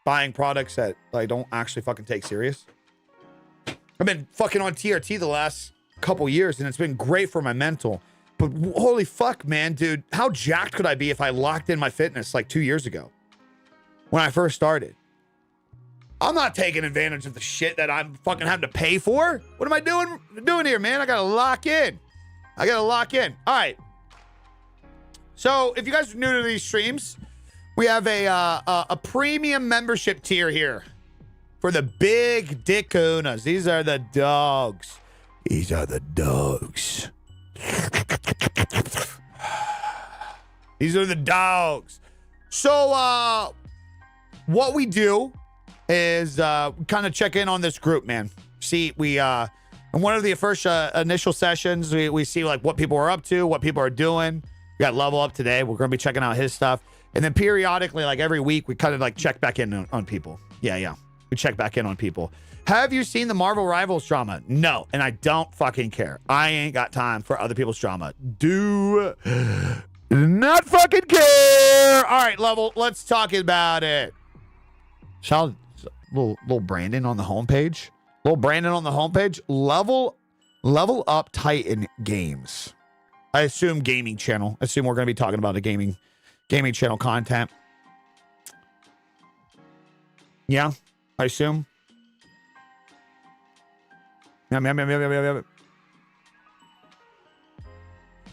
buying products that I don't actually fucking take serious. I've been fucking on TRT the last couple years and it's been great for my mental, but holy fuck, man, dude, how jacked could I be if I locked in my fitness like 2 years ago when I first started? I'm not taking advantage of the shit that I'm fucking having to pay for. What am I doing here, man? I gotta lock in. All right. So if you guys are new to these streams, we have a premium membership tier here for the big dick kunas. These are the dogs. These are the dogs. These are the dogs. So what we do is kind of check in on this group, man. See, we in one of the first initial sessions, we see like what people are up to, what people are doing. We got Level Up today. We're going to be checking out his stuff. And then periodically, like every week, we kind of like check back in on people. Yeah. We check back in on people. Have you seen the Marvel Rivals drama? No. And I don't fucking care. I ain't got time for other people's drama. Do not fucking care. All right, Level, let's talk about it. Shall little Brandon on the homepage. Level Up Titan Games. I assume gaming channel. I assume we're going to be talking about a gaming channel content. Yeah, I assume. Yeah.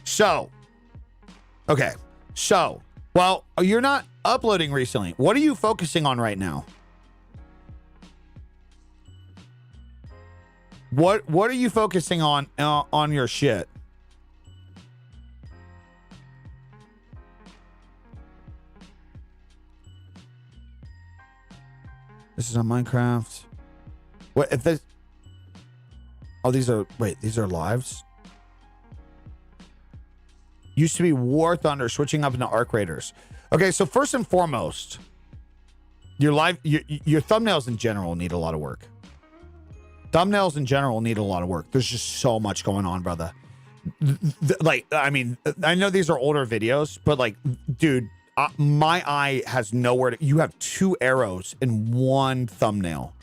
So, okay. So, well, you're not uploading recently. What are you focusing on right now? What are you focusing on your shit? This is on Minecraft. What if this? Oh, these are lives. Used to be War Thunder, switching up into Arc Raiders. Okay, so first and foremost, your thumbnails in general need a lot of work. There's just so much going on, brother. Like, I mean, I know these are older videos, but like, dude, my eye has nowhere to. You have 2 arrows in one thumbnail.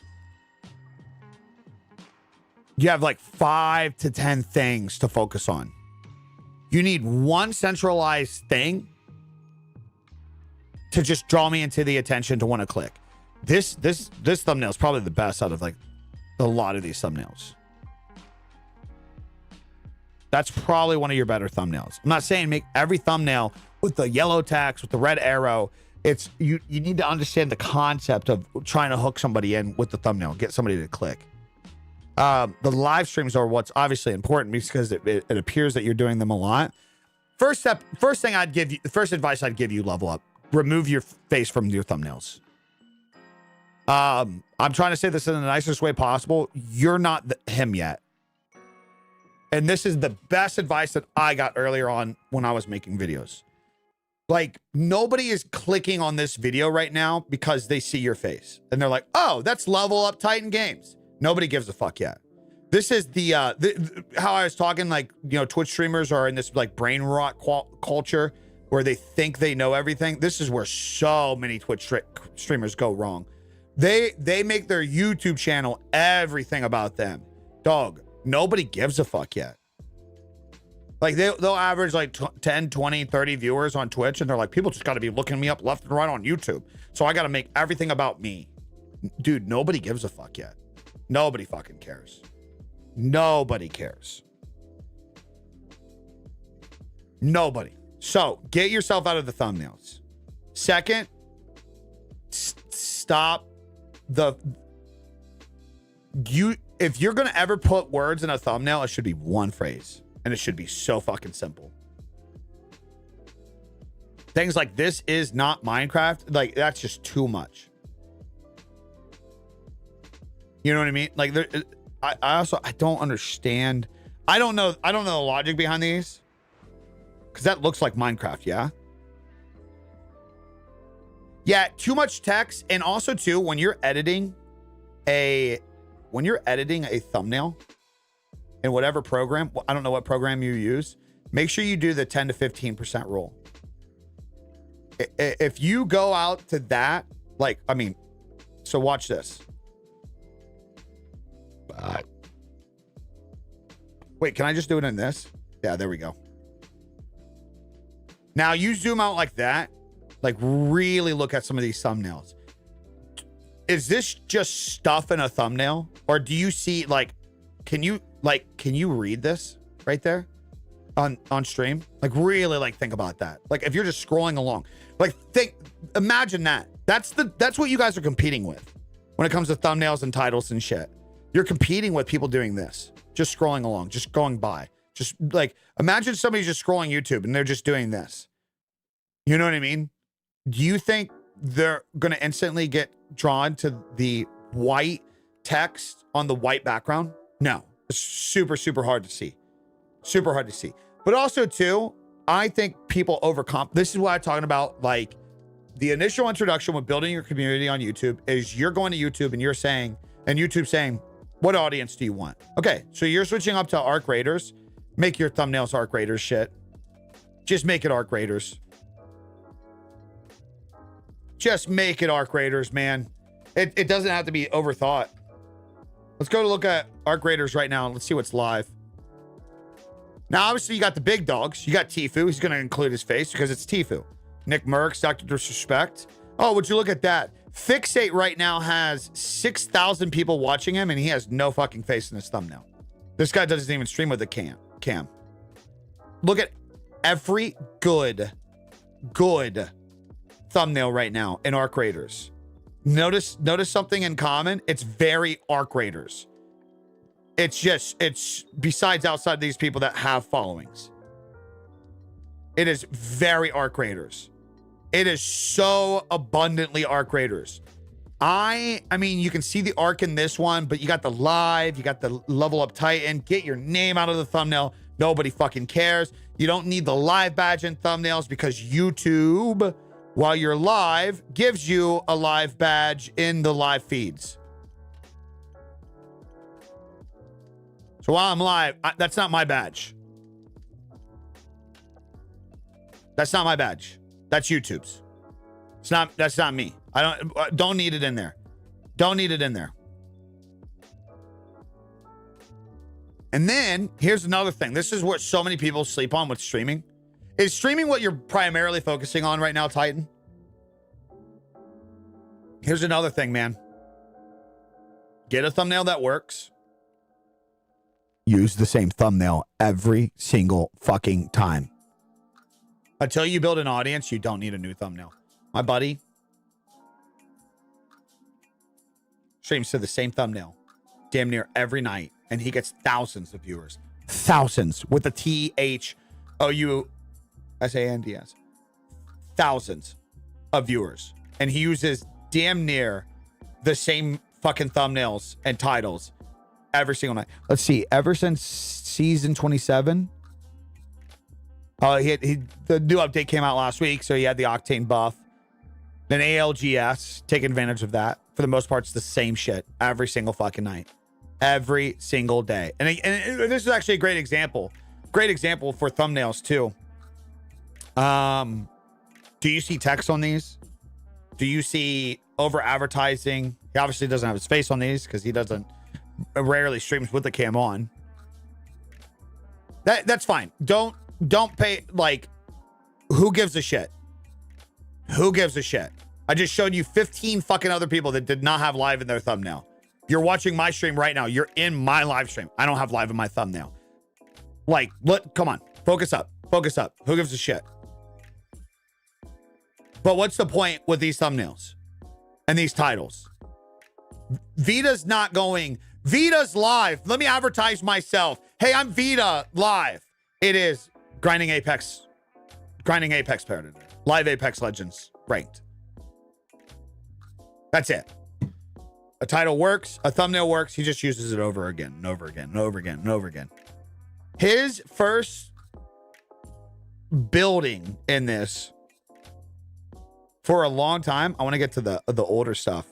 You have like 5 to 10 things to focus on. You need one centralized thing to just draw me into the attention to want to click. This thumbnail is probably the best out of like a lot of these thumbnails. That's probably one of your better thumbnails. I'm not saying make every thumbnail with the yellow text, with the red arrow. It's you need to understand the concept of trying to hook somebody in with the thumbnail, get somebody to click. The live streams are what's obviously important because it appears that you're doing them a lot. First advice I'd give you, level up. Remove your face from your thumbnails. I'm trying to say this in the nicest way possible. You're not him yet. And this is the best advice that I got earlier on when I was making videos. Like, nobody is clicking on this video right now because they see your face. And they're like, oh, that's level up Titan Games. Nobody gives a fuck yet. This is the how I was talking, like, you know, Twitch streamers are in this like brain rot culture where they think they know everything. This is where so many Twitch streamers go wrong. They make their YouTube channel everything about them. Dog, nobody gives a fuck yet. Like they'll average like 10, 20, 30 viewers on Twitch. And they're like, people just got to be looking me up left and right on YouTube. So I got to make everything about me. Dude, nobody gives a fuck yet. Nobody fucking cares. Nobody cares. Nobody. So get yourself out of the thumbnails. Second, stop if you're going to ever put words in a thumbnail, it should be one phrase. And it should be so fucking simple. Things like this is not Minecraft. Like, that's just too much. You know what I mean? Like, I don't understand. I don't know the logic behind these. Because that looks like Minecraft, yeah? Yeah, too much text. And also, too, when you're editing a thumbnail in whatever program, I don't know what program you use, make sure you do the 10 to 15% rule. If you go out to that, like, I mean, so watch this. Wait, can I just do it in this? Yeah, there we go. Now you zoom out like that, like really look at some of these thumbnails. Is this just stuff in a thumbnail? Or do you see like, can you read this right there on stream? Like really like think about that. Like if you're just scrolling along, like imagine that. That's what you guys are competing with when it comes to thumbnails and titles and shit. You're competing with people doing this, just scrolling along, just going by. Just like, imagine somebody's just scrolling YouTube and they're just doing this. You know what I mean? Do you think they're going to instantly get drawn to the white text on the white background? No, it's super, super hard to see. Super hard to see. But also too, I think people this is what I'm talking about. Like the initial introduction with building your community on YouTube is you're going to YouTube and you're saying, and YouTube saying, what audience do you want? Okay, so you're switching up to ARC Raiders. Make your thumbnails ARC Raiders shit. Just make it ARC Raiders. Just make it ARC Raiders, man. It doesn't have to be overthought. Let's go to look at ARC Raiders right now and let's see what's live. Now, obviously, you got the big dogs. You got Tfue. He's going to include his face because it's Tfue. Nick Merckx, Dr. Disrespect. Oh, would you look at that? Fixate right now has 6,000 people watching him and he has no fucking face in his thumbnail. This guy doesn't even stream with a cam. Look at every good thumbnail right now in ARC Raiders. Notice something in common. It's very ARC Raiders. It's besides outside these people that have followings. It is very ARC Raiders. It is so abundantly ARC Raiders. I mean, you can see the arc in this one, but you got the live, you got the level up Titan. Get your name out of the thumbnail. Nobody fucking cares. You don't need the live badge in thumbnails because YouTube, while you're live, gives you a live badge in the live feeds. So while I'm live, that's not my badge. That's not my badge. That's YouTube's. That's not me. I don't need it in there. Don't need it in there. And then here's another thing. This is what so many people sleep on with streaming. Is streaming what you're primarily focusing on right now, Titan? Here's another thing, man. Get a thumbnail that works. Use the same thumbnail every single fucking time. Until you build an audience, you don't need a new thumbnail. My buddy streams to the same thumbnail damn near every night, and he gets thousands of viewers. Thousands with the THOUSANDS. Thousands of viewers. And he uses damn near the same fucking thumbnails and titles every single night. Let's see. Ever since season 27, the new update came out last week, so he had the Octane buff. Then ALGS, taking advantage of that. For the most part, it's the same shit every single fucking night. Every single day. And this is actually a great example. Great example for thumbnails, too. Do you see text on these? Do you see over advertising? He obviously doesn't have his face on these because he rarely streams with the cam on. That's fine. Don't pay, like, who gives a shit? Who gives a shit? I just showed you 15 fucking other people that did not have live in their thumbnail. You're watching my stream right now. You're in my live stream. I don't have live in my thumbnail. Like, come on. Focus up. Focus up. Who gives a shit? But what's the point with these thumbnails and these titles? Vita's not going, Vita's live. Let me advertise myself. Hey, I'm Vita live. It is grinding Apex Predator. Live Apex Legends ranked. That's it. A title works. A thumbnail works. He just uses it over again and over again and over again and over again. His first building in this for a long time. I want to get to the older stuff.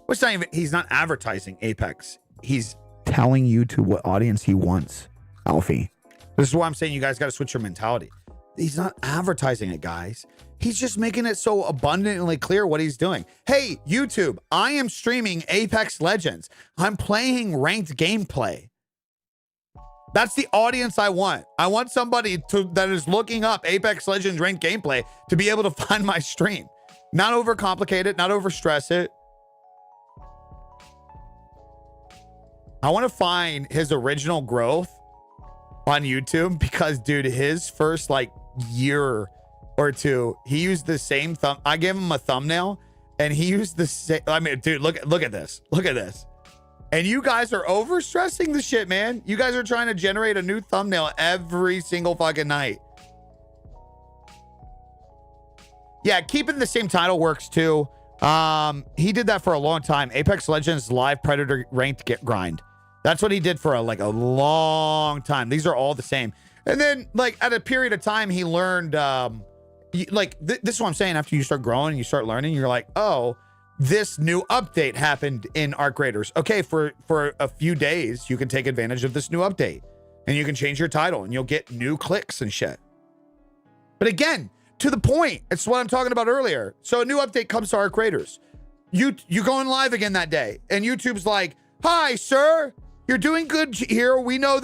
Which not even, he's not advertising Apex. He's telling you to what audience he wants, Alfie. This is why I'm saying you guys got to switch your mentality. He's not advertising it, guys. He's just making it so abundantly clear what he's doing. Hey, YouTube, I am streaming Apex Legends. I'm playing ranked gameplay. That's the audience I want. I want somebody that is looking up Apex Legends ranked gameplay to be able to find my stream. Not overcomplicate it, not overstress it. I want to find his original growth on YouTube because, dude, his first like year or two, he used the same I gave him a thumbnail and he used the same. I mean, dude, look at this. Look at this. And you guys are overstressing the shit, man. You guys are trying to generate a new thumbnail every single fucking night. Yeah, keeping the same title works too. He did that for a long time. Apex Legends live Predator ranked grind. That's what he did for a long time. These are all the same. And then like at a period of time, he learned, this is what I'm saying. After you start growing and you start learning, you're like, oh, this new update happened in Arc Raiders. Okay, for a few days, you can take advantage of this new update and you can change your title and you'll get new clicks and shit. But again, to the point, it's what I'm talking about earlier. So a new update comes to Arc Raiders. You going live again that day and YouTube's like, hi, sir. You're doing good here. We know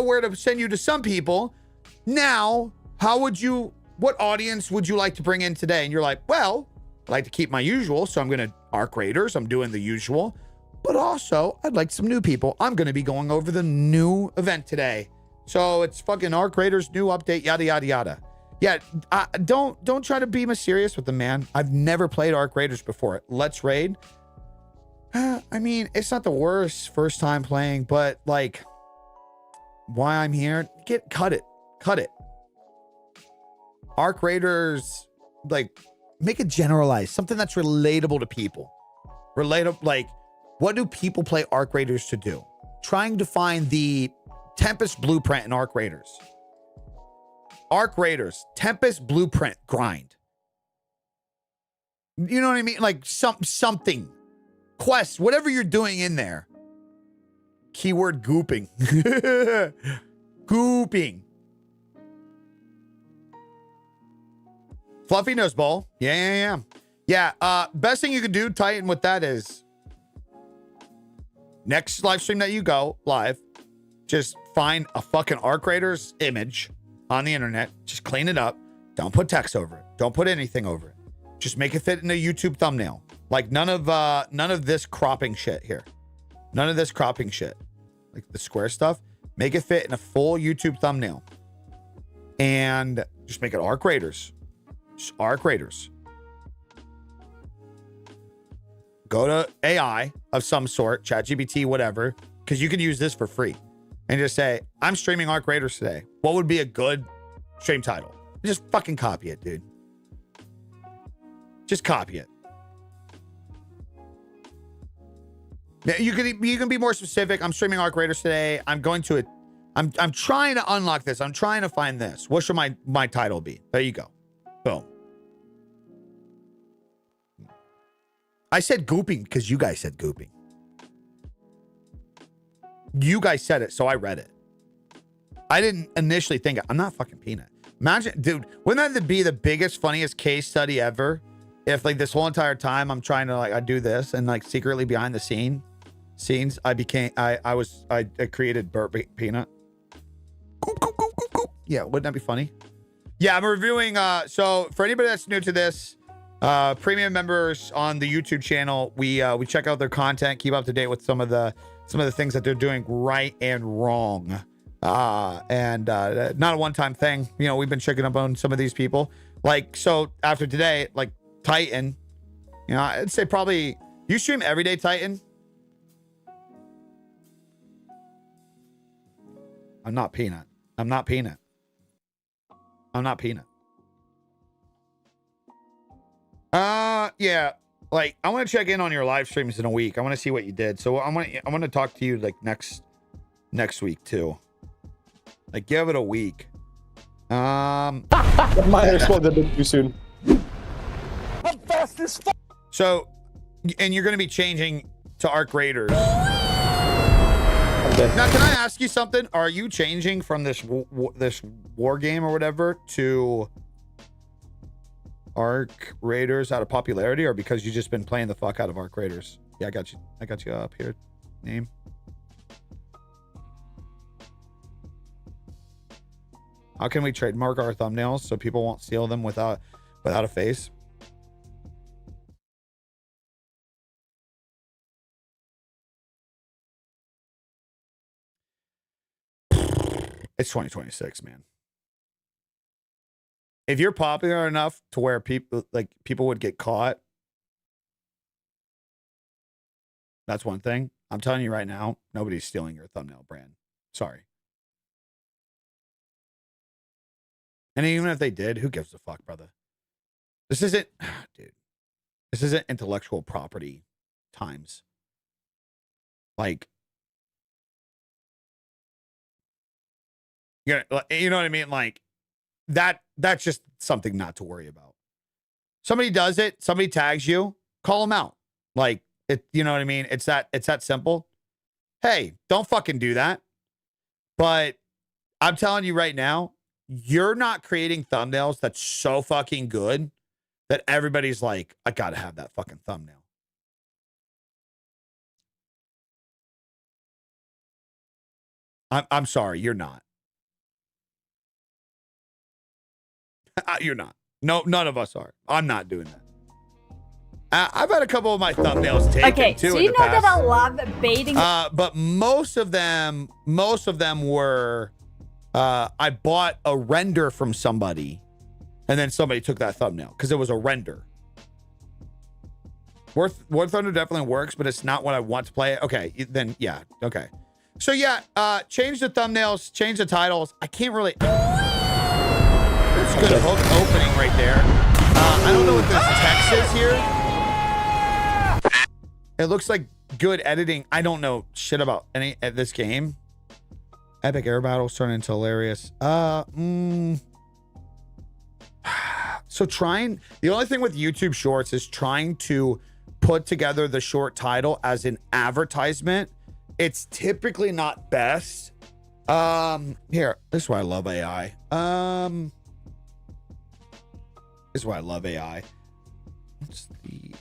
where to send you to some people. Now, what audience would you like to bring in today? And you're like, well, I like to keep my usual. So I'm going to Arc Raiders. I'm doing the usual, but also I'd like some new people. I'm going to be going over the new event today. So it's fucking Arc Raiders new update, yada, yada, yada. Yeah. Don't try to be mysterious with the man. I've never played Arc Raiders before. Let's Raid. I mean, it's not the worst first time playing, but like, why I'm here? Cut it. Arc Raiders, like, make it generalized, something that's relatable to people. Like, what do people play Arc Raiders to do? Trying to find the Tempest blueprint in Arc Raiders. Arc Raiders, Tempest blueprint grind. You know what I mean? Like something. Quest, whatever you're doing in there. Keyword gooping. Gooping. Fluffy nose ball. Yeah. Best thing you can do, Titan, with that is next live stream that you go live, just find a fucking Arc Raiders image on the internet. Just clean it up. Don't put text over it. Don't put anything over it. Just make it fit in a YouTube thumbnail. Like none of this cropping shit here. None of this cropping shit. Like the square stuff. Make it fit in a full YouTube thumbnail. And just make it arc raiders. Just arc raiders. Go to AI of some sort, ChatGPT, whatever, because you can use this for free. And just say, I'm streaming arc raiders today. What would be a good stream title? Just fucking copy it, dude. Just copy it. You can be more specific. I'm streaming arc raiders today. I'm going to it. I'm trying to unlock this. I'm trying to find this. What should my title be? There you go. Boom. I said gooping because you guys said gooping. You guys said it, so I read it. I didn't initially think it. I'm not fucking Peanut. Imagine, dude, wouldn't that be the biggest, funniest case study ever? If like this whole entire time I'm trying to like, I do this and like secretly behind the scenes, I created Burp Peanut. Goop, goop, goop, goop, goop. Yeah, wouldn't that be funny? Yeah, I'm reviewing. So for anybody that's new to this, premium members on the YouTube channel, we check out their content, keep up to date with some of the things that they're doing right and wrong. And not a one-time thing. You know, we've been checking up on some of these people. Like, so after today, like Titan, you know, I'd say probably you stream every day, Titan. I'm not Peanut. I'm not Peanut. I'm not Peanut. Yeah. Like, I want to check in on your live streams in a week. I want to see what you did. So I want to talk to you like next week too. Like, give it a week. Might have spoiled a bit too soon. I'm fast as fuck. So, and you're going to be changing to Arc Raiders. Okay. Now, can I ask you something? Are you changing from this war game or whatever to Arc Raiders out of popularity, or because you've just been playing the fuck out of Arc Raiders? Yeah, I got you up here. Name. How can we trademark our thumbnails so people won't steal them without a face? It's 2026, man. If you're popular enough to where people would get caught, that's one thing. I'm telling you right now, nobody's stealing your thumbnail brand. Sorry. And even if they did, who gives a fuck, brother? This isn't, dude. This isn't intellectual property times. Like, you know what I mean? Like, that's just something not to worry about. Somebody does it, somebody tags you, call them out. Like, you know what I mean? It's that simple. Hey, don't fucking do that. But I'm telling you right now, you're not creating thumbnails that's so fucking good that everybody's like, I gotta have that fucking thumbnail. I'm sorry, you're not. You're not. No, none of us are. I'm not doing that. I've had a couple of my thumbnails taken too. So in you the know past. that I love baiting. But most of them were, I bought a render from somebody, and then somebody took that thumbnail because it was a render. War Thunder definitely works, but it's not what I want to play. Okay, then yeah, okay. So yeah, change the thumbnails, change the titles. I can't really. It's a good hook opening right there. I don't know what this text is here. It looks like good editing. I don't know shit about any at this game. Epic air battles turn into hilarious. So the only thing with YouTube Shorts is trying to put together the short title as an advertisement. It's typically not best. Here, this is why I love AI. This is why I love AI. What's the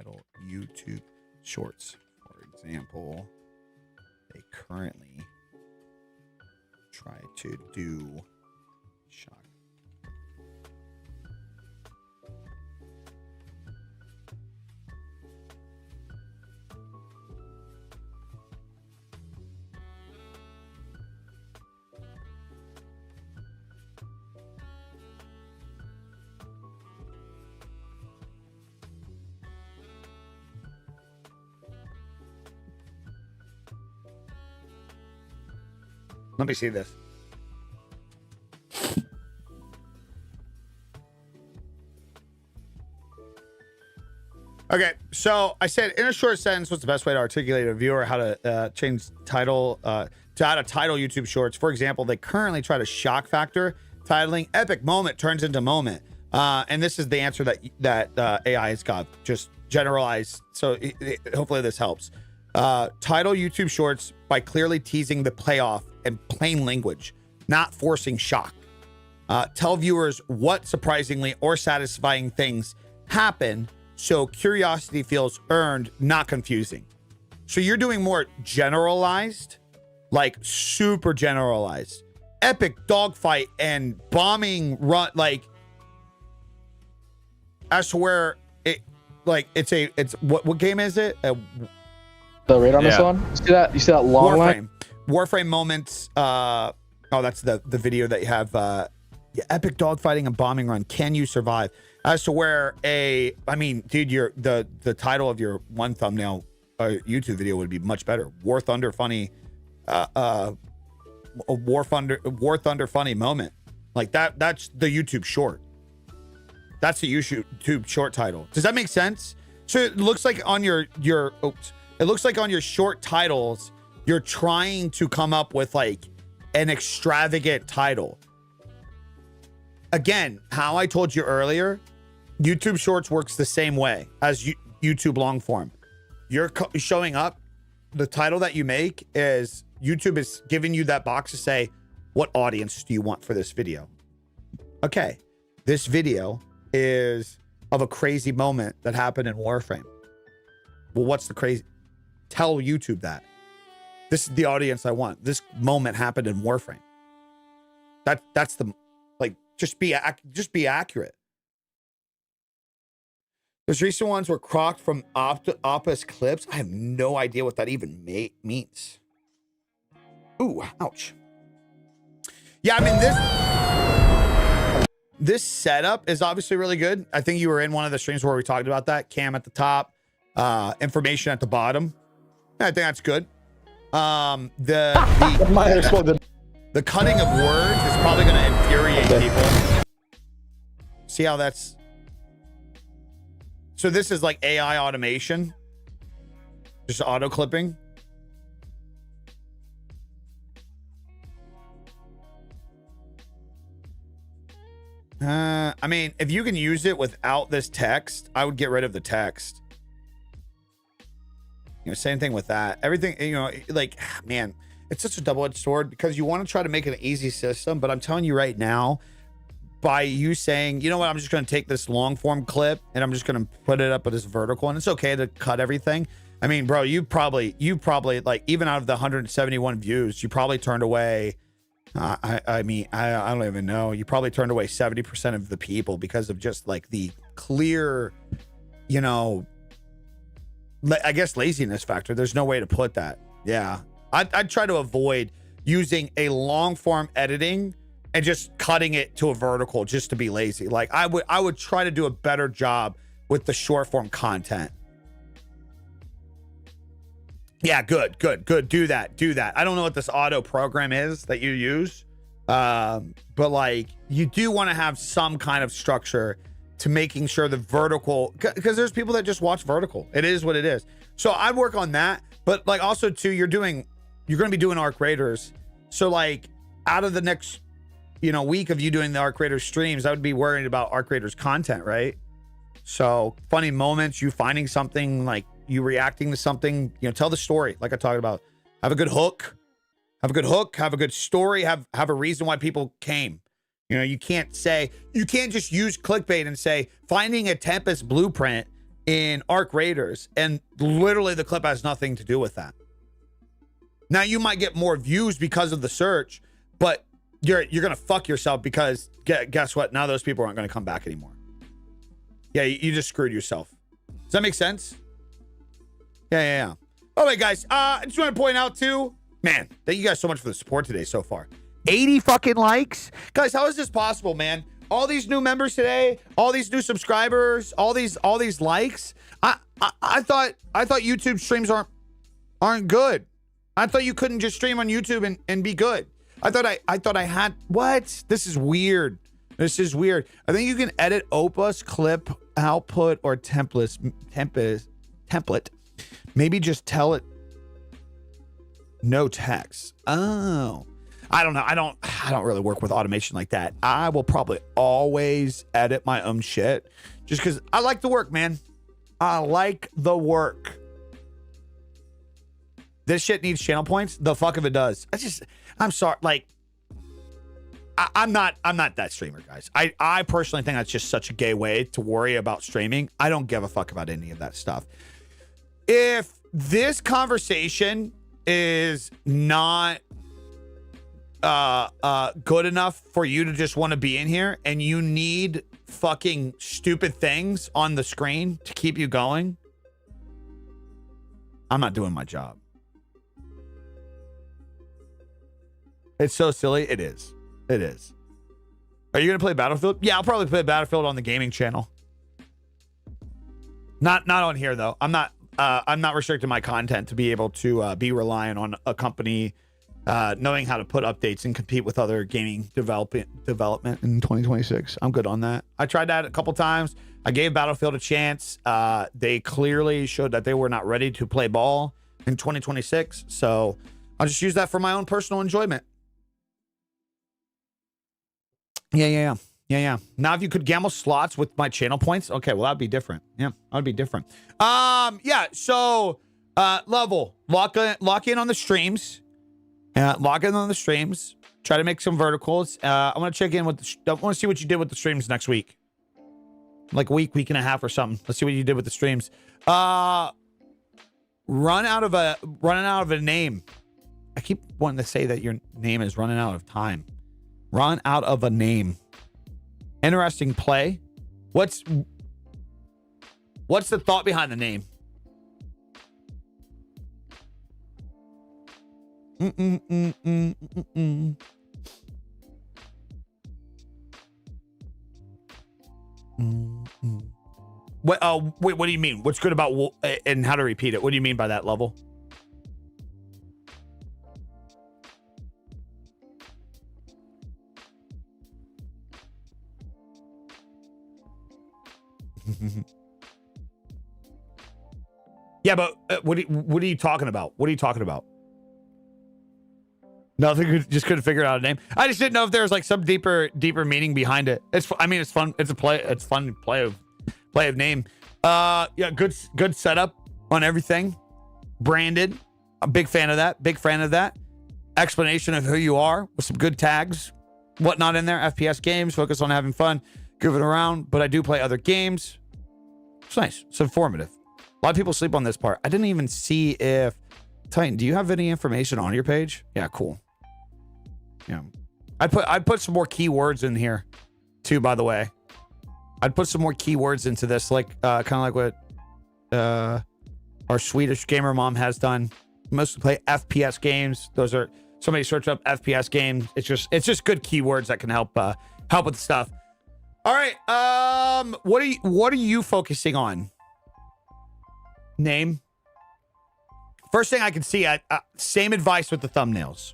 title YouTube shorts. For example, they currently try to do shock. Let me see this. Okay, so I said in a short sentence, what's the best way to articulate a viewer how to change title to how to title YouTube shorts? For example, they currently try to shock factor titling. Epic moment turns into moment, and this is the answer that AI has got. Just generalized. So hopefully this helps. Title YouTube shorts by clearly teasing the payoff and plain language, not forcing shock. Tell viewers what surprisingly or satisfying things happen, so curiosity feels earned, not confusing. So you're doing more generalized, like super generalized. Epic dogfight and bombing run, like as to where it, like it's what game is it? The radar missile one? You see that long line? Warframe moments. Oh, that's the video that you have. Yeah, epic dogfighting and bombing run. Can you survive? As to where I mean, dude, the title of your one thumbnail YouTube video would be much better. War Thunder funny, War Thunder funny moment. Like that. That's the YouTube short. That's the YouTube short title. Does that make sense? So it looks like on your it looks like on your short titles, you're trying to come up with like an extravagant title. Again, how I told you earlier, YouTube Shorts works the same way as YouTube long form. You're showing up, the title that you make is YouTube is giving you that box to say, what audience do you want for this video? Okay, this video is of a crazy moment that happened in Warframe. Well, what's the crazy? Tell YouTube that. This is the audience I want. This moment happened in Warframe. That's the, like, just be accurate. Those recent ones were crocked from Opus clips. I have no idea what that even means. Ooh, ouch. Yeah, I mean, this setup is obviously really good. I think you were in one of the streams where we talked about that. Cam at the top, information at the bottom. I think that's good. The cutting of words is probably going to infuriate people. See how that's... So this is like AI automation. Just auto clipping. I mean, if you can use it without this text, I would get rid of the text. You know, same thing with that. Everything, you know, like, man, it's such a double-edged sword because you want to try to make it an easy system, but I'm telling you right now, by you saying, you know what, I'm just going to take this long form clip and I'm just going to put it up as vertical, and it's okay to cut everything. I mean, bro, you probably like, even out of the 171 views, you probably turned away. I mean, I don't even know. You probably turned away 70% of the people because of just like the clear, you know, I guess laziness factor. There's no way to put that. Yeah. I'd try to avoid using a long form editing and just cutting it to a vertical just to be lazy. Like I would try to do a better job with the short form content. Yeah, good. Do that. I don't know what this auto program is that you use. But like you do want to have some kind of structure to making sure the vertical, because there's people that just watch vertical. It is what it is. So I'd work on that. But like also too, you're going to be doing Arc Raiders. So like out of the next, you know, week of you doing the Arc Raiders streams, I would be worried about Arc Raiders content, right? So funny moments, you finding something, like you reacting to something, you know, tell the story. Like I talked about, have a good hook, have a good story, have a reason why people came. You know, you can't just use clickbait and say finding a Tempest blueprint in Arc Raiders, and literally the clip has nothing to do with that. Now you might get more views because of the search, but you're gonna fuck yourself because guess what? Now those people aren't gonna come back anymore. Yeah, you just screwed yourself. Does that make sense? Yeah. All right, guys. I just want to point out too, man. Thank you guys so much for the support today so far. 80 fucking likes, guys. How is this possible, man? All these new members today, all these new subscribers, all these likes. I thought YouTube streams aren't good. I thought you couldn't just stream on YouTube and be good. I thought I had what? This is weird. This is weird. I think you can edit Opus, clip, output, or template. Maybe just tell it no text. Oh. I don't know. I don't really work with automation like that. I will probably always edit my own shit just because I like the work, man. I like the work. This shit needs channel points. The fuck if it does. I'm sorry. Like, I'm not that streamer, guys. I personally think that's just such a gay way to worry about streaming. I don't give a fuck about any of that stuff. If this conversation is not good enough for you to just want to be in here and you need fucking stupid things on the screen to keep you going, I'm not doing my job. It's so silly. It is. Are you gonna play Battlefield? Yeah, I'll probably play Battlefield on the gaming channel. Not on here though. I'm not restricting my content to be able to be reliant on a company knowing how to put updates and compete with other gaming development in 2026. I'm good on that. I tried that a couple times. I gave Battlefield a chance. They clearly showed that they were not ready to play ball in 2026. So I'll just use that for my own personal enjoyment. Yeah. Now, if you could gamble slots with my channel points, okay, well, that'd be different. Yeah, that'd be different. Yeah. So, level lock in on the streams. Log in on the streams. Try to make some verticals. I want to check in with. I want to see what you did with the streams next week. Like a week and a half or something. Let's see what you did with the streams. Running out of a name. I keep wanting to say that your name is running out of time. Run out of a name. Interesting play. What's the thought behind the name? What? Wait. What do you mean? What's good about and how to repeat it? What do you mean by that level? Yeah, but what are you talking about? What are you talking about? Nothing. Just couldn't figure out a name. I just didn't know if there was like some deeper meaning behind it. It's fun. It's a play. It's fun play of name. Yeah, good setup on everything. Branded. I'm a big fan of that. Big fan of that. Explanation of who you are with some good tags, whatnot in there. FPS games. Focus on having fun, goofing around. But I do play other games. It's nice. It's informative. A lot of people sleep on this part. I didn't even see if Titan, do you have any information on your page? Yeah, cool. Yeah. I'd put some more keywords in here too, by the way. I'd put some more keywords into this, like kind of like what our Swedish gamer mom has done. Mostly play FPS games. Those are, somebody search up FPS games. It's just good keywords that can help with the stuff. All right. What are you focusing on? Name. First thing I can see, same advice with the thumbnails.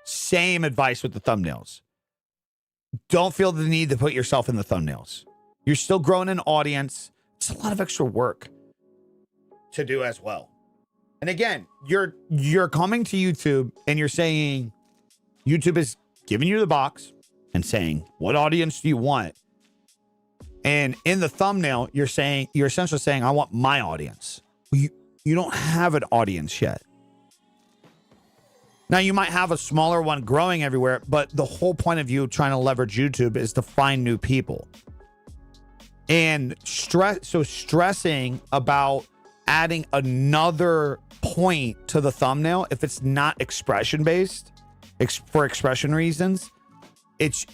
Same advice with the thumbnails. Don't feel the need to put yourself in the thumbnails. You're still growing an audience. It's a lot of extra work to do as well. And again, you're coming to YouTube and you're saying, YouTube is giving you the box and saying, what audience do you want? And in the thumbnail, you're essentially saying, I want my audience. You don't have an audience yet. Now, you might have a smaller one growing everywhere, but the whole point of you trying to leverage YouTube is to find new people. And stressing about adding another point to the thumbnail, if it's not expression based, for expression reasons, it's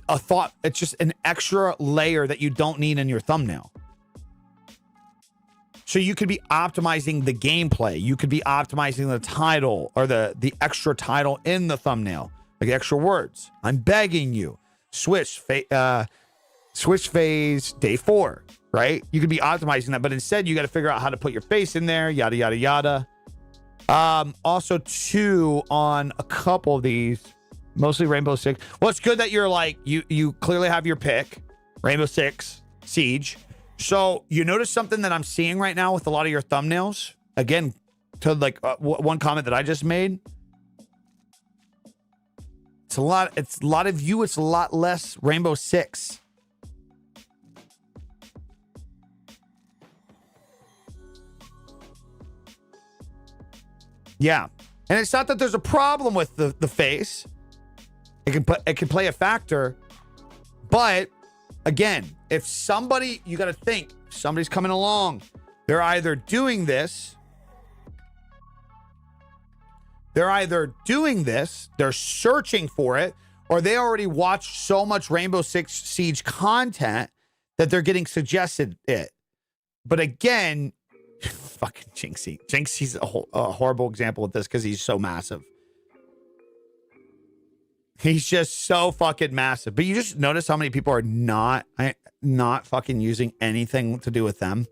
a thought. It's just an extra layer that you don't need in your thumbnail. So you could be optimizing the gameplay. You could be optimizing the title or the extra title in the thumbnail, like extra words. I'm begging you, switch phase day 4, right? You could be optimizing that, but instead you got to figure out how to put your face in there, yada, yada, yada. Also too, on a couple of these, mostly Rainbow Six. Well, it's good that you're like, you clearly have your pick, Rainbow Six Siege. So you notice something that I'm seeing right now with a lot of your thumbnails. Again, to like one comment that I just made. It's a lot of you. It's a lot less Rainbow Six. Yeah. And it's not that there's a problem with the face. It can play a factor. But again, if somebody, you got to think, somebody's coming along, they're either doing this, they're searching for it, or they already watched so much Rainbow Six Siege content that they're getting suggested it. But again, fucking Jinxie. Jinxie's a horrible example of this because he's so massive. He's just so fucking massive. But you just notice how many people are not fucking using anything to do with them.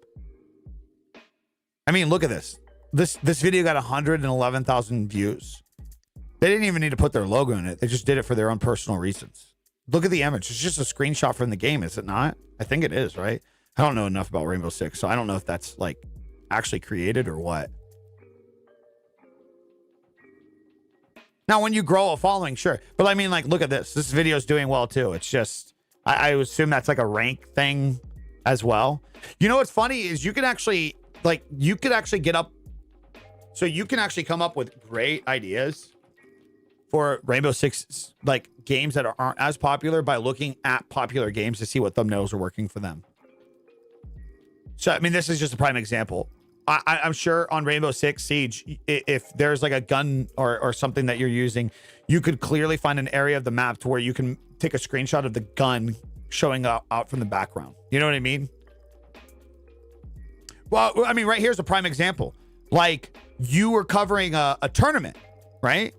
I mean, look at this. This video got 111,000 views. They didn't even need to put their logo in it. They just did it for their own personal reasons. Look at the image. It's just a screenshot from the game, is it not? I think it is, right? I don't know enough about Rainbow Six, so I don't know if that's like actually created or what. Now, when you grow a following, sure. But I mean, like, look at this. This video is doing well, too. It's just, I assume that's like a rank thing as well. You know what's funny is you can actually, like, you could actually get up. So you can actually come up with great ideas for Rainbow Six, like, games that aren't as popular by looking at popular games to see what thumbnails are working for them. So, I mean, this is just a prime example. I'm sure on Rainbow Six Siege, if there's like a gun or something that you're using, you could clearly find an area of the map to where you can take a screenshot of the gun showing out from the background. You know what I mean? Well, I mean, right here's a prime example. Like, you were covering a tournament, right?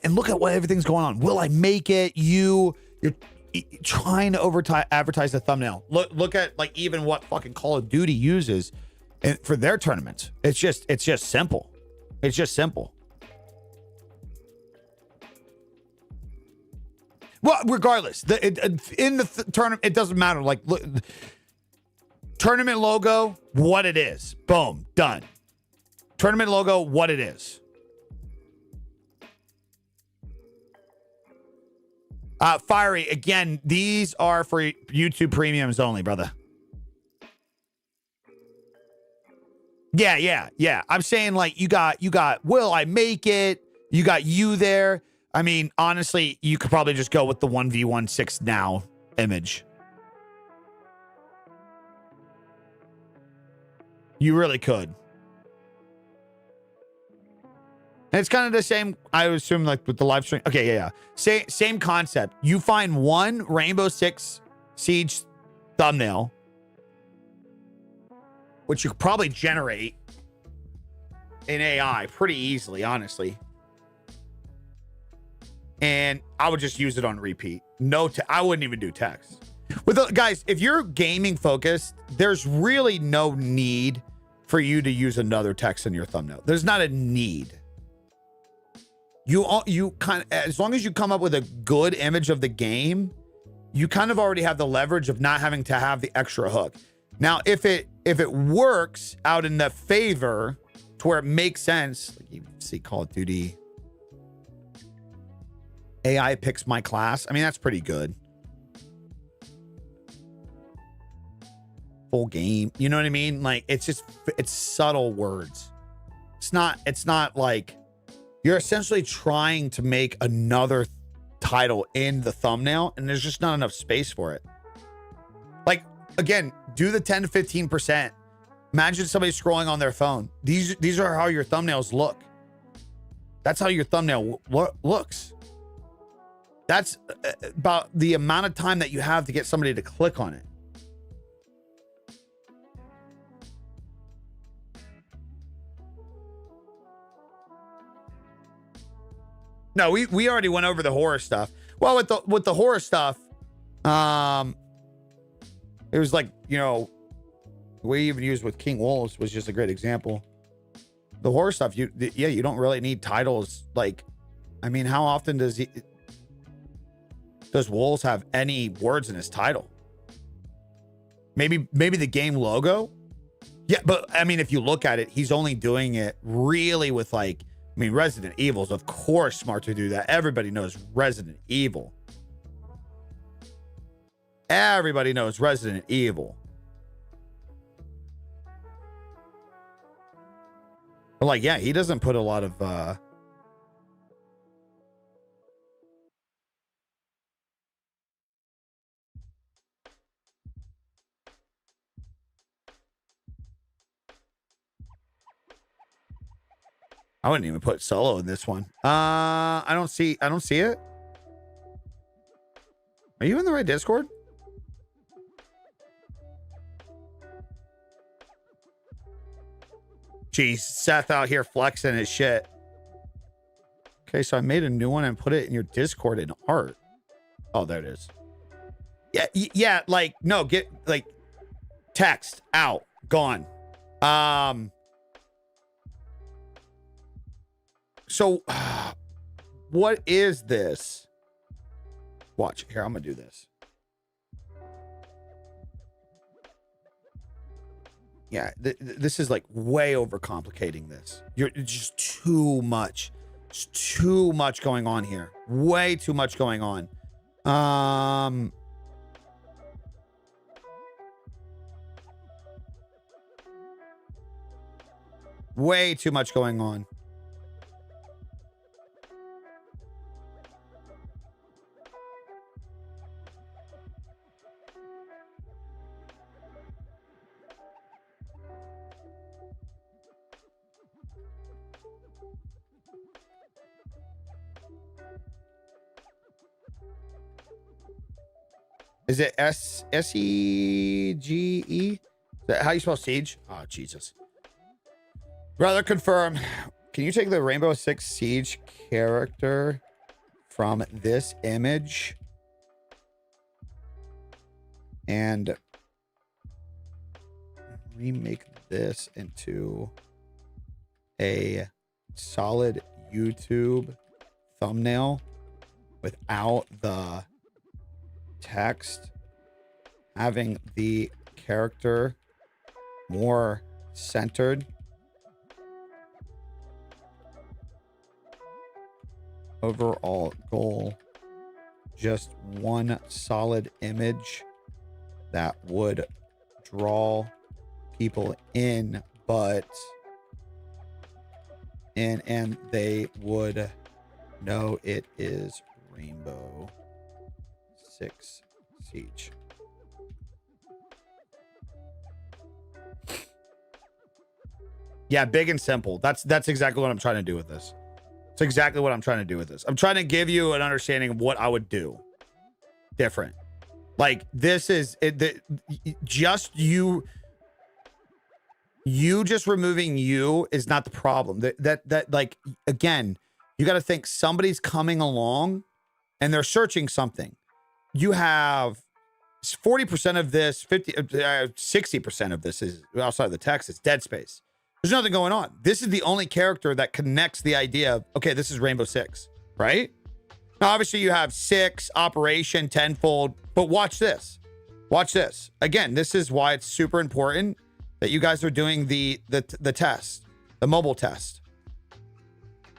And look at what everything's going on. Will I make it? You're trying to advertise the thumbnail. Look at like even what fucking Call of Duty uses for their tournaments. It's just simple. It's just simple. Well, regardless, in the tournament, it doesn't matter. Like, look, tournament logo, what it is. Boom, done. Tournament logo, what it is. Fiery, again, these are for YouTube premiums only, brother. Yeah. I'm saying, like, you got, will I make it? You got you there. I mean, honestly, you could probably just go with the 1v16 now image. You really could. And it's kind of the same, I would assume, like with the live stream. Okay, yeah. Same concept. You find one Rainbow Six Siege thumbnail, which you could probably generate in AI pretty easily, honestly. And I would just use it on repeat. I wouldn't even do text. Guys, if you're gaming focused, there's really no need for you to use another text in your thumbnail. There's not a need. You kind of, as long as you come up with a good image of the game, you kind of already have the leverage of not having to have the extra hook. Now, if it works out in the favor to where it makes sense, like you see Call of Duty, AI picks my class. I mean, that's pretty good. Full game. You know what I mean? Like, it's subtle words. It's not like you're essentially trying to make another title in the thumbnail and there's just not enough space for it. again, do the 10 to 15%. Imagine somebody scrolling on their phone. These are how your thumbnails look. That's how your thumbnail looks. That's about the amount of time that you have to get somebody to click on it. No, we already went over the horror stuff. Well, with the horror stuff, it was like, you know, the way you even used with King Wolves was just a great example. The horror stuff, you don't really need titles. Like, I mean, how often does Wolves have any words in his title? Maybe the game logo. Yeah, but I mean, if you look at it, he's only doing it really with like, I mean, Resident Evil's of course smart to do that. Everybody knows Resident Evil. Everybody knows Resident Evil. But like, yeah, he doesn't put a lot of I wouldn't even put solo in this one. I don't see it. Are you in the right Discord? Jeez, Seth out here flexing his shit. Okay, so I made a new one and put it in your Discord in art. Oh, there it is. Yeah, like, no, get, like, text, out, gone. So, what is this? Watch, here, I'm gonna do this. Yeah, this is like way overcomplicating this. It's just too much. It's too much going on here. Way too much going on. Way too much going on. Is it S-E-G-E? Is that how you spell siege? Oh, Jesus. Brother, confirm. Can you take the Rainbow Six Siege character from this image and remake this into a solid YouTube thumbnail without the text, having the character more centered, overall goal, just one solid image that would draw people in, but and they would know it is Rainbow Six Siege. Yeah, big and simple. That's exactly what I'm trying to do with this. It's exactly what I'm trying to do with this. I'm trying to give you an understanding of what I would do different. Like, this is it, just you just removing you is not the problem. That like, again, you got to think somebody's coming along and they're searching something. You have 40% of this, 60% of this is outside of the text. It's dead space. There's nothing going on. This is the only character that connects the idea of, okay, this is Rainbow Six, right? Now, obviously you have 6, Operation, Tenfold, but watch this. Watch this. Again, this is why it's super important that you guys are doing the test, the mobile test.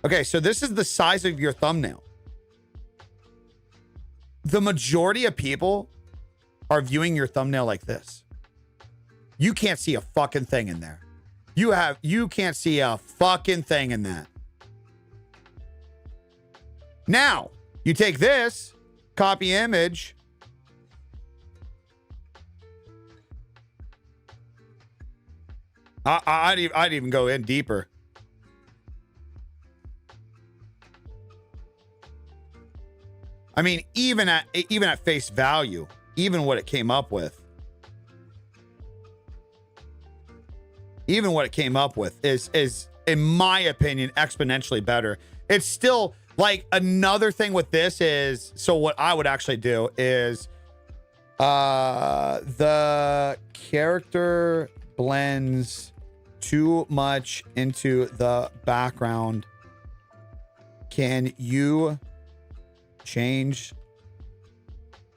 Okay, so this is the size of your thumbnail. The majority of people are viewing your thumbnail like this. You can't see a fucking thing in there. You can't see a fucking thing in that. Now, you take this, copy image, I'd even go in deeper. I mean, even at face value, even what it came up with, is in my opinion exponentially better. It's still like another thing with this is, so what I would actually do is the character blends too much into the background. Can you change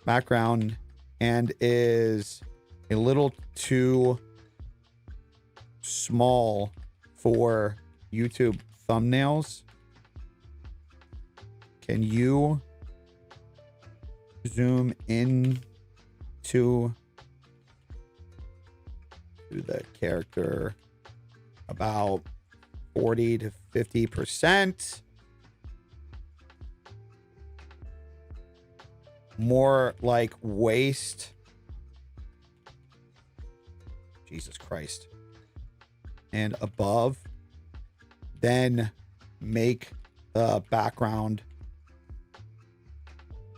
background and is a little too small for YouTube thumbnails? Can you zoom in to the character about 40 to 50%? More like waist. Jesus Christ. And above. Then make the background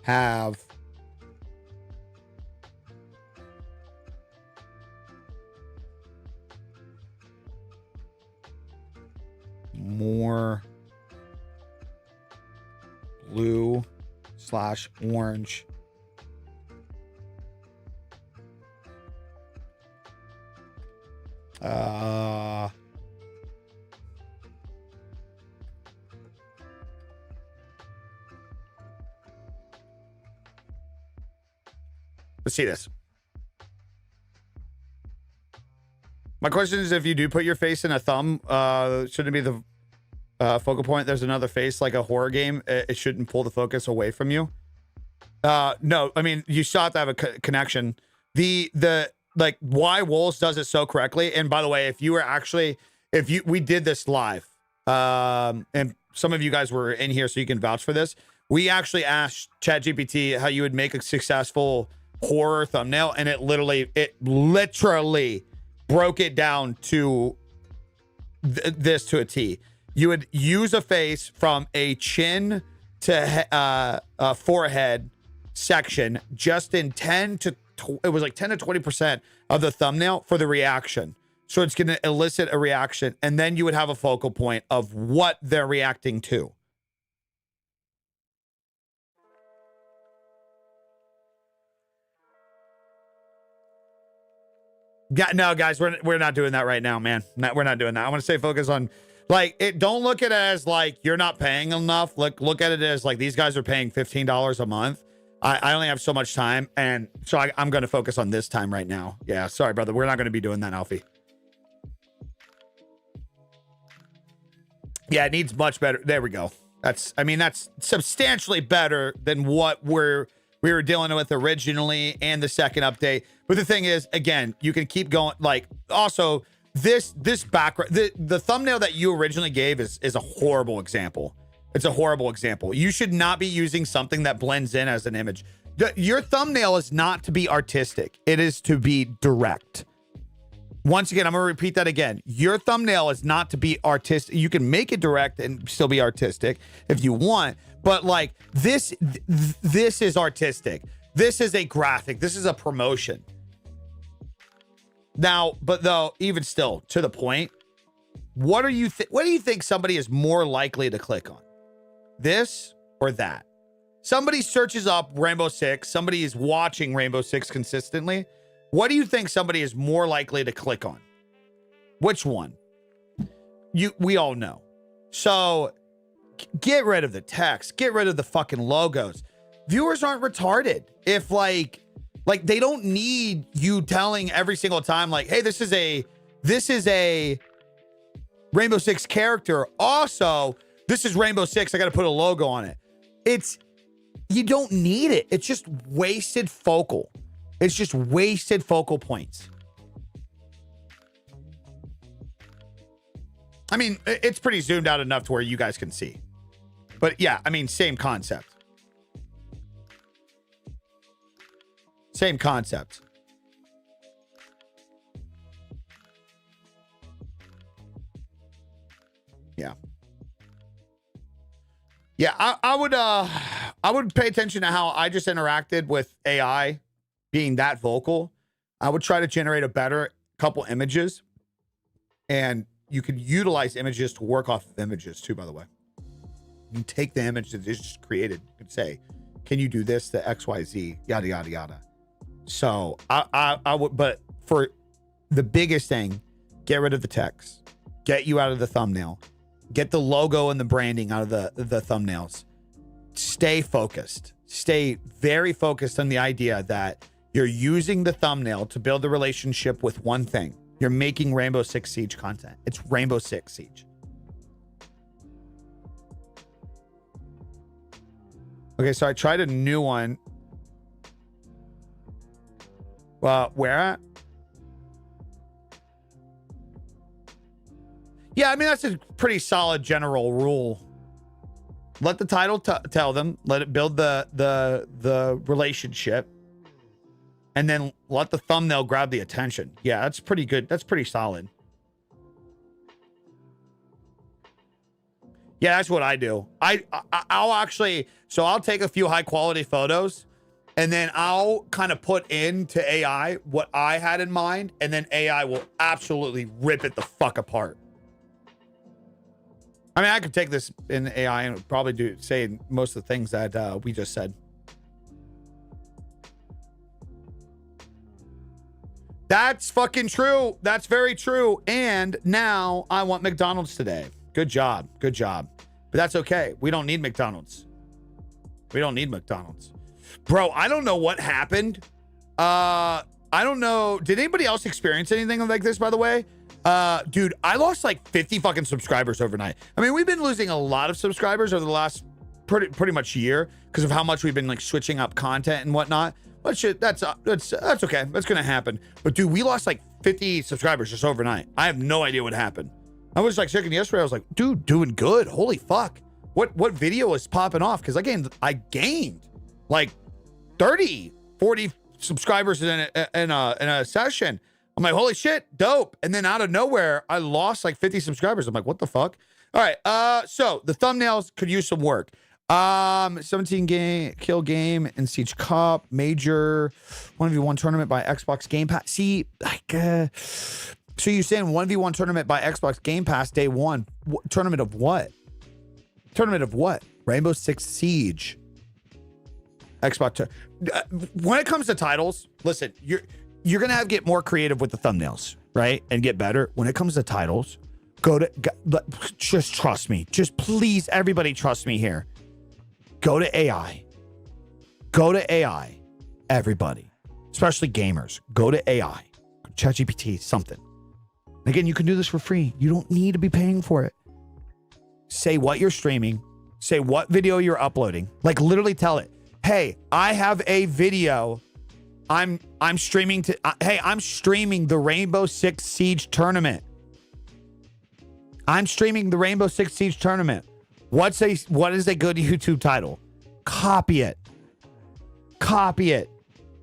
have more blue/orange let's see this. My question is, if you do put your face in a thumb, shouldn't it be the focal point? There's another face like a horror game. It shouldn't pull the focus away from you. No, I mean, you still have to have a connection. The like why Wolves does it so correctly. And by the way, we did this live, and some of you guys were in here, so you can vouch for this. We actually asked ChatGPT how you would make a successful horror thumbnail, and it literally broke it down to this to a T. You would use a face from a chin to forehead section, just in 10 to 20% of the thumbnail for the reaction. So it's going to elicit a reaction, and then you would have a focal point of what they're reacting to. Yeah, no, guys, we're not doing that right now, man. We're not doing that. I want to stay focused on, like, it. Don't look at it as like you're not paying enough. Look at it as like these guys are paying $15 a month. I only have so much time, and so I'm going to focus on this time right now. Yeah, sorry, brother. We're not going to be doing that, Alfie. Yeah, it needs much better. There we go. That's substantially better than what we were dealing with originally and the second update. But the thing is, again, you can keep going. Like, also, this background, the thumbnail that you originally gave is a horrible example. It's a horrible example. You should not be using something that blends in as an image. Your thumbnail is not to be artistic. It is to be direct. Once again, I'm going to repeat that again. Your thumbnail is not to be artistic. You can make it direct and still be artistic if you want. But like this is artistic. This is a graphic. This is a promotion. Now, but though, even still, to the point, what do you think somebody is more likely to click on? This or that? Somebody searches up Rainbow Six. Somebody is watching Rainbow Six consistently. What do you think somebody is more likely to click on? Which one? We all know. So get rid of the text. Get rid of the fucking logos. Viewers aren't retarded. If like they don't need you telling every single time, like, hey, this is a Rainbow Six character. Also, this is Rainbow Six. I got to put a logo on it. You don't need it. It's just wasted focal. It's just wasted focal points. I mean, it's pretty zoomed out enough to where you guys can see. But yeah, I mean, same concept. Same concept. Yeah. Yeah, I would pay attention to how I just interacted with AI being that vocal. I would try to generate a better couple images, and you could utilize images to work off of images too, by the way. You can take the image that is just created and say, can you do this to XYZ, yada, yada, yada. So I would, but for the biggest thing, get rid of the text, get you out of the thumbnail, get the logo and the branding out of the thumbnails. Stay focused. Stay very focused on the idea that you're using the thumbnail to build a relationship with one thing. You're making Rainbow Six Siege content. It's Rainbow Six Siege. Okay, so I tried a new one. Well, where at? Yeah, I mean, that's a pretty solid general rule. Let the title tell them. Let it build the relationship. And then let the thumbnail grab the attention. Yeah, that's pretty good. That's pretty solid. Yeah, that's what I do. I'll actually, so I'll take a few high quality photos and then I'll kind of put into AI what I had in mind. And then AI will absolutely rip it the fuck apart. I mean, I could take this in AI and probably say most of the things that we just said. That's fucking true. That's very true. And now I want McDonald's today. Good job. Good job. But that's okay. We don't need McDonald's. We don't need McDonald's. Bro, I don't know what happened. I don't know. Did anybody else experience anything like this, by the way? Dude, I lost like 50 fucking subscribers overnight. I mean, we've been losing a lot of subscribers over the last pretty much year because of how much we've been like switching up content and whatnot. But shit, that's okay. That's gonna happen. But dude, we lost like 50 subscribers just overnight. I have no idea what happened. I was like checking yesterday. I was like, dude, doing good. Holy fuck. What video is popping off? Because I gained like 30, 40 subscribers in a session. I'm like, holy shit, dope. And then out of nowhere, I lost like 50 subscribers. I'm like, what the fuck? All right. So the thumbnails could use some work. 17 kill game in Siege Cup, major 1v1 tournament by Xbox Game Pass. See, like, so you're saying 1v1 tournament by Xbox Game Pass day one? Tournament of what? Tournament of what? Rainbow Six Siege. Xbox. When it comes to titles, listen, you're gonna have to get more creative with the thumbnails, right? And get better. When it comes to titles, just trust me. Just please, everybody trust me here. Go to AI. Go to AI. Everybody, especially gamers, go to AI. ChatGPT, something. Again, you can do this for free. You don't need to be paying for it. Say what you're streaming. Say what video you're uploading. Like literally tell it, hey, I have a video. I'm streaming to. Hey, I'm streaming the Rainbow Six Siege tournament. I'm streaming the Rainbow Six Siege tournament. What is a good YouTube title? Copy it. Copy it.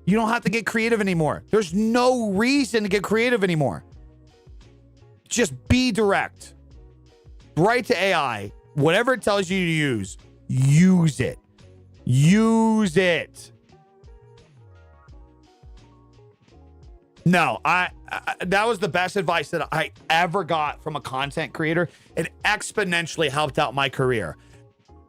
You don't have to get creative anymore. There's no reason to get creative anymore. Just be direct. Write to AI. Whatever it tells you to use it. Use it. No, that was the best advice that I ever got from a content creator. It exponentially helped out my career.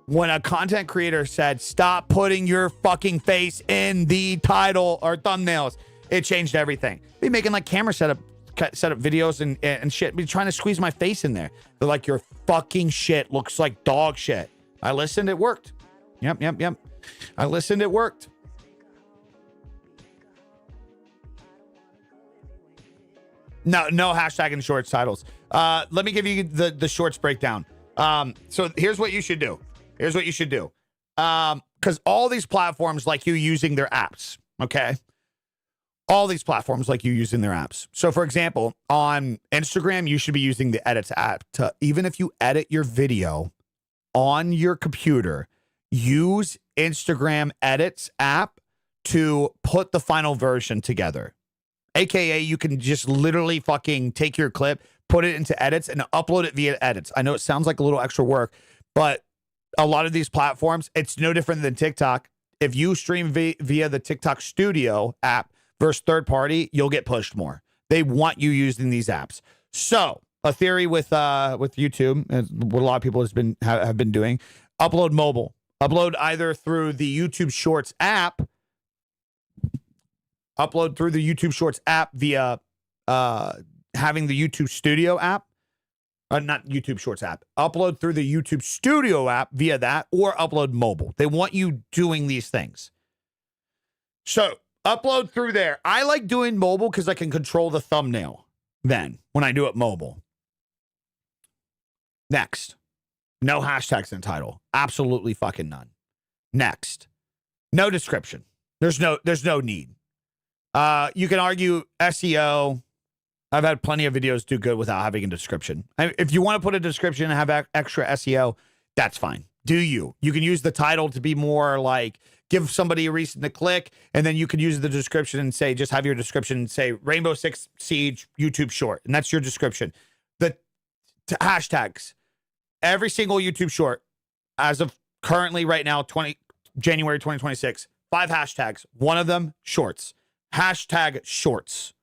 When a content creator said, stop putting your fucking face in the title or thumbnails, it changed everything. Be making like camera setup videos and shit. Be trying to squeeze my face in there. They're like, your fucking shit looks like dog shit. I listened, it worked. Yep. I listened, it worked. No hashtag in shorts titles. Let me give you the shorts breakdown. So here's what you should do. Because all these platforms like you using their apps, okay? All these platforms like you using their apps. So for example, on Instagram, you should be using the Edits app to, even if you edit your video on your computer, use Instagram Edits app to put the final version together. AKA, you can just literally fucking take your clip, put it into edits, and upload it via edits. I know it sounds like a little extra work, but a lot of these platforms, it's no different than TikTok. If you stream via the TikTok Studio app versus third party, you'll get pushed more. They want you using these apps. So a theory with YouTube, what a lot of people have been doing, upload mobile. Upload either through the YouTube Shorts app. Upload through the YouTube Shorts app via having the YouTube Studio app. Not YouTube Shorts app. Upload through the YouTube Studio app via that, or upload mobile. They want you doing these things. So upload through there. I like doing mobile because I can control the thumbnail then when I do it mobile. Next. No hashtags in title. Absolutely fucking none. Next. No description. There's no need. You can argue SEO. I've had plenty of videos do good without having a description. If you want to put a description and have extra SEO, that's fine. Do you? You can use the title to be more like, give somebody a reason to click, and then you can use the description and say, just have your description say Rainbow Six Siege YouTube short, and that's your description. The hashtags. Every single YouTube short, as of currently right now, January 2026, 5 hashtags. One of them, shorts. Hashtag shorts.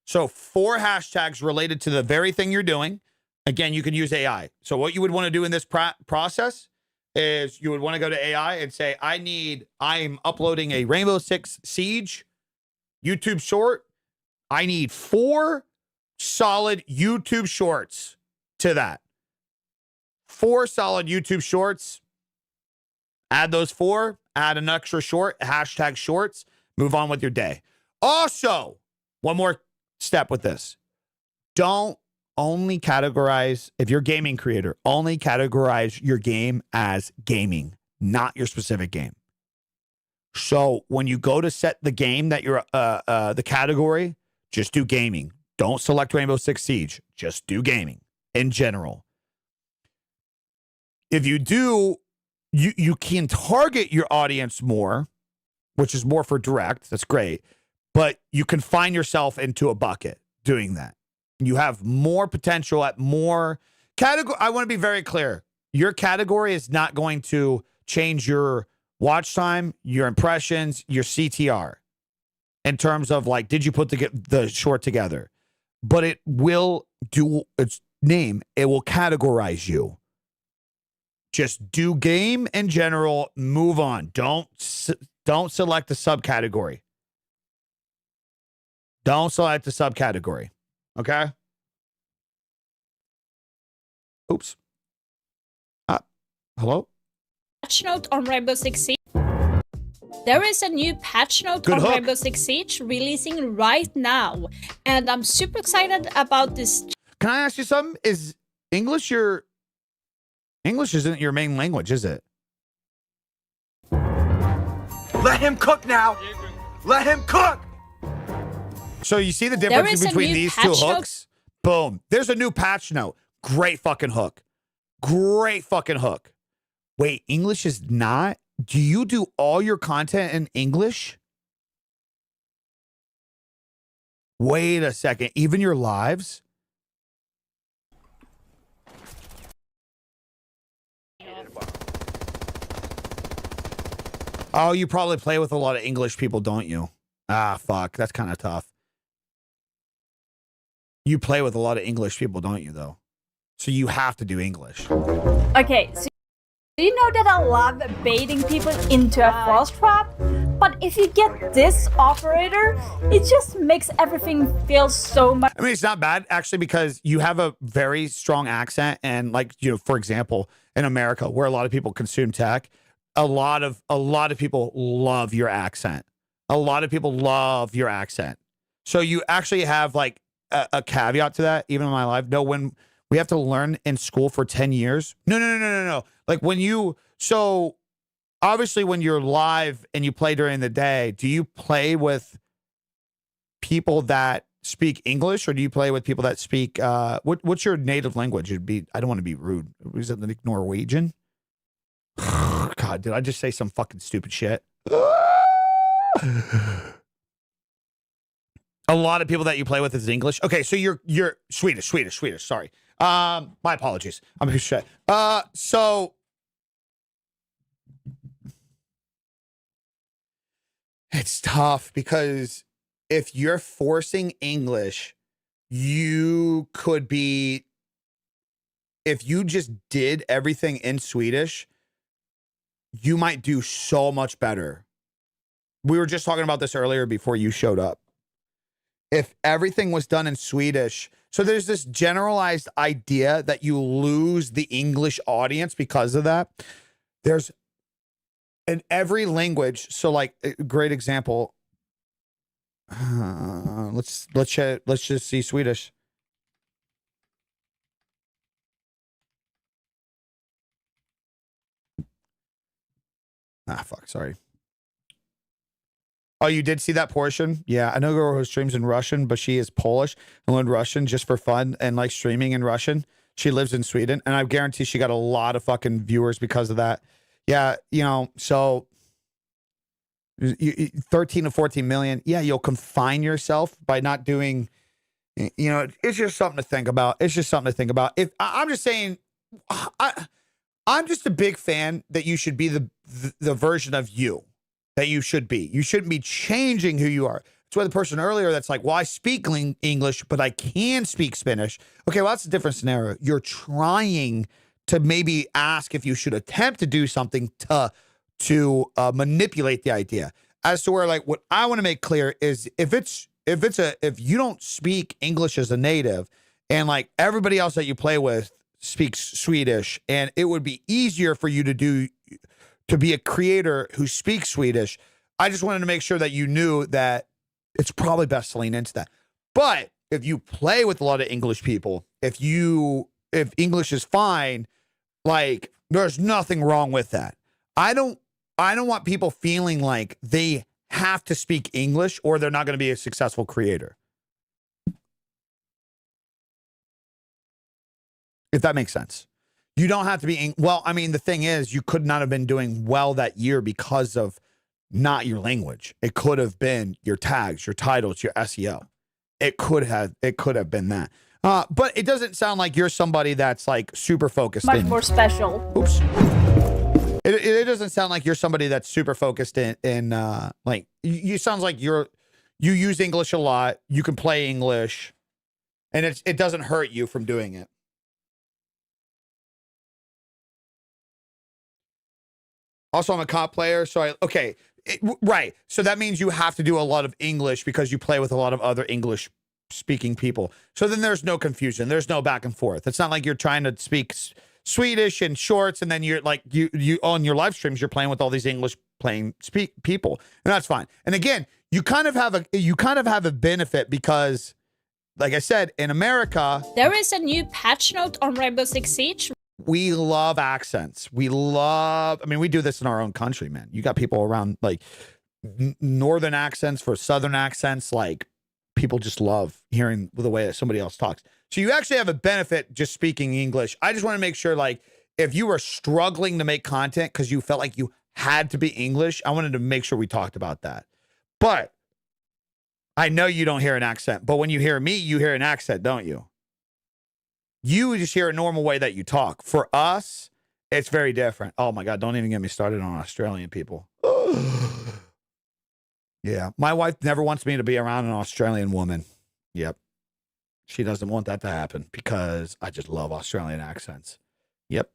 So 4 hashtags related to the very thing you're doing. Again, you can use AI. So what you would want to do in this process is you would want to go to AI and say, I'm uploading a Rainbow Six Siege YouTube short. I need 4 solid YouTube shorts to that. 4 solid YouTube shorts. Add those 4. Add an extra short. Hashtag shorts. Move on with your day. Also, one more step with this. Don't only categorize, if you're a gaming creator, only categorize your game as gaming, not your specific game. So when you go to set the game that you're, the category, just do gaming. Don't select Rainbow Six Siege. Just do gaming in general. If you do, you can target your audience more, which is more for direct. That's great. But you confine yourself into a bucket doing that. You have more potential at more category. I want to be very clear. Your category is not going to change your watch time, your impressions, your CTR in terms of like, did you put the short together? But it will do its name. It will categorize you. Just do game in general. Move on. Don't select a subcategory. Don't select a subcategory. Okay? Oops. Hello? Patch note on Rainbow Six Siege. There is a new patch note on Rainbow Six Siege releasing right now. And I'm super excited about this. Can I ask you something? Is English English isn't your main language, is it? Let him cook now. Let him cook. So you see the difference between these 2 hooks? Boom. There's a new patch note. Great fucking hook. Great fucking hook. Wait, English is not? Do you do all your content in English? Wait a second. Even your lives? Oh, you probably play with a lot of English people, don't you? Ah, fuck. That's kind of tough. You play with a lot of English people, don't you, though? So you have to do English. Okay, so you know that I love baiting people into a false trap? But if you get this operator, it just makes everything feel so much... I mean, it's not bad, actually, because you have a very strong accent. And like, you know, for example, in America, where a lot of people consume tech, a lot of people love your accent. A lot of people love your accent. So you actually have like a caveat to that, even in my life. No, when we have to learn in school for 10 years. No. Like when you, so obviously when you're live and you play during the day, do you play with people that speak English or do you play with people that speak, what's your native language? It'd be, I don't want to be rude. Is it like Norwegian? God, did I just say some fucking stupid shit? A lot of people that you play with is English. Okay, so you're Swedish. Sorry. My apologies. I'm a shit. So it's tough because if you're forcing English, you could be, if you just did everything in Swedish, you might do so much better. We were just talking about this earlier before you showed up. If everything was done in Swedish, so there's this generalized idea that you lose the English audience because of that. There's in every language. So like a great example. Let's just see Swedish. Fuck, sorry. Oh, you did see that portion? Yeah, I know a girl who streams in Russian, but she is Polish and learned Russian just for fun and like streaming in Russian. She lives in Sweden, and I guarantee she got a lot of fucking viewers because of that. Yeah, you know, so 13 to 14 million. Yeah, you'll confine yourself by not doing, you know, it's just something to think about. It's just something to think about. If I'm just saying, I'm just a big fan that you should be the version of you that you should be. You shouldn't be changing who you are. That's why the person earlier that's like, well, I speak English, but I can speak Spanish. Okay, well, that's a different scenario. You're trying to maybe ask if you should attempt to do something to manipulate the idea. As to where, like, what I want to make clear is if you don't speak English as a native and like everybody else that you play with speaks Swedish, and it would be easier for you to be a creator who speaks Swedish. I just wanted to make sure that you knew that it's probably best to lean into that. But if you play with a lot of English people, if English is fine, like there's nothing wrong with that. I don't want people feeling like they have to speak English or they're not going to be a successful creator. If that makes sense. You don't have to be, well, I mean, the thing is, you could not have been doing well that year because of not your language. It could have been your tags, your titles, your SEO. It could have been that. But it doesn't sound like you're somebody that's like super focused. Much more special. Oops. It doesn't sound like you're somebody that's super focused in like, you sounds like you use English a lot. You can play English and it doesn't hurt you from doing it. Also, I'm a cop player, so right. So that means you have to do a lot of English because you play with a lot of other English-speaking people. So then there's no confusion. There's no back and forth. It's not like you're trying to speak Swedish in shorts, and then you're like you on your live streams you're playing with all these English people, and that's fine. And again, you kind of have a benefit because, like I said, in America, there is a new patch note on Rainbow Six Siege. We love accents. We do this in our own country, man. You got people around like northern accents for southern accents. Like people just love hearing the way that somebody else talks. So you actually have a benefit just speaking English. I just want to make sure, like, if you were struggling to make content because you felt like you had to be English, I wanted to make sure we talked about that. But I know you don't hear an accent, but when you hear me, you hear an accent, don't you? You just hear a normal way that you talk. For us, it's very different. Oh my God, don't even get me started on Australian people. Yeah, my wife never wants me to be around an Australian woman. Yep. She doesn't want that to happen because I just love Australian accents. Yep.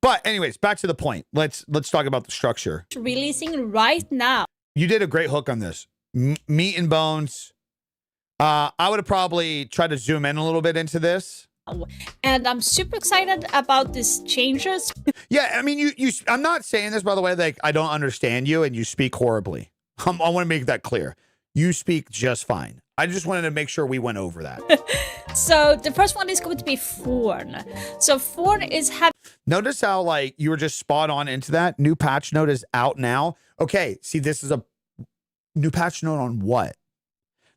But anyways, back to the point. Let's talk about the structure. Releasing right now. You did a great hook on this. Meat and bones. I would have probably tried to zoom in a little bit into this. And I'm super excited about these changes. Yeah, I mean, I'm not saying this, by the way, like I don't understand you and you speak horribly. I want to make that clear. You speak just fine. I just wanted to make sure we went over that. So the first one is going to be Forn. So Forn is having... Notice how like you were just spot on into that. New patch note is out now. Okay, see, this is a new patch note on what?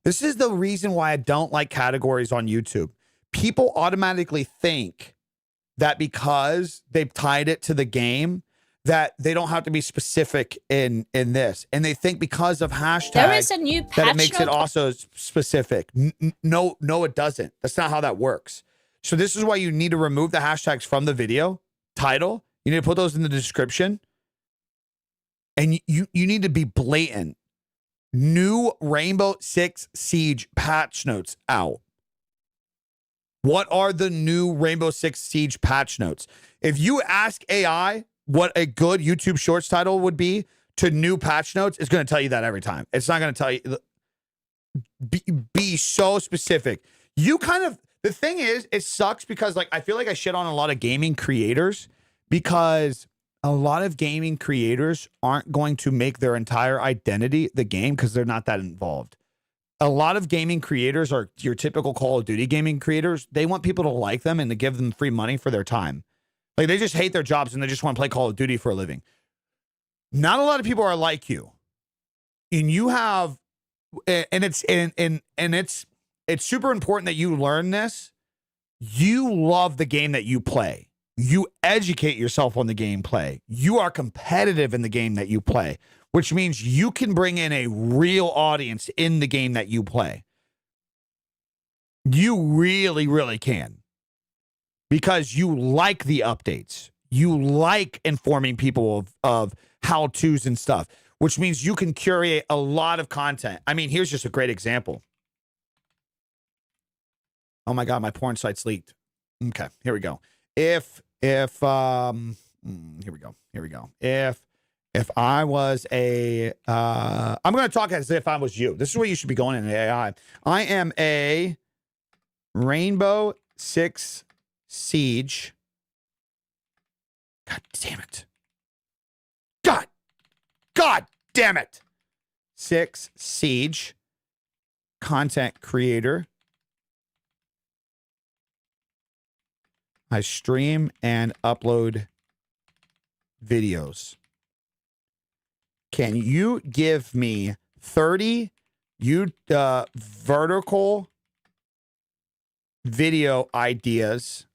This is the reason why I don't like categories on YouTube. People automatically think that because they've tied it to the game, that they don't have to be specific in this, and they think because of hashtags There is a new that patch it makes it note. also specific. No, it doesn't. That's not how that works. So this is why you need to remove the hashtags from the video title. You need to put those in the description, and you need to be blatant. New Rainbow Six Siege patch notes out. What are the new Rainbow Six Siege patch notes? If you ask AI what a good YouTube Shorts title would be to new patch notes, it's going to tell you that every time. It's not going to tell you. Be so specific. You kind of, the thing is, it sucks because like I feel like I shit on a lot of gaming creators because a lot of gaming creators aren't going to make their entire identity the game because they're not that involved. A lot of gaming creators are your typical Call of Duty gaming creators. They want people to like them and to give them free money for their time. Like they just hate their jobs and they just want to play Call of Duty for a living. Not a lot of people are like you. And you have, and it's super important that you learn this. You love the game that you play. You educate yourself on the gameplay. You are competitive in the game that you play, which means you can bring in a real audience in the game that you play. You really, really can. Because you like the updates. You like informing people of how-tos and stuff, which means you can curate a lot of content. I mean, here's just a great example. Oh my God, my porn site's leaked. Okay, here we go. Here we go. If I was a, I'm going to talk as if I was you. This is where you should be going in AI. I am a Rainbow Six Siege. God damn it. God damn it. Six Siege content creator. I stream and upload videos. Can you give me 30 vertical video ideas?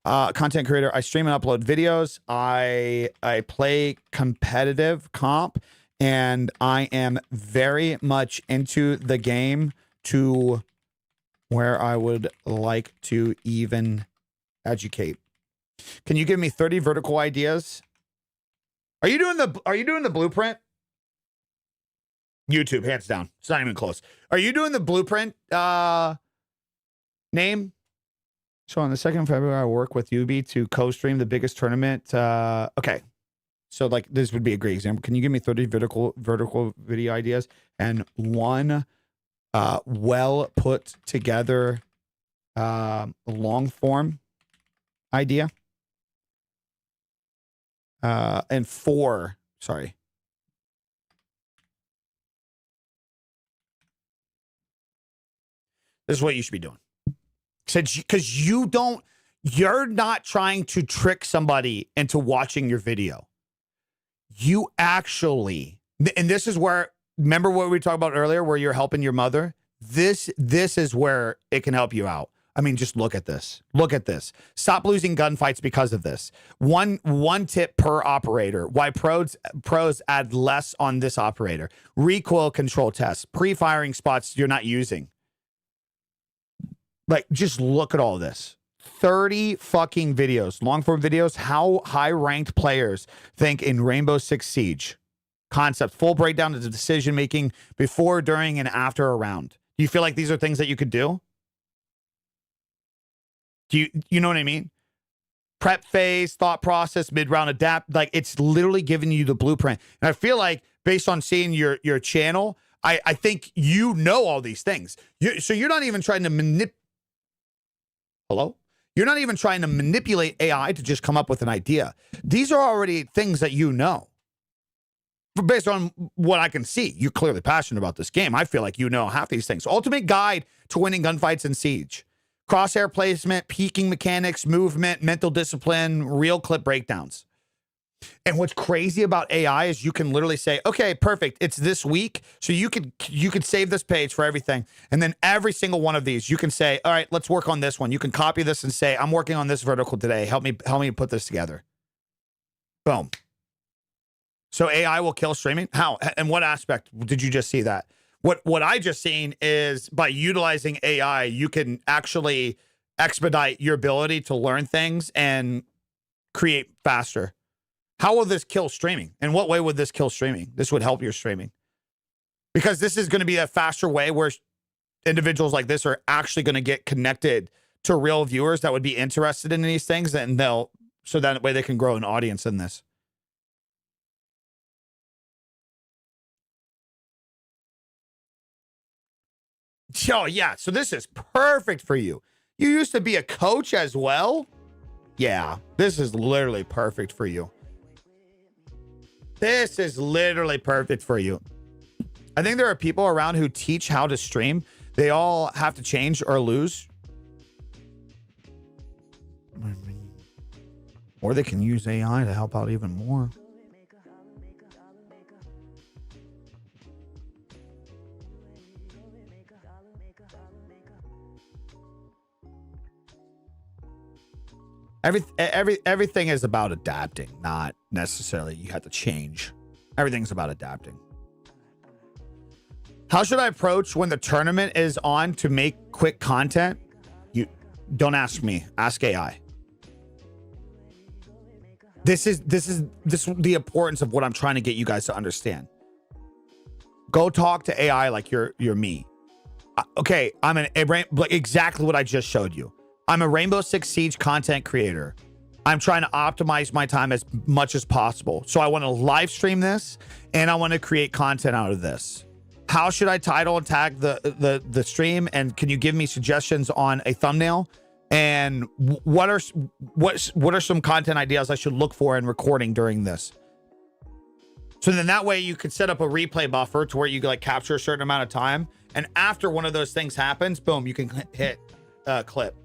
Content creator. I stream and upload videos. I play competitive comp, and I am very much into the game to where I would like to even educate. Can you give me 30 vertical ideas? Are you doing the blueprint? YouTube, hands down. It's not even close. Are you doing the blueprint name? So on the 2nd of February, I work with Ubi to co-stream the biggest tournament. Okay. So like this would be a great example. Can you give me 30 vertical video ideas and one well put together long form idea? And 4, sorry. This is what you should be doing. Because you're not trying to trick somebody into watching your video. You actually, and this is where, remember what we talked about earlier, where you're helping your mother? This is where it can help you out. I mean, just look at this. Look at this. Stop losing gunfights because of this. One tip per operator. Why pros add less on this operator. Recoil control tests. Pre-firing spots you're not using. Like, just look at all this. 30 fucking videos. Long form videos. How high ranked players think in Rainbow Six Siege. Concept. Full breakdown of the decision making before, during, and after a round. Do you feel like these are things that you could do? Do you know what I mean? Prep phase, thought process, mid-round adapt. Like, it's literally giving you the blueprint. And I feel like based on seeing your channel, I think you know all these things. So you're not even trying to Hello? You're not even trying to manipulate AI to just come up with an idea. These are already things that you know. Based on what I can see, you're clearly passionate about this game. I feel like you know half these things. Ultimate guide to winning gunfights in Siege. Crosshair placement, peeking mechanics, movement, mental discipline, real clip breakdowns. And what's crazy about AI is you can literally say, okay, perfect. It's this week. So you could save this page for everything. And then every single one of these, you can say, all right, let's work on this one. You can copy this and say, I'm working on this vertical today. Help me put this together. Boom. So AI will kill streaming? How? And what aspect did you just see that? What I just seen is by utilizing AI, you can actually expedite your ability to learn things and create faster. How will this kill streaming? In what way would this kill streaming? This would help your streaming. Because this is going to be a faster way where individuals like this are actually going to get connected to real viewers that would be interested in these things, and so that way they can grow an audience in this. Oh, yeah. So this is perfect for you. You used to be a coach as well? Yeah, this is literally perfect for you. This is literally perfect for you. I think there are people around who teach how to stream. They all have to change or lose. Or they can use AI to help out even more. Everything is about adapting, not necessarily you have to change. Everything's about adapting. How should I approach when the tournament is on to make quick content? You don't ask me, ask AI. This is the importance of what I'm trying to get you guys to understand. Go talk to AI like you're me. Okay, I'm exactly what I just showed you. I'm a Rainbow Six Siege content creator. I'm trying to optimize my time as much as possible. So I want to live stream this and I want to create content out of this. How should I title and tag the stream? And can you give me suggestions on a thumbnail? And what are some content ideas I should look for in recording during this? So then that way you could set up a replay buffer to where you like capture a certain amount of time. And after one of those things happens, boom, you can hit clip.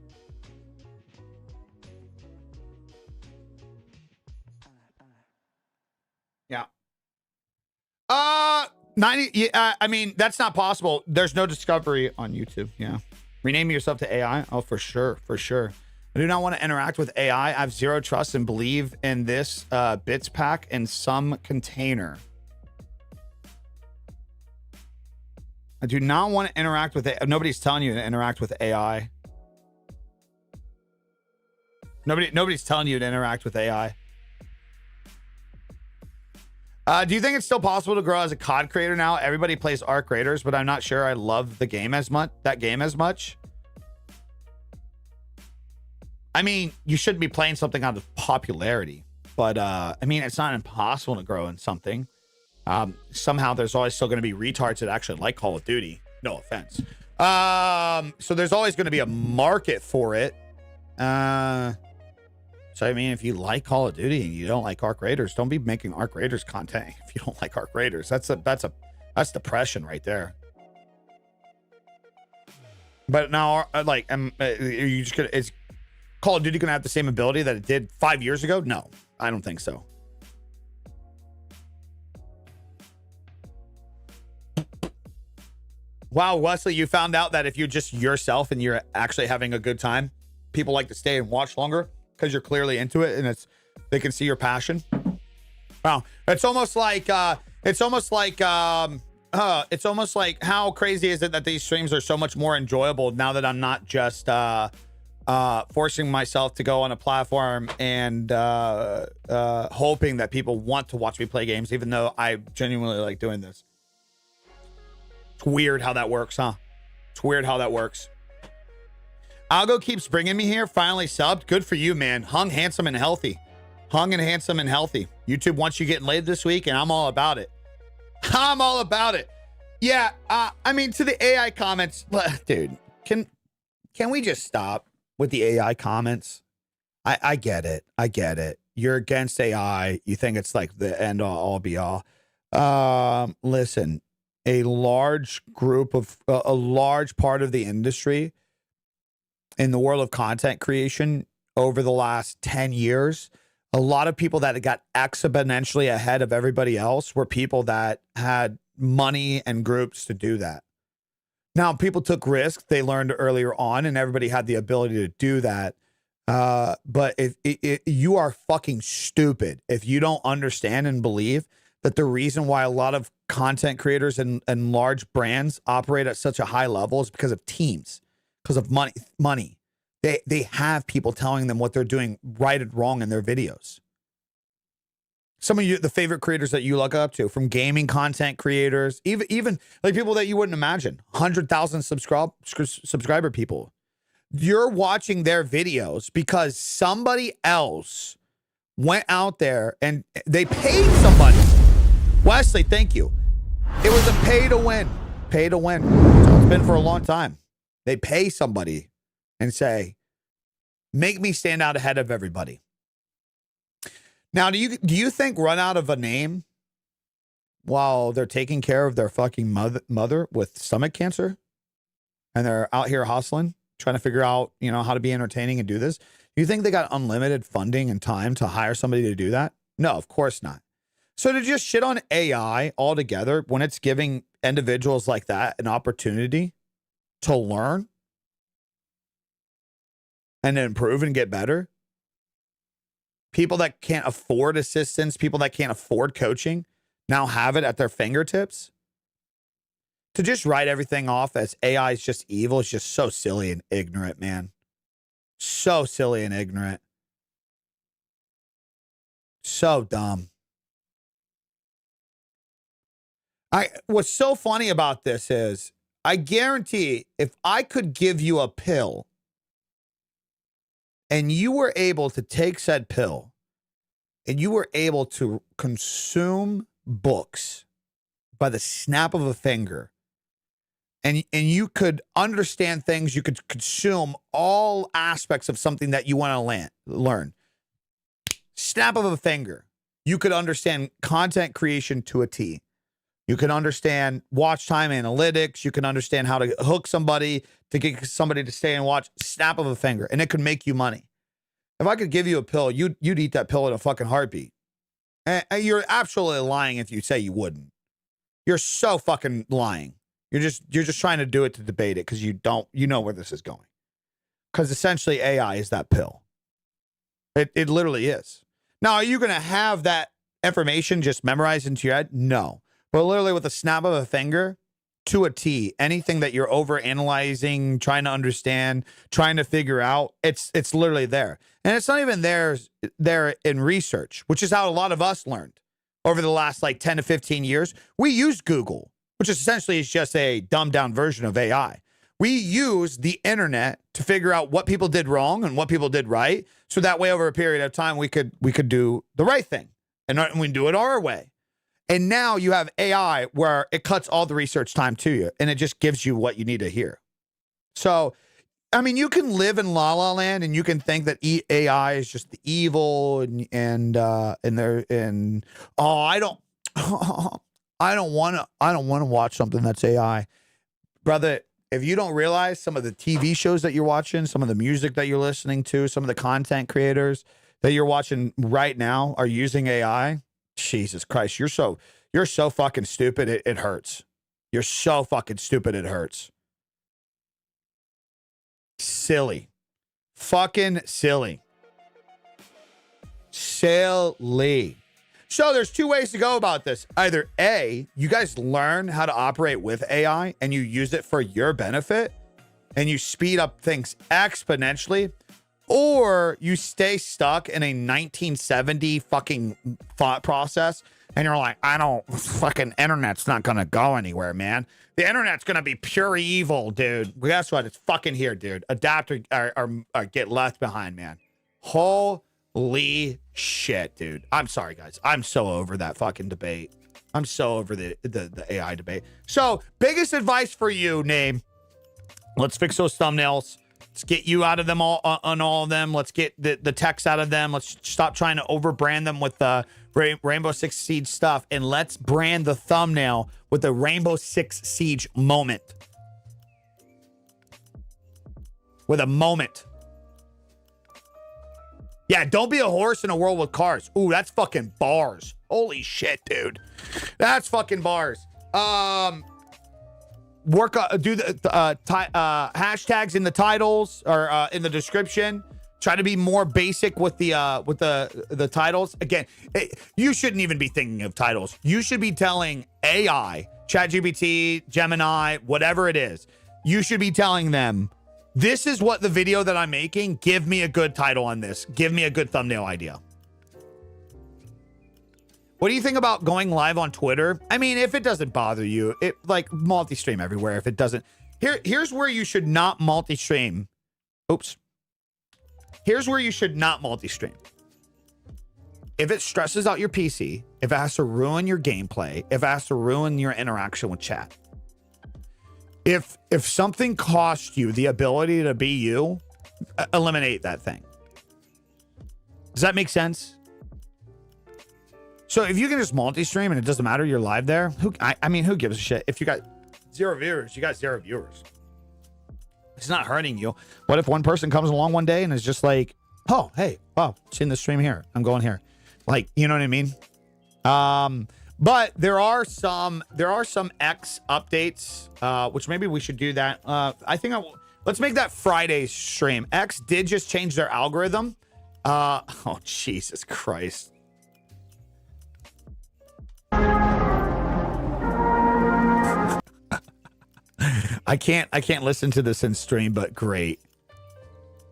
Yeah. 90. Yeah, I mean, that's not possible. There's no discovery on YouTube. Yeah. Rename yourself to AI. Oh, for sure. For sure. I do not want to interact with AI. I have zero trust and believe in this bits pack in some container. I do not want to interact with it. Nobody's telling you to interact with AI. Nobody's telling you to interact with AI. Do you think it's still possible to grow as a COD creator now? Everybody plays Arc Raiders, but I'm not sure I love the game as much. I mean, you shouldn't be playing something out of popularity, but I mean, it's not impossible to grow in something. Somehow there's always still going to be retards that actually like Call of Duty. No offense. So there's always going to be a market for it. So, I mean, if you like Call of Duty and you don't like Arc Raiders, don't be making Arc Raiders content if you don't like Arc Raiders. That's depression right there. But now, like, are you just gonna, is Call of Duty gonna have the same ability that it did 5 years ago? No, I don't think so. Wow, Wesley, you found out that if you're just yourself and you're actually having a good time, people like to stay and watch longer because you're clearly into it and they can see your passion. Wow, it's almost like how crazy is it that these streams are so much more enjoyable now that I'm not just forcing myself to go on a platform and hoping that people want to watch me play games, even though I genuinely like doing this. It's weird how that works, huh? It's weird how that works. Algo keeps bringing me here. Finally subbed. Good for you, man. Hung, handsome, and healthy. Hung and handsome and healthy. YouTube wants you getting laid this week, and I'm all about it. I'm all about it. Yeah, I mean, to the AI comments, dude, can we just stop with the AI comments? I get it. I get it. You're against AI. You think it's like the end all be all. Listen, a large group of a large part of the industry in the world of content creation over the last 10 years, a lot of people that got exponentially ahead of everybody else were people that had money and groups to do that. Now, people took risks. They learned earlier on, and everybody had the ability to do that. But if you are fucking stupid if you don't understand and believe that the reason why a lot of content creators and large brands operate at such a high level is because of teams, because of money. They have people telling them what they're doing right and wrong in their videos. Some of you, the favorite creators that you look up to, from gaming content creators, even like people that you wouldn't imagine, 100,000 subscriber people. You're watching their videos because somebody else went out there and they paid somebody. Wesley, thank you. It was a pay to win. Pay to win. So it's been for a long time. They pay somebody and say, make me stand out ahead of everybody. Now, do you think run out of a name while they're taking care of their fucking mother with stomach cancer and they're out here hustling, trying to figure out, you know, how to be entertaining and do this? Do you think they got unlimited funding and time to hire somebody to do that? No, of course not. So to just shit on AI altogether when it's giving individuals like that an opportunity to learn and improve and get better. People that can't afford assistance, people that can't afford coaching, now have it at their fingertips. To just write everything off as AI is just evil is just so silly and ignorant, man. So silly and ignorant. So dumb. What's so funny about this is I guarantee if I could give you a pill and you were able to take said pill and you were able to consume books by the snap of a finger, and you could understand things, you could consume all aspects of something that you want to learn. Snap of a finger. You could understand content creation to a T. You can understand watch time analytics. You can understand how to hook somebody to get somebody to stay and watch. Snap of a finger. And it could make you money. If I could give you a pill, you'd eat that pill in a fucking heartbeat. And you're absolutely lying if you say you wouldn't. You're so fucking lying. You're just trying to do it to debate it because you know where this is going. Because essentially AI is that pill. It literally is. Now, are you going to have that information just memorized into your head? No. But literally with a snap of a finger to a T, anything that you're over analyzing, trying to understand, trying to figure out, it's literally there. And it's not even there in research, which is how a lot of us learned over the last like 10 to 15 years. We used Google, which essentially is just a dumbed down version of AI. We use the internet to figure out what people did wrong and what people did right. So that way over a period of time, we could do the right thing and we do it our way. And now you have AI where it cuts all the research time to you and it just gives you what you need to hear. So, I mean, you can live in La La Land and you can think that AI is just the evil I don't want to watch something that's AI. Brother, if you don't realize some of the TV shows that you're watching, some of the music that you're listening to, some of the content creators that you're watching right now are using AI, Jesus Christ, you're so fucking stupid. It hurts. You're so fucking stupid. It hurts. Silly. Fucking silly. Silly. So there's two ways to go about this. Either A, you guys learn how to operate with AI and you use it for your benefit and you speed up things exponentially, or you stay stuck in a 1970 fucking thought process and you're like, fucking internet's not going to go anywhere, man. The internet's going to be pure evil, dude. Guess what? It's fucking here, dude. Adapt or get left behind, man. Holy shit, dude. I'm sorry, guys. I'm so over that fucking debate. I'm so over the AI debate. So, biggest advice for you, Name. Let's fix those thumbnails. Let's get you out of them on all of them. Let's get the text out of them. Let's stop trying to overbrand them with the Rainbow Six Siege stuff. And let's brand the thumbnail with the Rainbow Six Siege moment. With a moment. Yeah, don't be a horse in a world with cars. Ooh, that's fucking bars. Holy shit, dude. That's fucking bars. Do the hashtags in the titles or in the description Try to be more basic with the titles. Again, you shouldn't even be thinking of titles. You should be telling AI, ChatGPT, Gemini, whatever it is. You should be telling them, this is what the video that I'm making. Give me a good title on this. Give me a good thumbnail idea. What do you think about going live on Twitter? I mean, if it doesn't bother you, it like multi-stream everywhere. If it doesn't, here's where you should not multi-stream. Oops. Here's where you should not multi-stream. If it stresses out your PC, if it has to ruin your gameplay, if it has to ruin your interaction with chat, if something costs you the ability to be you, eliminate that thing. Does that make sense? So if you can just multi-stream and it doesn't matter, you're live there. I mean, who gives a shit? If you got 0 viewers, you got 0 viewers. It's not hurting you. What if one person comes along one day and is just like, oh, hey, wow, seen the stream here. I'm going here. Like, you know what I mean? But there are some X updates, which maybe we should do that. I think let's make that Friday's stream. X did just change their algorithm. Oh, Jesus Christ. I can't listen to this in stream, but great.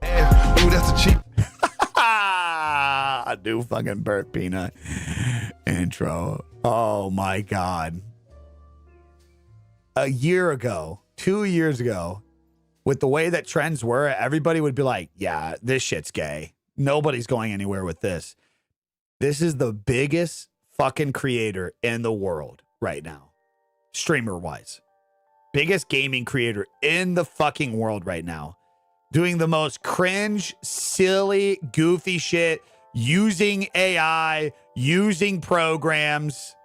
Ooh, that's a cheap. I do fucking Burt Peanut intro. Oh my God. A year ago, 2 years ago, with the way that trends were, everybody would be like, yeah, this shit's gay. Nobody's going anywhere with this. This is the biggest fucking creator in the world right now, streamer wise. Biggest gaming creator in the fucking world right now, doing the most cringe, silly, goofy shit, using AI, using programs,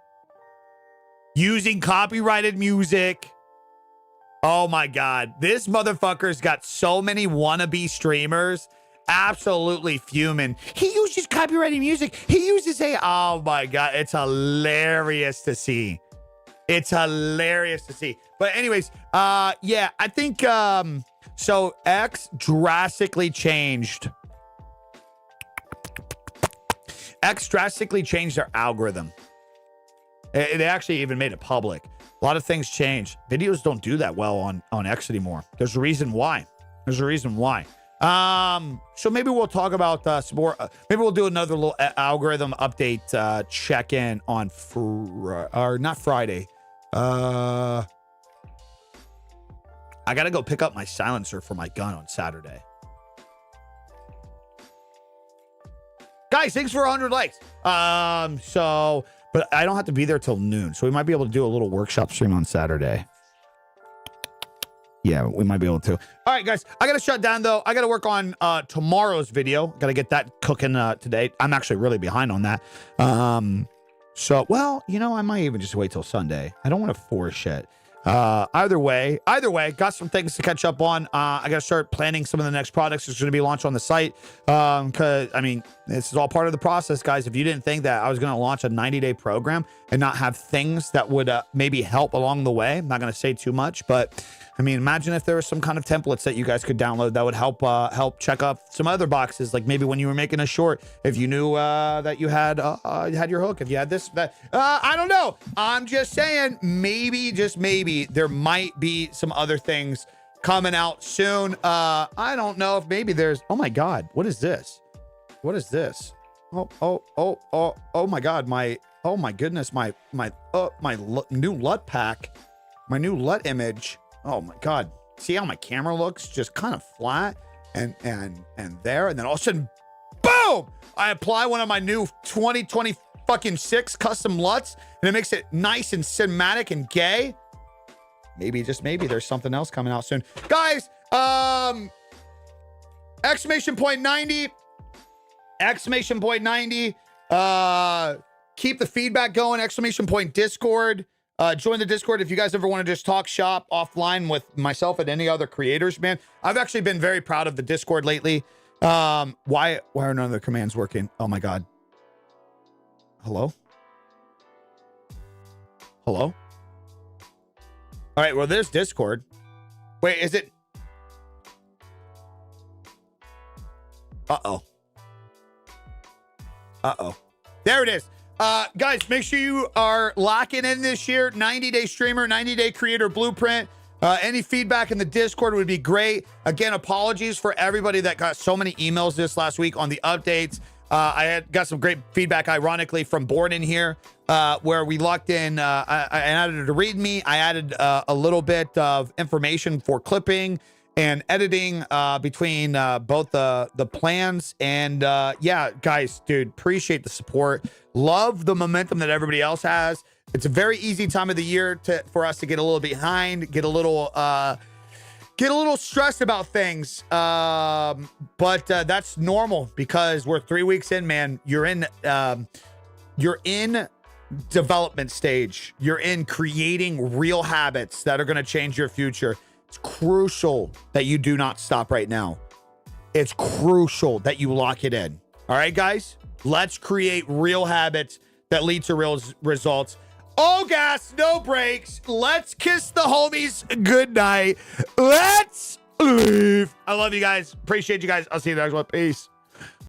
using copyrighted music. Oh my God. This motherfucker's got so many wannabe streamers absolutely fuming. He uses copyrighted music. He uses AI. Oh my God. It's hilarious to see. It's hilarious to see. But anyways, yeah, I think, so X drastically changed. X drastically changed their algorithm. It actually even made it public. A lot of things changed. Videos don't do that well on X anymore. There's a reason why. There's a reason why. So maybe we'll talk about some more. Maybe we'll do another little algorithm update check-in on not Friday. I gotta go pick up my silencer for my gun on Saturday. Guys, thanks for 100 likes. But I don't have to be there till noon, so we might be able to do a little workshop stream on Saturday. Yeah, we might be able to. All right, guys, I gotta shut down though. I gotta work on tomorrow's video. Gotta get that cooking today. I'm actually really behind on that. So, well, you know, I might even just wait till Sunday. I don't want to force it. Either way, got some things to catch up on. I got to start planning some of the next products that's going to be launched on the site. Cause I mean, this is all part of the process, guys. If you didn't think that I was going to launch a 90-day program and not have things that would maybe help along the way, I'm not going to say too much, but I mean, imagine if there was some kind of templates that you guys could download that would help check up some other boxes. Like maybe when you were making a short, if you knew that you had your hook, if you had this, that, I don't know. I'm just saying, maybe, just maybe, there might be some other things coming out soon. I don't know if maybe there's, oh my God, what is this? What is this? Oh my God, oh my goodness, my new LUT pack, my new LUT image. Oh my God. See how my camera looks just kind of flat and there. And then all of a sudden, boom, I apply one of my new 2020 fucking 6 custom LUTs and it makes it nice and cinematic and gay. Maybe, just maybe there's something else coming out soon. Guys, exclamation point 90, exclamation point 90. Keep the feedback going, exclamation point Discord. Join the Discord if you guys ever want to just talk shop offline with myself and any other creators, man. I've actually been very proud of the Discord lately. Why are none of the commands working? Oh my God. Hello? Hello? All right, well, there's Discord. Wait, is it? Uh-oh. Uh-oh. There it is. Guys, make sure you are locking in this year. 90-day streamer, 90-day creator blueprint. Any feedback in the Discord would be great. Again, apologies for everybody that got so many emails this last week on the updates. I got some great feedback, ironically, from Borden here, where we locked in. I added a README. I added a little bit of information for clipping and editing between both the plans. And yeah, guys, dude, appreciate the support. Love the momentum that everybody else has. It's a very easy time of the year for us to get a little behind, get a little stressed about things. But that's normal because we're 3 weeks in, man. You're in development stage. You're in creating real habits that are going to change your future. It's crucial that you do not stop right now. It's crucial that you lock it in. All right, guys, let's create real habits that lead to real results. All gas, no brakes. Let's kiss the homies goodnight. Let's leave. I love you guys. Appreciate you guys. I'll see you next one. Peace.